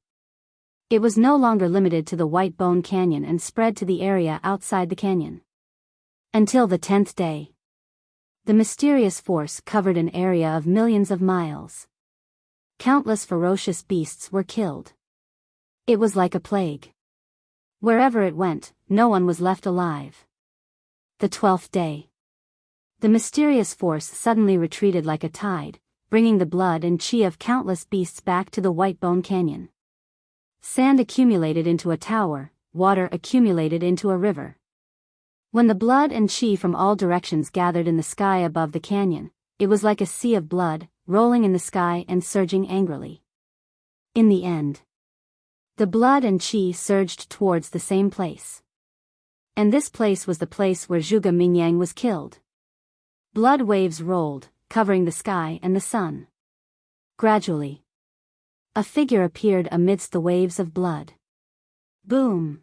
It was no longer limited to the White Bone Canyon and spread to the area outside the canyon. Until the 10th day. The mysterious force covered an area of millions of miles. Countless ferocious beasts were killed. It was like a plague. Wherever it went, no one was left alive. The 12th day. The mysterious force suddenly retreated like a tide, bringing the blood and chi of countless beasts back to the White Bone Canyon. Sand accumulated into a tower, water accumulated into a river. When the blood and chi from all directions gathered in the sky above the canyon, it was like a sea of blood, rolling in the sky and surging angrily. In the end, the blood and chi surged towards the same place. And this place was the place where Zhuge Mingyang was killed. Blood waves rolled, covering the sky and the sun. Gradually, a figure appeared amidst the waves of blood. Boom!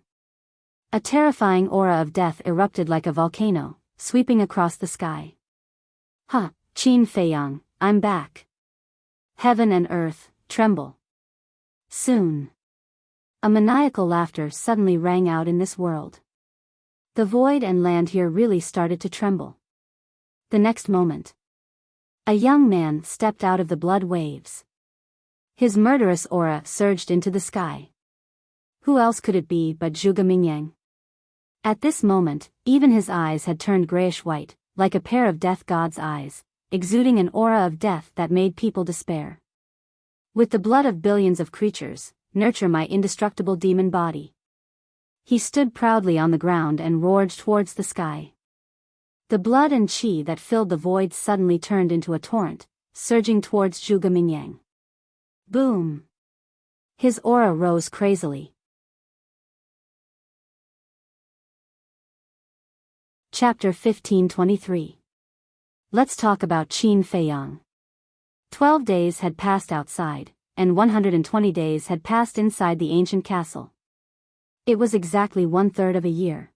A terrifying aura of death erupted like a volcano, sweeping across the sky. Ha, Qin Feiyang, I'm back. Heaven and earth, tremble. Soon. A maniacal laughter suddenly rang out in this world. The void and land here really started to tremble. The next moment, a young man stepped out of the blood waves. His murderous aura surged into the sky. Who else could it be but Zhuge Mingyang? At this moment, even his eyes had turned grayish-white, like a pair of death god's eyes, exuding an aura of death that made people despair. With the blood of billions of creatures, nurture my indestructible demon body. He stood proudly on the ground and roared towards the sky. The blood and chi that filled the void suddenly turned into a torrent, surging towards Zhuge Mingyang. Boom! His aura rose crazily. Chapter 1523. Let's talk about Qin Feiyang. 12 days had passed outside, and 120 days had passed inside the ancient castle. It was exactly 1/3 of a year.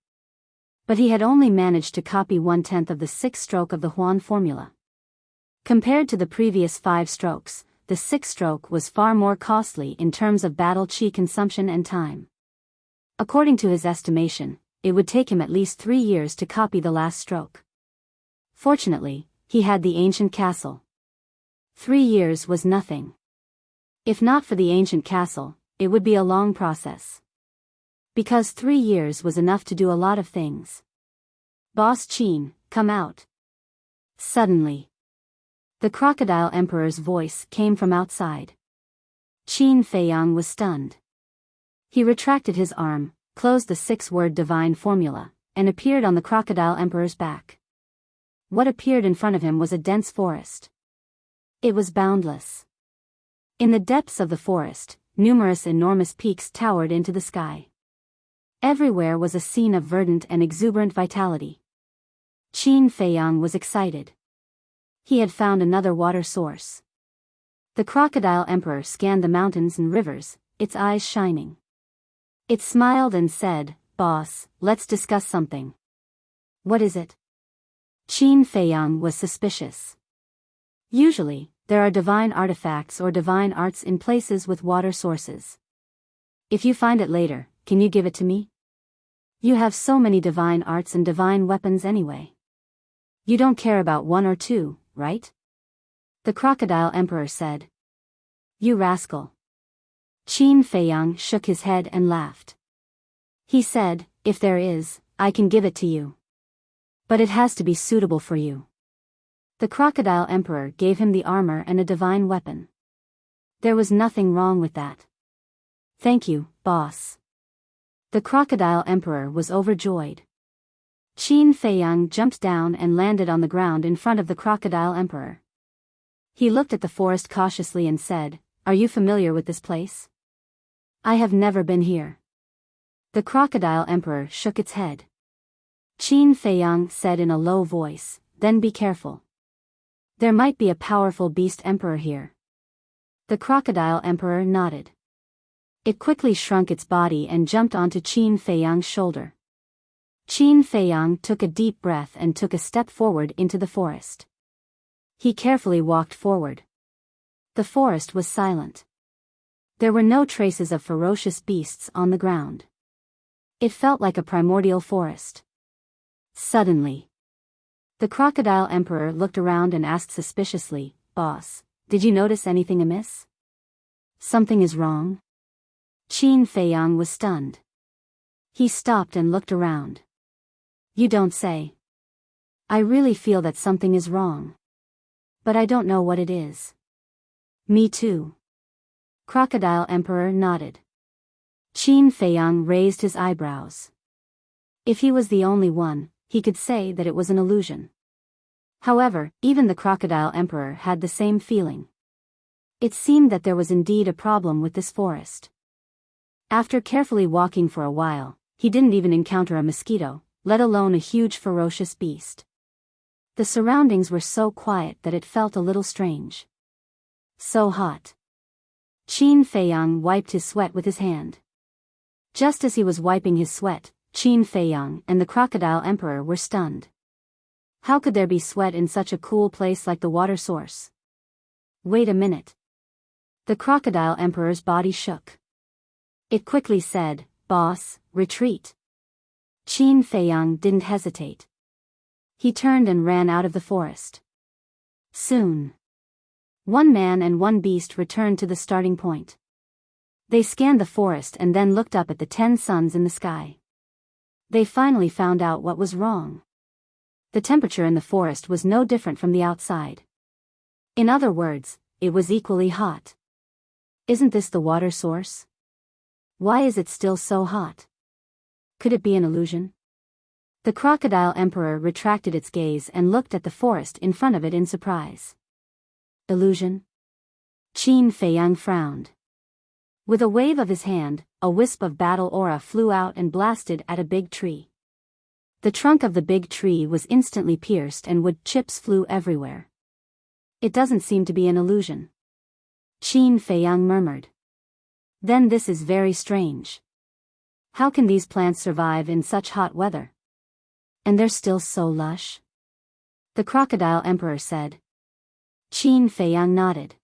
But he had only managed to copy 1/10 of the 6th stroke of the Huan formula. Compared to the previous 5 strokes, the 6th stroke was far more costly in terms of battle chi consumption and time. According to his estimation, it would take him at least 3 years to copy the last stroke. Fortunately, he had the ancient castle. 3 years was nothing. If not for the ancient castle, it would be a long process. Because 3 years was enough to do a lot of things. Boss Qin, come out. Suddenly, the crocodile emperor's voice came from outside. Qin Feiyang was stunned. He retracted his arm, closed the 6-word divine formula, and appeared on the crocodile emperor's back. What appeared in front of him was a dense forest. It was boundless. In the depths of the forest, numerous enormous peaks towered into the sky. Everywhere was a scene of verdant and exuberant vitality. Qin Feiyang was excited. He had found another water source. The crocodile emperor scanned the mountains and rivers, its eyes shining. It smiled and said, "Boss, let's discuss something." "What is it?" Qin Feiyang was suspicious. Usually, there are divine artifacts or divine arts in places with water sources. If you find it later, can you give it to me? You have so many divine arts and divine weapons anyway. You don't care about 1 or 2, right? The crocodile emperor said. You rascal. Qin Feiyang shook his head and laughed. He said, if there is, I can give it to you. But it has to be suitable for you. The crocodile emperor gave him the armor and a divine weapon. There was nothing wrong with that. Thank you, boss. The Crocodile Emperor was overjoyed. Qin Feiyang jumped down and landed on the ground in front of the Crocodile Emperor. He looked at the forest cautiously and said, "Are you familiar with this place?" "I have never been here." The Crocodile Emperor shook its head. Qin Feiyang said in a low voice, "Then be careful. There might be a powerful beast emperor here." The Crocodile Emperor nodded. It quickly shrunk its body and jumped onto Qin Feiyang's shoulder. Qin Feiyang took a deep breath and took a step forward into the forest. He carefully walked forward. The forest was silent. There were no traces of ferocious beasts on the ground. It felt like a primordial forest. Suddenly, the Crocodile Emperor looked around and asked suspiciously, "Boss, did you notice anything amiss? Something is wrong?" Qin Feiyang was stunned. He stopped and looked around. "You don't say." "I really feel that something is wrong. But I don't know what it is." "Me too." Crocodile Emperor nodded. Qin Feiyang raised his eyebrows. If he was the only one, he could say that it was an illusion. However, even the Crocodile Emperor had the same feeling. It seemed that there was indeed a problem with this forest. After carefully walking for a while, he didn't even encounter a mosquito, let alone a huge ferocious beast. The surroundings were so quiet that it felt a little strange. So hot. Qin Feiyang wiped his sweat with his hand. Just as he was wiping his sweat, Qin Feiyang and the Crocodile Emperor were stunned. How could there be sweat in such a cool place like the water source? Wait a minute. The Crocodile Emperor's body shook. It quickly said, "Boss, retreat." Qin Feiyang didn't hesitate. He turned and ran out of the forest. Soon, one man and one beast returned to the starting point. They scanned the forest and then looked up at the 10 suns in the sky. They finally found out what was wrong. The temperature in the forest was no different from the outside. In other words, it was equally hot. Isn't this the water source? Why is it still so hot? Could it be an illusion? The Crocodile Emperor retracted its gaze and looked at the forest in front of it in surprise. Illusion? Qin Feiyang frowned. With a wave of his hand, a wisp of battle aura flew out and blasted at a big tree. The trunk of the big tree was instantly pierced and wood chips flew everywhere. "It doesn't seem to be an illusion," Qin Feiyang murmured. "Then this is very strange. How can these plants survive in such hot weather? And they're still so lush?" The Crocodile Emperor said. Qin Feiyang nodded.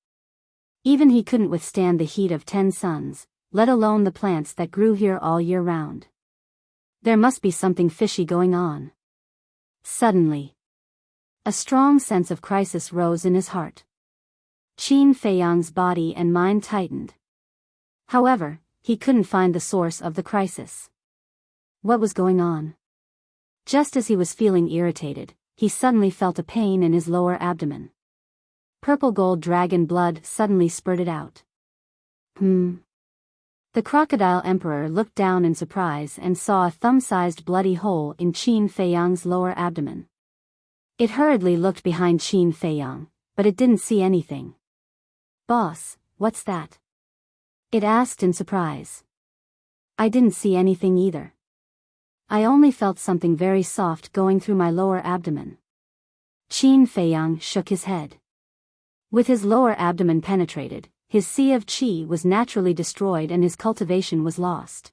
Even he couldn't withstand the heat of 10 suns, let alone the plants that grew here all year round. There must be something fishy going on. Suddenly, a strong sense of crisis rose in his heart. Qin Feiyang's body and mind tightened. However, he couldn't find the source of the crisis. What was going on? Just as he was feeling irritated, he suddenly felt a pain in his lower abdomen. Purple gold dragon blood suddenly spurted out. The Crocodile Emperor looked down in surprise and saw a thumb-sized bloody hole in Qin Feiyang's lower abdomen. It hurriedly looked behind Qin Feiyang, but it didn't see anything. "Boss, what's that?" it asked in surprise. "I didn't see anything either. I only felt something very soft going through my lower abdomen." Qin Feiyang shook his head. With his lower abdomen penetrated, his sea of qi was naturally destroyed and his cultivation was lost.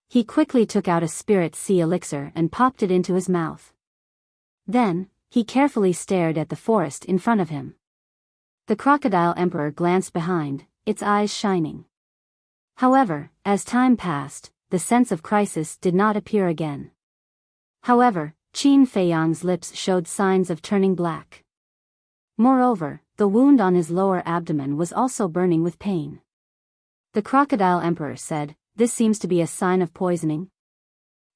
He quickly took out a spirit sea elixir and popped it into his mouth. Then, he carefully stared at the forest in front of him. The Crocodile Emperor glanced behind, its eyes shining. However, as time passed, the sense of crisis did not appear again. However, Qin Feiyang's lips showed signs of turning black. Moreover, the wound on his lower abdomen was also burning with pain. The Crocodile Emperor said, "This seems to be a sign of poisoning."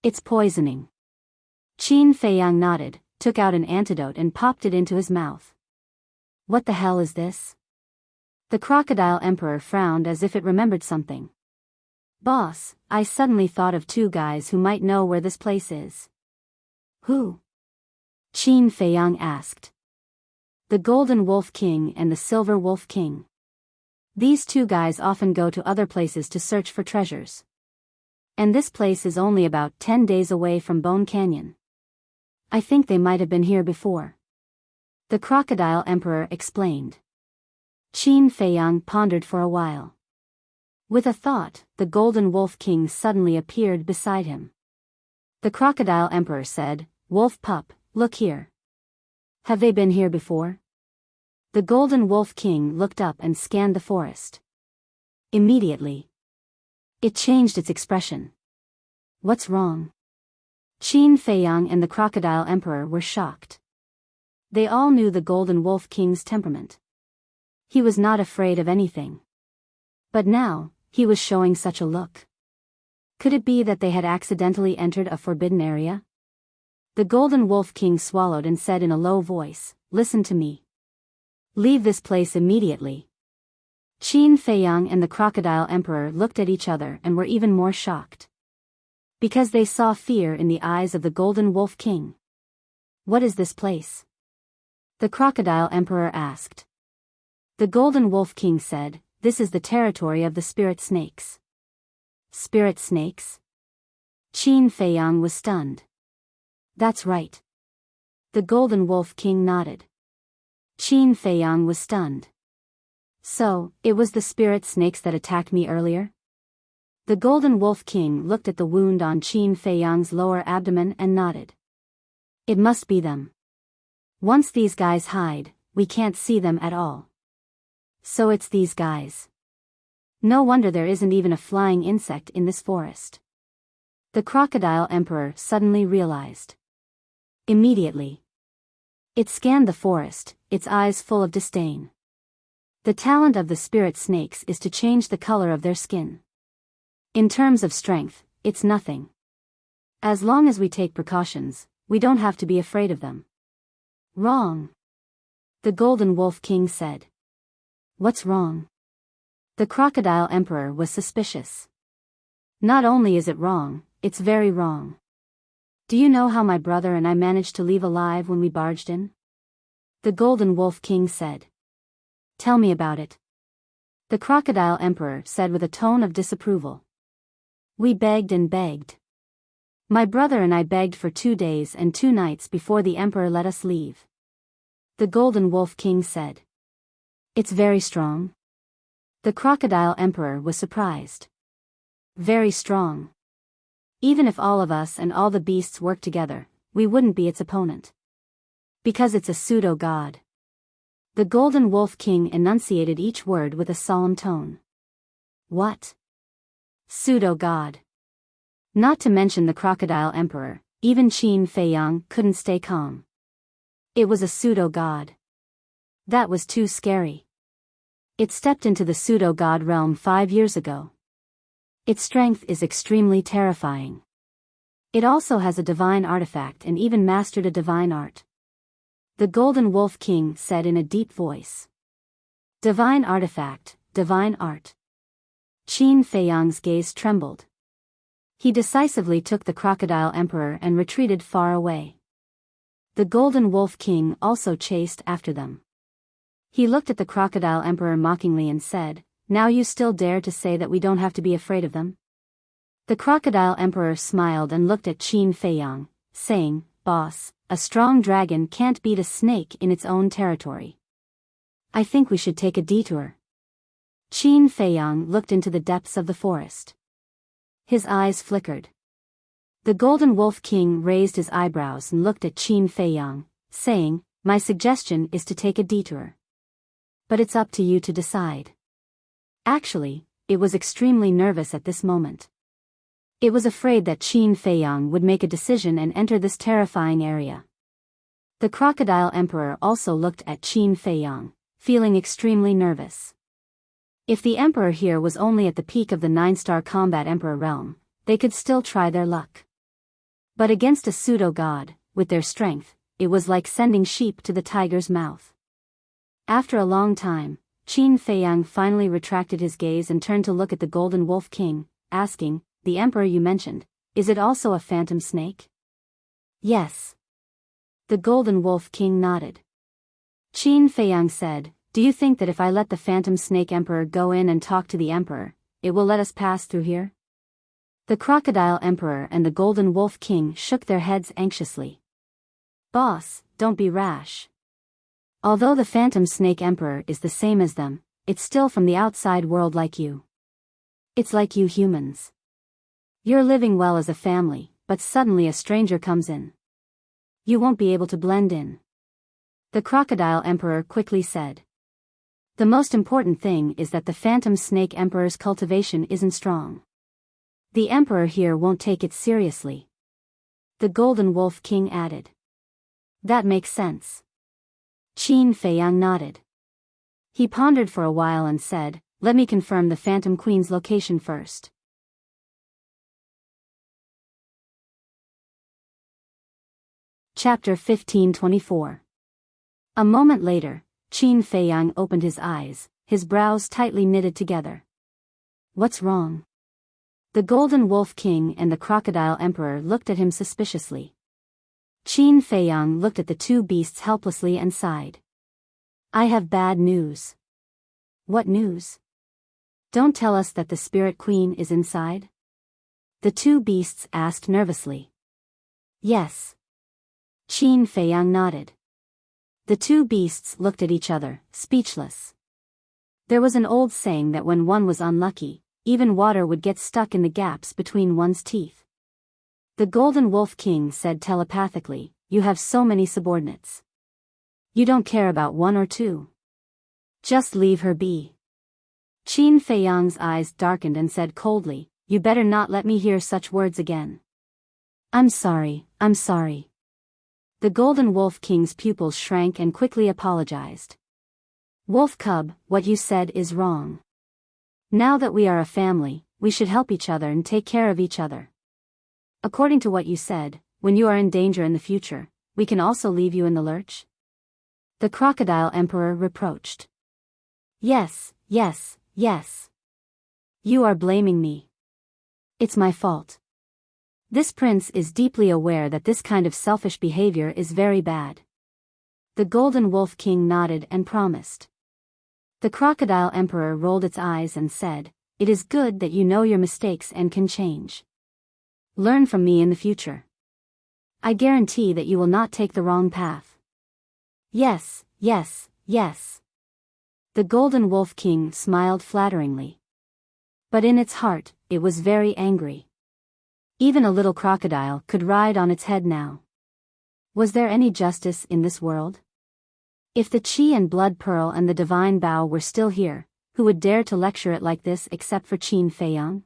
"It's poisoning." Qin Feiyang nodded, took out an antidote and popped it into his mouth. "What the hell is this?" The Crocodile Emperor frowned as if it remembered something. Boss, I suddenly thought of two guys who might know where this place is. Who? Qin Feiyang asked. The Golden Wolf King and the Silver Wolf King. These two guys often go to other places to search for treasures. And this place is only about 10 days away from Bone Canyon. I think they might have been here before. The Crocodile Emperor explained. Qin Feiyang pondered for a while. With a thought, the Golden Wolf King suddenly appeared beside him. The Crocodile Emperor said, "Wolf pup, look here. Have they been here before?" The Golden Wolf King looked up and scanned the forest. Immediately, it changed its expression. What's wrong? Qin Feiyang and the Crocodile Emperor were shocked. They all knew the Golden Wolf King's temperament. He was not afraid of anything. But now, he was showing such a look. Could it be that they had accidentally entered a forbidden area? The Golden Wolf King swallowed and said in a low voice, "Listen to me. Leave this place immediately." Qin Feiyang and the Crocodile Emperor looked at each other and were even more shocked. Because they saw fear in the eyes of the Golden Wolf King. "What is this place?" the Crocodile Emperor asked. The Golden Wolf King said, "This is the territory of the spirit snakes." Spirit snakes? Qin Feiyang was stunned. That's right. The Golden Wolf King nodded. Qin Feiyang was stunned. So, it was the spirit snakes that attacked me earlier? The Golden Wolf King looked at the wound on Qin Feiyang's lower abdomen and nodded. It must be them. Once these guys hide, we can't see them at all. So it's these guys. No wonder there isn't even a flying insect in this forest. The Crocodile Emperor suddenly realized. Immediately, it scanned the forest, its eyes full of disdain. The talent of the spirit snakes is to change the color of their skin. In terms of strength, it's nothing. As long as we take precautions, we don't have to be afraid of them. Wrong. The Golden Wolf King said. What's wrong? The Crocodile Emperor was suspicious. Not only is it wrong, it's very wrong. Do you know how my brother and I managed to leave alive when we barged in? The Golden Wolf King said. Tell me about it. The Crocodile Emperor said with a tone of disapproval. We begged and begged. My brother and I begged for 2 days and 2 nights before the Emperor let us leave. The Golden Wolf King said. It's very strong. The Crocodile Emperor was surprised. Very strong. Even if all of us and all the beasts worked together, we wouldn't be its opponent. Because it's a pseudo-god. The Golden Wolf King enunciated each word with a solemn tone. What? Pseudo-god. Not to mention the Crocodile Emperor, even Qin Feiyang couldn't stay calm. It was a pseudo-god. That was too scary. It stepped into the pseudo-god realm 5 years ago. Its strength is extremely terrifying. It also has a divine artifact and even mastered a divine art. The Golden Wolf King said in a deep voice. Divine artifact, divine art. Qin Feiyang's gaze trembled. He decisively took the Crocodile Emperor and retreated far away. The Golden Wolf King also chased after them. He looked at the Crocodile Emperor mockingly and said, Now you still dare to say that we don't have to be afraid of them? The Crocodile Emperor smiled and looked at Qin Feiyang, saying, Boss, a strong dragon can't beat a snake in its own territory. I think we should take a detour. Qin Feiyang looked into the depths of the forest. His eyes flickered. The Golden Wolf King raised his eyebrows and looked at Qin Feiyang, saying, My suggestion is to take a detour. But it's up to you to decide. Actually, it was extremely nervous at this moment. It was afraid that Qin Feiyang would make a decision and enter this terrifying area. The Crocodile Emperor also looked at Qin Feiyang, feeling extremely nervous. If the Emperor here was only at the peak of the 9-star combat Emperor realm, they could still try their luck. But against a pseudo-god, with their strength, it was like sending sheep to the tiger's mouth. After a long time, Qin Feiyang finally retracted his gaze and turned to look at the Golden Wolf King, asking, "The emperor you mentioned, is it also a phantom snake?" "Yes." The Golden Wolf King nodded. Qin Feiyang said, "Do you think that if I let the phantom snake emperor go in and talk to the emperor, it will let us pass through here?" The Crocodile Emperor and the Golden Wolf King shook their heads anxiously. "Boss, don't be rash. Although the Phantom Snake Emperor is the same as them, it's still from the outside world like you. It's like you humans. You're living well as a family, but suddenly a stranger comes in. You won't be able to blend in." The Crocodile Emperor quickly said. "The most important thing is that the Phantom Snake Emperor's cultivation isn't strong. The Emperor here won't take it seriously." The Golden Wolf King added. "That makes sense." Qin Feiyang nodded. He pondered for a while and said, "Let me confirm the Phantom Queen's location first." Chapter 1524. A moment later, Qin Feiyang opened his eyes, his brows tightly knitted together. "What's wrong?" The Golden Wolf King and the Crocodile Emperor looked at him suspiciously. Qin Feiyang looked at the two beasts helplessly and sighed. "I have bad news." "What news?" "Don't tell us that the Spirit Queen is inside?" the two beasts asked nervously. "Yes." Qin Feiyang nodded. The two beasts looked at each other, speechless. There was an old saying that when one was unlucky, even water would get stuck in the gaps between one's teeth. The Golden Wolf King said telepathically, "You have so many subordinates. You don't care about one or two. Just leave her be." Qin Feiyang's eyes darkened and said coldly, "You better not let me hear such words again." I'm sorry." The Golden Wolf King's pupils shrank and quickly apologized. "Wolf Cub, what you said is wrong. Now that we are a family, we should help each other and take care of each other. According to what you said, when you are in danger in the future, we can also leave you in the lurch?" the Crocodile Emperor reproached. Yes. You are blaming me. It's my fault. This prince is deeply aware that this kind of selfish behavior is very bad." The Golden Wolf King nodded and promised. The Crocodile Emperor rolled its eyes and said, "It is good that you know your mistakes and can change. Learn from me in the future. I guarantee that you will not take the wrong path." Yes. The Golden Wolf King smiled flatteringly. But in its heart, it was very angry. Even a little crocodile could ride on its head now. Was there any justice in this world? If the Qi and Blood Pearl and the Divine Bao were still here, who would dare to lecture it like this except for Qin Feiyang?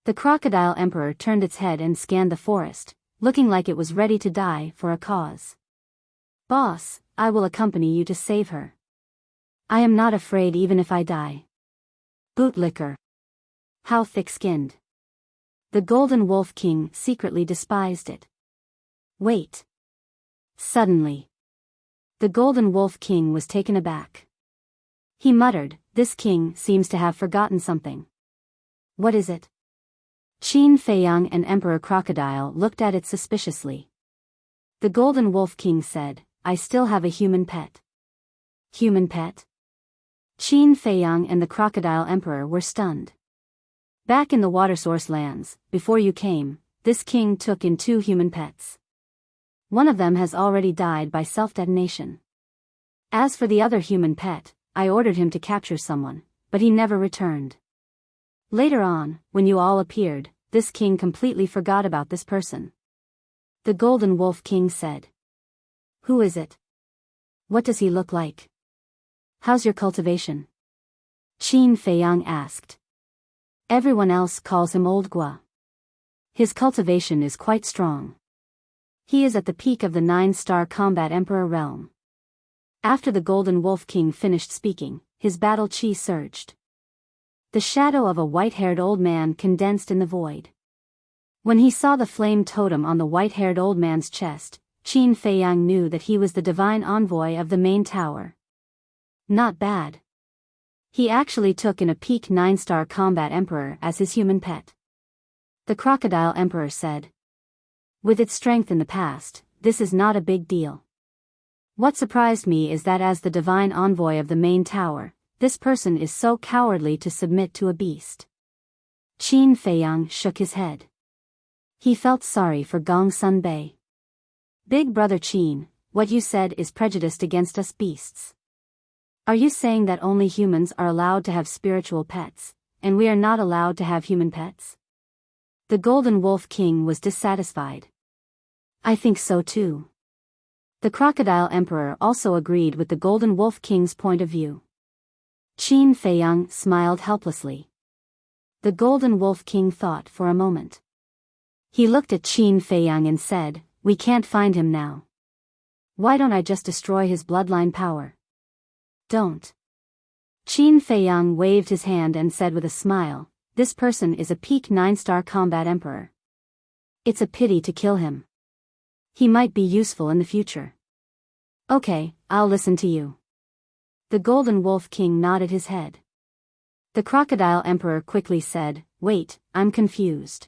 The Crocodile Emperor turned its head and scanned the forest, looking like it was ready to die for a cause. "Boss, I will accompany you to save her. I am not afraid even if I die." Bootlicker. How thick-skinned. The Golden Wolf King secretly despised it. Wait. Suddenly, the Golden Wolf King was taken aback. He muttered, "This king seems to have forgotten something. What is it?" Qin Feiyang and Emperor Crocodile looked at it suspiciously. The Golden Wolf King said, "I still have a human pet." Human pet? Qin Feiyang and the Crocodile Emperor were stunned. Back in the water source lands, before you came, this king took in 2 human pets. One of them has already died by self-detonation. As for the other human pet, I ordered him to capture someone, but he never returned. Later on, when you all appeared, this king completely forgot about this person." The Golden Wolf King said. "Who is it? What does he look like? How's your cultivation?" Qin Feiyang asked. "Everyone else calls him Old Gua. His cultivation is quite strong. He is at the peak of the 9-star combat emperor realm." After the Golden Wolf King finished speaking, his battle chi surged. The shadow of a white-haired old man condensed in the void. When he saw the flame totem on the white-haired old man's chest, Qin Feiyang knew that he was the divine envoy of the main tower. Not bad. He actually took in a peak 9-star combat emperor as his human pet. The crocodile emperor said. With its strength in the past, this is not a big deal. What surprised me is that as the divine envoy of the main tower, this person is so cowardly to submit to a beast. Qin Feiyang shook his head. He felt sorry for Gong Sun Bei. Big brother Qin, what you said is prejudiced against us beasts. Are you saying that only humans are allowed to have spiritual pets, and we are not allowed to have human pets? The Golden Wolf King was dissatisfied. I think so too. The Crocodile Emperor also agreed with the Golden Wolf King's point of view. Qin Feiyang smiled helplessly. The Golden Wolf King thought for a moment. He looked at Qin Feiyang and said, "We can't find him now. Why don't I just destroy his bloodline power?" Don't. Qin Feiyang waved his hand and said with a smile, "This person is a peak 9-star combat emperor. It's a pity to kill him. He might be useful in the future." Okay, I'll listen to you. The Golden Wolf King nodded his head. The Crocodile Emperor quickly said, "Wait, I'm confused.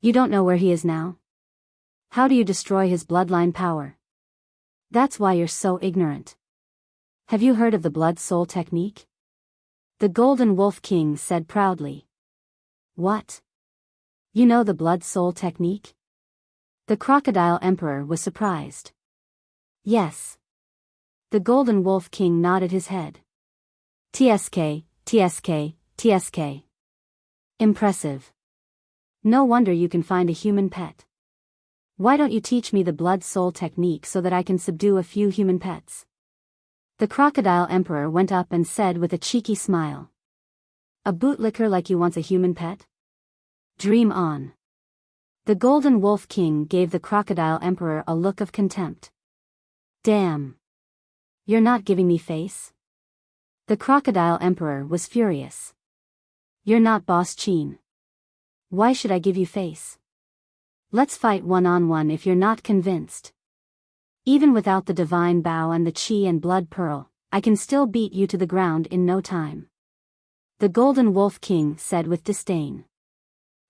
You don't know where he is now? How do you destroy his bloodline power? That's why you're so ignorant. Have you heard of the Blood Soul technique?" The Golden Wolf King said proudly. What? You know the Blood Soul technique? The Crocodile Emperor was surprised. Yes. The Golden Wolf King nodded his head. TSK, TSK, TSK. Impressive. No wonder you can find a human pet. Why don't you teach me the Blood Soul technique so that I can subdue a few human pets? The Crocodile Emperor went up and said with a cheeky smile. A bootlicker like you wants a human pet? Dream on. The Golden Wolf King gave the Crocodile Emperor a look of contempt. Damn. You're not giving me face? The Crocodile Emperor was furious. You're not Boss Qin. Why should I give you face? Let's fight one-on-one if you're not convinced. Even without the Divine Bow and the Qi and Blood Pearl, I can still beat you to the ground in no time. The Golden Wolf King said with disdain.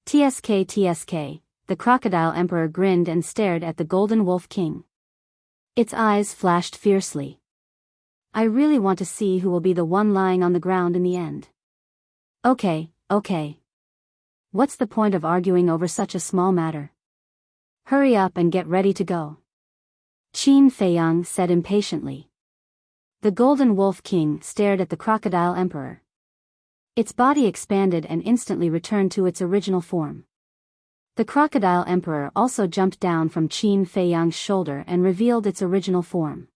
TSK, TSK. The Crocodile Emperor grinned and stared at the Golden Wolf King. Its eyes flashed fiercely. I really want to see who will be the one lying on the ground in the end. Okay. What's the point of arguing over such a small matter? Hurry up and get ready to go. Qin Feiyang said impatiently. The Golden Wolf King stared at the Crocodile Emperor. Its body expanded and instantly returned to its original form. The Crocodile Emperor also jumped down from Qin Feiyang's shoulder and revealed its original form.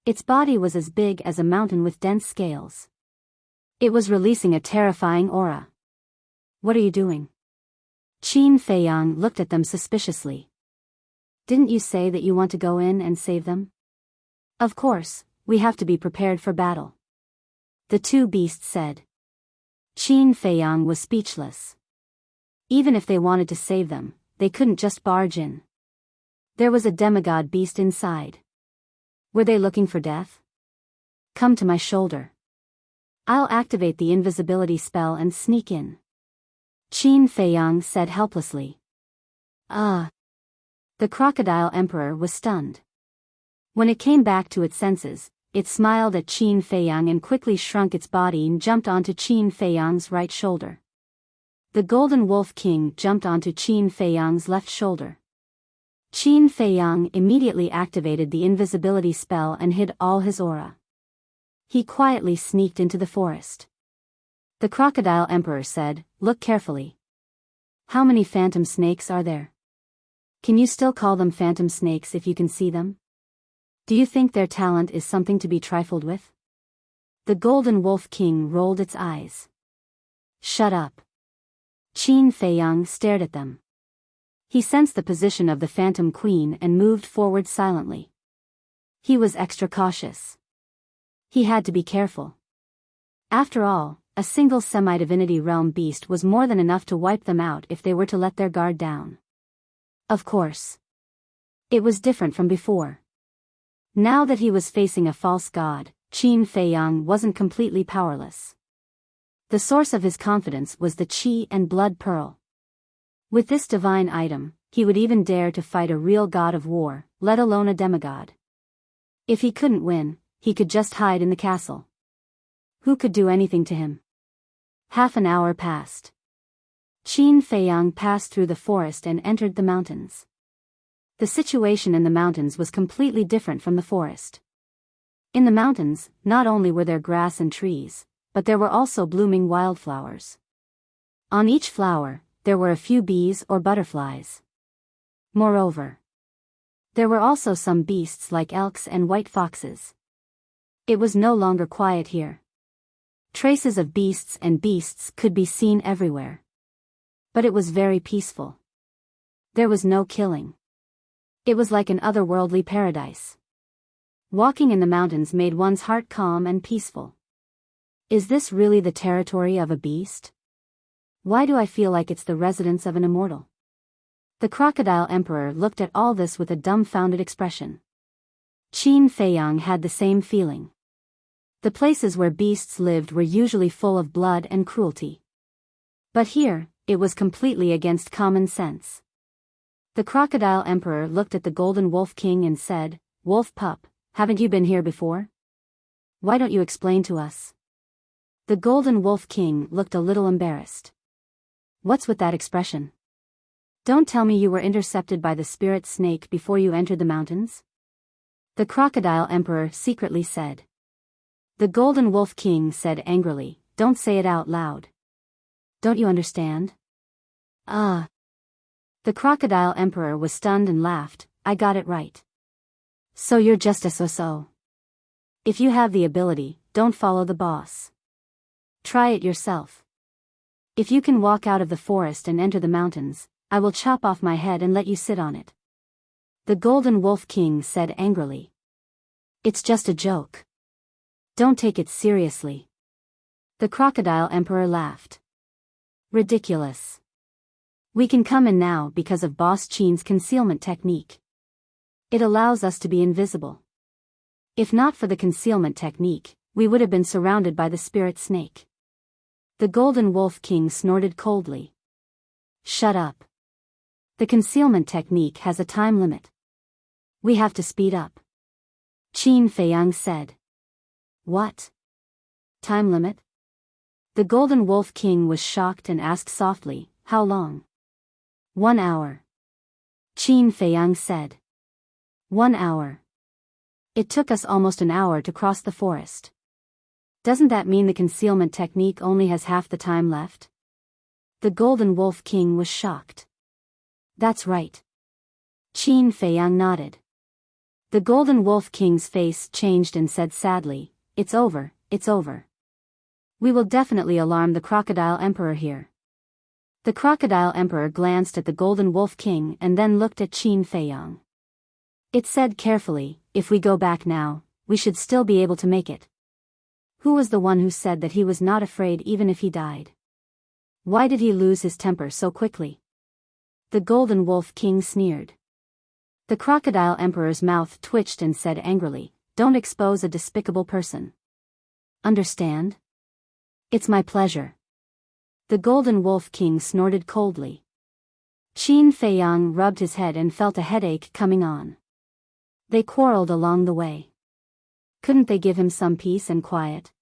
Its body was as big as a mountain with dense scales. It was releasing a terrifying aura. What are you doing? Qin Feiyang looked at them suspiciously. Didn't you say that you want to go in and save them? Of course, we have to be prepared for battle. The two beasts said. Qin Feiyang was speechless. Even if they wanted to save them, they couldn't just barge in. There was a demigod beast inside. Were they looking for death? Come to my shoulder. I'll activate the invisibility spell and sneak in. Qin Feiyang said helplessly. The Crocodile Emperor was stunned. When it came back to its senses, it smiled at Qin Feiyang and quickly shrunk its body and jumped onto Qin Feiyang's right shoulder. The Golden Wolf King jumped onto Qin Feiyang's left shoulder. Qin Feiyang immediately activated the invisibility spell and hid all his aura. He quietly sneaked into the forest. The Crocodile Emperor said, "Look carefully. How many phantom snakes are there? Can you still call them phantom snakes if you can see them? Do you think their talent is something to be trifled with?" The Golden Wolf King rolled its eyes. Shut up. Qin Feiyang stared at them. He sensed the position of the Phantom Queen and moved forward silently. He was extra cautious. He had to be careful. After all, a single semi-divinity realm beast was more than enough to wipe them out if they were to let their guard down. Of course. It was different from before. Now that he was facing a false god, Qin Feiyang wasn't completely powerless. The source of his confidence was the Qi and Blood Pearl. With this divine item, he would even dare to fight a real god of war, let alone a demigod. If he couldn't win, he could just hide in the castle. Who could do anything to him? Half an hour passed. Qin Feiyang passed through the forest and entered the mountains. The situation in the mountains was completely different from the forest. In the mountains, not only were there grass and trees, but there were also blooming wildflowers. On each flower, there were a few bees or butterflies. Moreover, there were also some beasts like elks and white foxes. It was no longer quiet here. Traces of beasts could be seen everywhere. But it was very peaceful. There was no killing. It was like an otherworldly paradise. Walking in the mountains made one's heart calm and peaceful. Is this really the territory of a beast? Why do I feel like it's the residence of an immortal? The Crocodile Emperor looked at all this with a dumbfounded expression. Qin Feiyang had the same feeling. The places where beasts lived were usually full of blood and cruelty. But here, it was completely against common sense. The Crocodile Emperor looked at the Golden Wolf King and said, "Wolf pup, haven't you been here before? Why don't you explain to us?" The Golden Wolf King looked a little embarrassed. What's with that expression? Don't tell me you were intercepted by the spirit snake before you entered the mountains? The Crocodile Emperor secretly said. The Golden Wolf King said angrily, "Don't say it out loud. Don't you understand?" The Crocodile Emperor was stunned and laughed, "I got it right. So you're just a so-so. If you have the ability, don't follow the boss. Try it yourself. If you can walk out of the forest and enter the mountains, I will chop off my head and let you sit on it." The Golden Wolf King said angrily. "It's just a joke. Don't take it seriously." The Crocodile Emperor laughed. "Ridiculous. We can come in now because of Boss Qin's concealment technique. It allows us to be invisible. If not for the concealment technique, we would have been surrounded by the spirit snake." The Golden Wolf King snorted coldly. "Shut up. The concealment technique has a time limit. We have to speed up." Qin Feiyang said. "What? Time limit?" The Golden Wolf King was shocked and asked softly, "How long?" 1 hour. Qin Feiyang said. 1 hour. It took us almost an hour to cross the forest. Doesn't that mean the concealment technique only has half the time left? The Golden Wolf King was shocked. That's right. Qin Feiyang nodded. The Golden Wolf King's face changed and said sadly, "It's over, it's over. We will definitely alarm the Crocodile Emperor here." The Crocodile Emperor glanced at the Golden Wolf King and then looked at Qin Feiyang. It said carefully, "If we go back now, we should still be able to make it." Who was the one who said that he was not afraid even if he died? Why did he lose his temper so quickly? The Golden Wolf King sneered. The Crocodile Emperor's mouth twitched and said angrily, "Don't expose a despicable person. Understand? It's my pleasure." The Golden Wolf King snorted coldly. Qin Feiyang rubbed his head and felt a headache coming on. They quarreled along the way. Couldn't they give him some peace and quiet?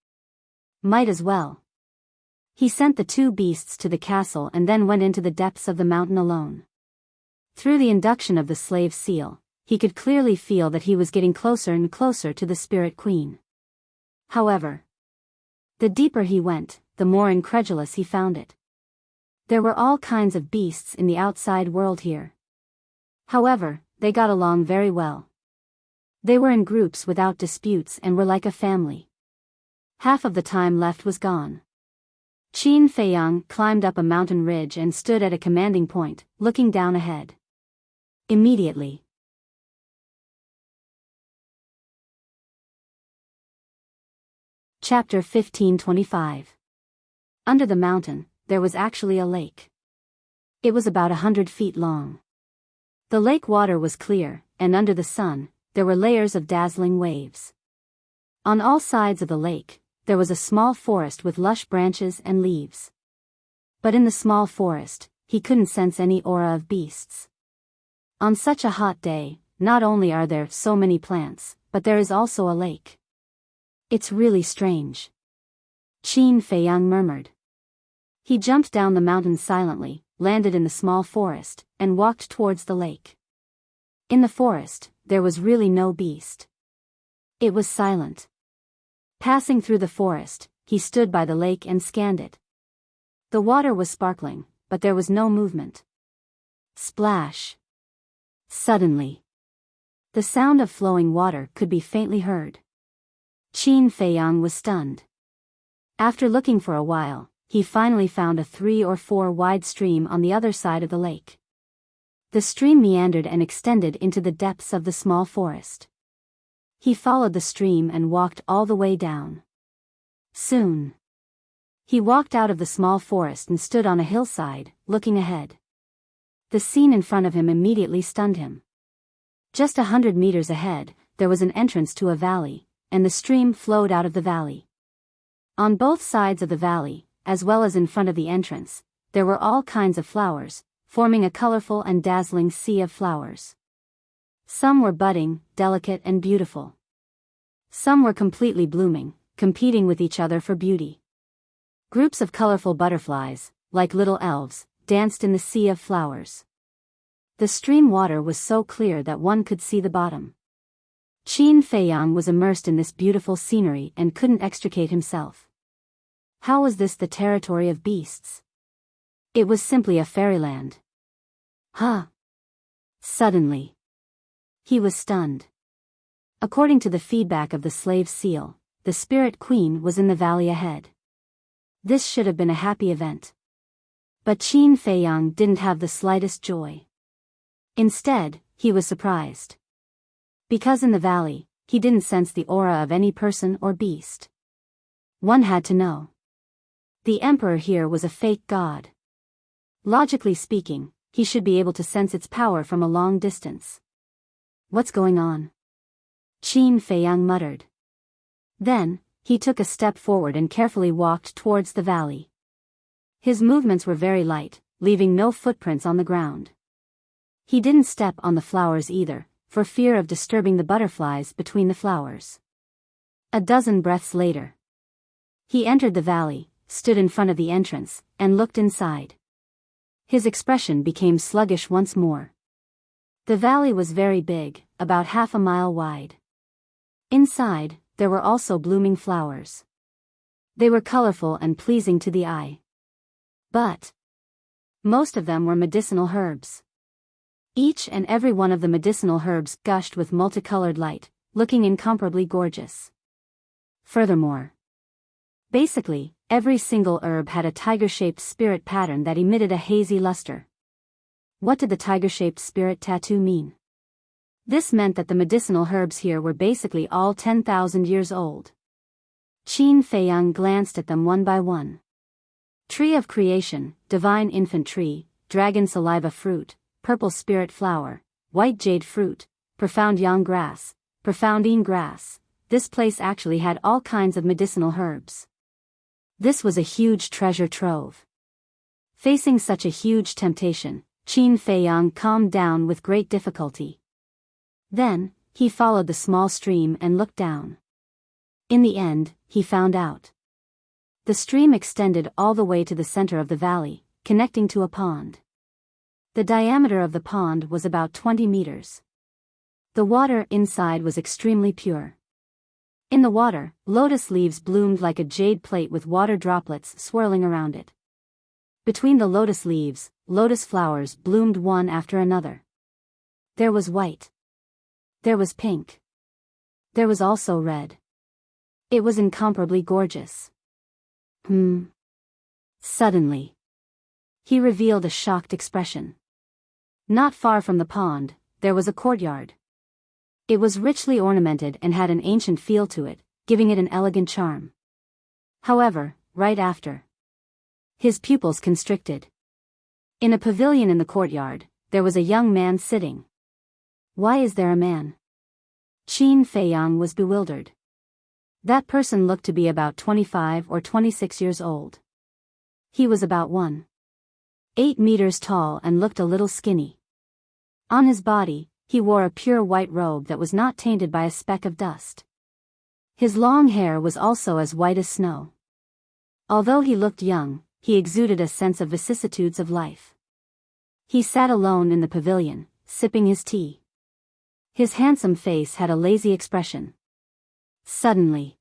Might as well. He sent the two beasts to the castle and then went into the depths of the mountain alone. Through the induction of the slave seal, he could clearly feel that he was getting closer and closer to the Spirit Queen. However, the deeper he went, the more incredulous he found it. There were all kinds of beasts in the outside world here. However, they got along very well. They were in groups without disputes and were like a family. Half of the time left was gone. Qin Feiyang climbed up a mountain ridge and stood at a commanding point, looking down ahead. Immediately. Chapter 1525. Under the mountain, there was actually a lake. It was about 100 feet long. The lake water was clear, and under the sun, there were layers of dazzling waves. On all sides of the lake, there was a small forest with lush branches and leaves. But in the small forest, he couldn't sense any aura of beasts. On such a hot day, not only are there so many plants, but there is also a lake. It's really strange. Qin Feiyang murmured. He jumped down the mountain silently, landed in the small forest, and walked towards the lake. In the forest, there was really no beast. It was silent. Passing through the forest, he stood by the lake and scanned it. The water was sparkling, but there was no movement. Splash. Suddenly, the sound of flowing water could be faintly heard. Qin Feiyang was stunned. After looking for a while, he finally found a 3 or 4 wide stream on the other side of the lake. The stream meandered and extended into the depths of the small forest. He followed the stream and walked all the way down. Soon, he walked out of the small forest and stood on a hillside, looking ahead. The scene in front of him immediately stunned him. Just 100 meters ahead, there was an entrance to a valley, and the stream flowed out of the valley. On both sides of the valley, as well as in front of the entrance, there were all kinds of flowers, forming a colorful and dazzling sea of flowers. Some were budding, delicate and beautiful. Some were completely blooming, competing with each other for beauty. Groups of colorful butterflies, like little elves, danced in the sea of flowers. The stream water was so clear that one could see the bottom. Qin Feiyang was immersed in this beautiful scenery and couldn't extricate himself. How was this the territory of beasts? It was simply a fairyland. Huh? Suddenly, he was stunned. According to the feedback of the slave seal, the spirit queen was in the valley ahead. This should have been a happy event. But Qin Feiyang didn't have the slightest joy. Instead, he was surprised. Because in the valley, he didn't sense the aura of any person or beast. One had to know. The emperor here was a fake god. Logically speaking, he should be able to sense its power from a long distance. What's going on? Qin Feiyang muttered. Then, he took a step forward and carefully walked towards the valley. His movements were very light, leaving no footprints on the ground. He didn't step on the flowers either, for fear of disturbing the butterflies between the flowers. A dozen breaths later, he entered the valley, stood in front of the entrance, and looked inside. His expression became sluggish once more. The valley was very big, about half a mile wide. Inside, there were also blooming flowers. They were colorful and pleasing to the eye. But most of them were medicinal herbs. Each and every one of the medicinal herbs gushed with multicolored light, looking incomparably gorgeous. Furthermore, basically, every single herb had a tiger-shaped spirit pattern that emitted a hazy luster. What did the tiger-shaped spirit tattoo mean? This meant that the medicinal herbs here were basically all 10,000 years old. Qin Feiyang glanced at them one by one. Tree of Creation, Divine Infant Tree, Dragon Saliva Fruit, Purple Spirit Flower, White Jade Fruit, Profound Yang Grass, Profound Yin Grass. This place actually had all kinds of medicinal herbs. This was a huge treasure trove. Facing such a huge temptation, Qin Feiyang calmed down with great difficulty. Then, he followed the small stream and looked down. In the end, he found out. The stream extended all the way to the center of the valley, connecting to a pond. The diameter of the pond was about 20 meters. The water inside was extremely pure. In the water, lotus leaves bloomed like a jade plate with water droplets swirling around it. Between the lotus leaves, lotus flowers bloomed one after another. There was white. There was pink. There was also red. It was incomparably gorgeous. Suddenly, he revealed a shocked expression. Not far from the pond, there was a courtyard. It was richly ornamented and had an ancient feel to it, giving it an elegant charm. However, right after, his pupils constricted. In a pavilion in the courtyard, there was a young man sitting. Why is there a man? Qin Feiyang was bewildered. That person looked to be about 25 or 26 years old. He was about 1.8 meters tall and looked a little skinny. On his body, he wore a pure white robe that was not tainted by a speck of dust. His long hair was also as white as snow. Although he looked young, he exuded a sense of vicissitudes of life. He sat alone in the pavilion, sipping his tea. His handsome face had a lazy expression. Suddenly,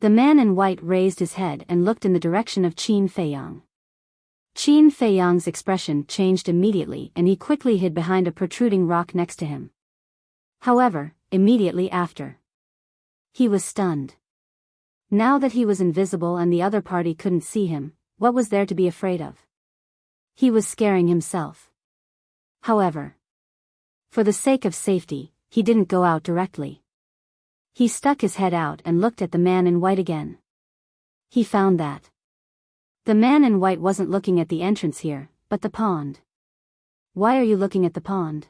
the man in white raised his head and looked in the direction of Qin Feiyang. Qin Feiyang's expression changed immediately and he quickly hid behind a protruding rock next to him. However, immediately after, he was stunned. Now that he was invisible and the other party couldn't see him, what was there to be afraid of? He was scaring himself. However, for the sake of safety, he didn't go out directly. He stuck his head out and looked at the man in white again. He found that the man in white wasn't looking at the entrance here, but the pond. Why are you looking at the pond?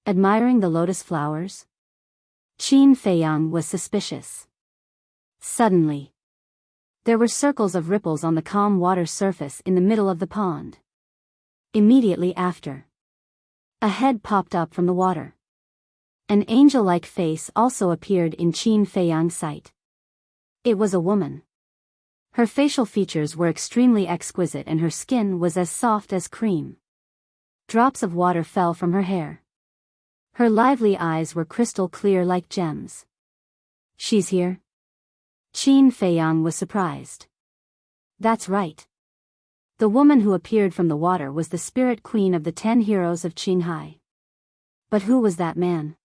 Admiring the lotus flowers? Qin Feiyang was suspicious. Suddenly, there were circles of ripples on the calm water surface in the middle of the pond. Immediately after, a head popped up from the water. An angel-like face also appeared in Qin Feiyang's sight. It was a woman. Her facial features were extremely exquisite and her skin was as soft as cream. Drops of water fell from her hair. Her lively eyes were crystal clear like gems. She's here? Qin Feiyang was surprised. That's right. The woman who appeared from the water was the spirit queen of the 10 heroes of Qinghai. But who was that man?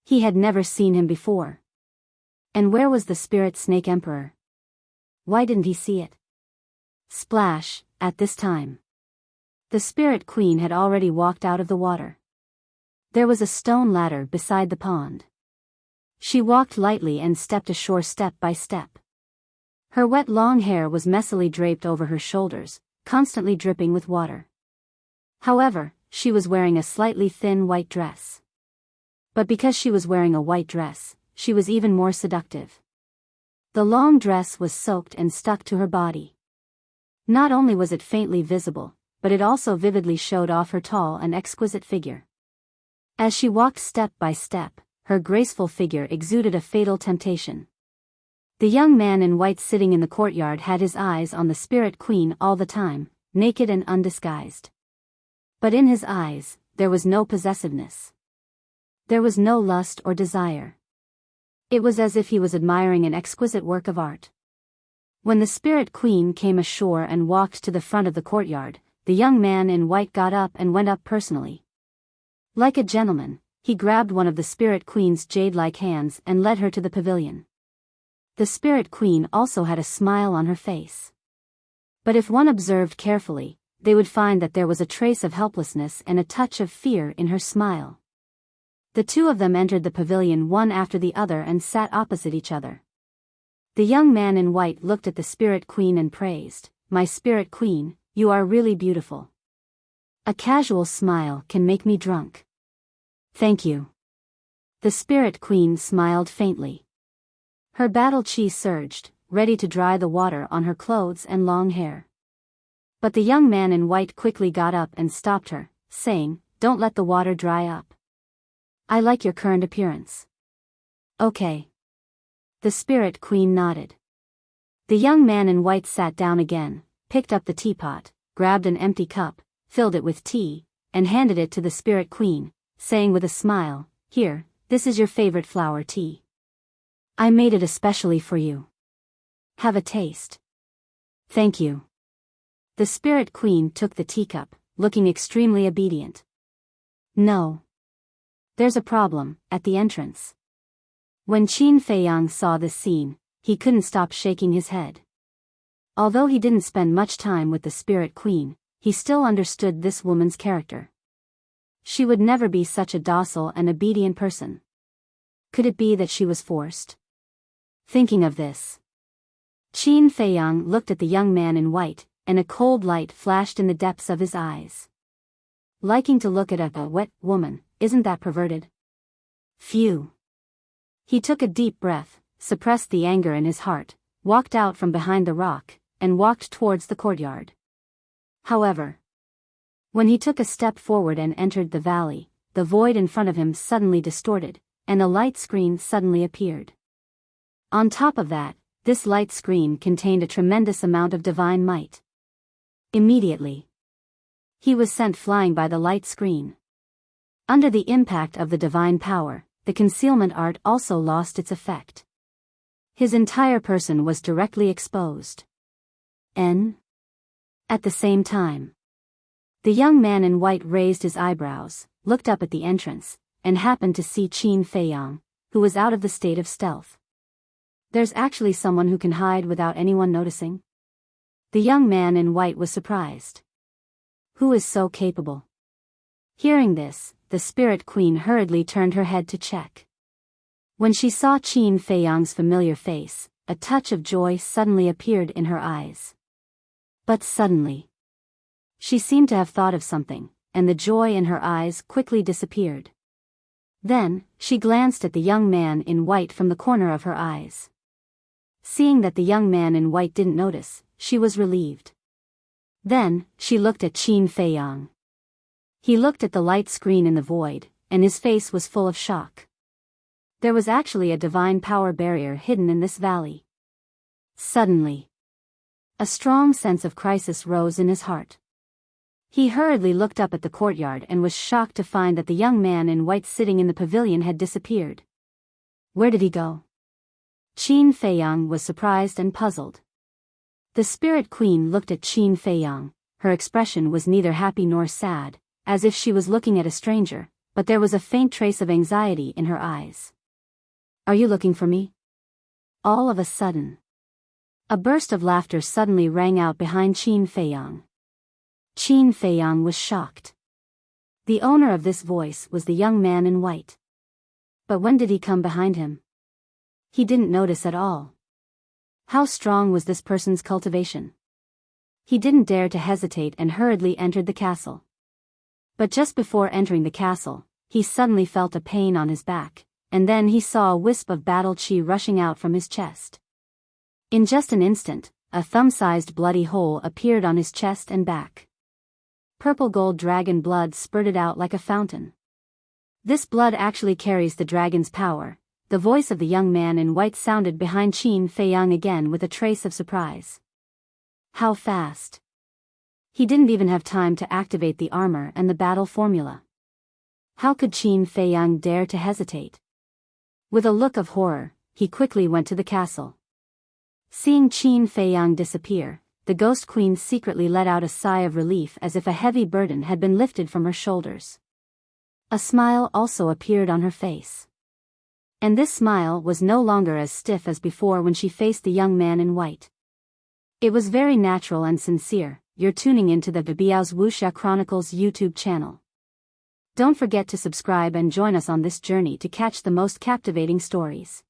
He had never seen him before. And where was the spirit snake emperor? Why didn't he see it? Splash, at this time. The spirit queen had already walked out of the water. There was a stone ladder beside the pond. She walked lightly and stepped ashore step by step. Her wet long hair was messily draped over her shoulders, constantly dripping with water. However, she was wearing a slightly thin white dress. But because she was wearing a white dress, she was even more seductive. The long dress was soaked and stuck to her body. Not only was it faintly visible, but it also vividly showed off her tall and exquisite figure. As she walked step by step, her graceful figure exuded a fatal temptation. The young man in white sitting in the courtyard had his eyes on the spirit queen all the time, naked and undisguised. But in his eyes, there was no possessiveness. There was no lust or desire. It was as if he was admiring an exquisite work of art. When the spirit queen came ashore and walked to the front of the courtyard, the young man in white got up and went up personally. Like a gentleman, he grabbed one of the spirit queen's jade-like hands and led her to the pavilion. The spirit queen also had a smile on her face. But if one observed carefully, they would find that there was a trace of helplessness and a touch of fear in her smile. The two of them entered the pavilion one after the other and sat opposite each other. The young man in white looked at the spirit queen and praised, "My spirit queen, you are really beautiful. A casual smile can make me drunk." "Thank you." The spirit queen smiled faintly. Her battle chi surged, ready to dry the water on her clothes and long hair. But the young man in white quickly got up and stopped her, saying, "Don't let the water dry up. I like your current appearance." "Okay." The spirit queen nodded. The young man in white sat down again, picked up the teapot, grabbed an empty cup, filled it with tea, and handed it to the spirit queen, saying with a smile, "Here, this is your favorite flower tea. I made it especially for you. Have a taste." "Thank you." The spirit queen took the teacup, looking extremely obedient. "No. There's a problem, at the entrance." When Qin Feiyang saw this scene, he couldn't stop shaking his head. Although he didn't spend much time with the spirit queen, he still understood this woman's character. She would never be such a docile and obedient person. Could it be that she was forced? Thinking of this, Qin Feiyang looked at the young man in white, and a cold light flashed in the depths of his eyes. Liking to look at a wet woman, isn't that perverted? Phew. He took a deep breath, suppressed the anger in his heart, walked out from behind the rock, and walked towards the courtyard. However, when he took a step forward and entered the valley, the void in front of him suddenly distorted, and a light screen suddenly appeared. On top of that, this light screen contained a tremendous amount of divine might. Immediately, he was sent flying by the light screen. Under the impact of the divine power, the concealment art also lost its effect. His entire person was directly exposed. At the same time, the young man in white raised his eyebrows, looked up at the entrance, and happened to see Qin Feiyang, who was out of the state of stealth. There's actually someone who can hide without anyone noticing? The young man in white was surprised. Who is so capable? Hearing this, the spirit queen hurriedly turned her head to check. When she saw Qin Feiyang's familiar face, a touch of joy suddenly appeared in her eyes. But suddenly, she seemed to have thought of something, and the joy in her eyes quickly disappeared. Then, she glanced at the young man in white from the corner of her eyes. Seeing that the young man in white didn't notice, she was relieved. Then, she looked at Qin Feiyang. He looked at the light screen in the void, and his face was full of shock. There was actually a divine power barrier hidden in this valley. Suddenly, a strong sense of crisis rose in his heart. He hurriedly looked up at the courtyard and was shocked to find that the young man in white sitting in the pavilion had disappeared. Where did he go? Qin Feiyang was surprised and puzzled. The spirit queen looked at Qin Feiyang. Her expression was neither happy nor sad, as if she was looking at a stranger, but there was a faint trace of anxiety in her eyes. Are you looking for me? All of a sudden, a burst of laughter suddenly rang out behind Qin Feiyang. Qin Feiyang was shocked. The owner of this voice was the young man in white. But when did he come behind him? He didn't notice at all. How strong was this person's cultivation? He didn't dare to hesitate and hurriedly entered the castle. But just before entering the castle, he suddenly felt a pain on his back, and then he saw a wisp of battle chi rushing out from his chest. In just an instant, a thumb-sized bloody hole appeared on his chest and back. Purple gold dragon blood spurted out like a fountain. This blood actually carries the dragon's power. The voice of the young man in white sounded behind Qin Feiyang again with a trace of surprise. How fast! He didn't even have time to activate the armor and the battle formula. How could Qin Feiyang dare to hesitate? With a look of horror, he quickly went to the castle. Seeing Qin Feiyang disappear, the ghost queen secretly let out a sigh of relief as if a heavy burden had been lifted from her shoulders. A smile also appeared on her face. And this smile was no longer as stiff as before when she faced the young man in white. It was very natural and sincere. You're tuning into the Biyao's Wuxia Chronicles YouTube channel. Don't forget to subscribe and join us on this journey to catch the most captivating stories.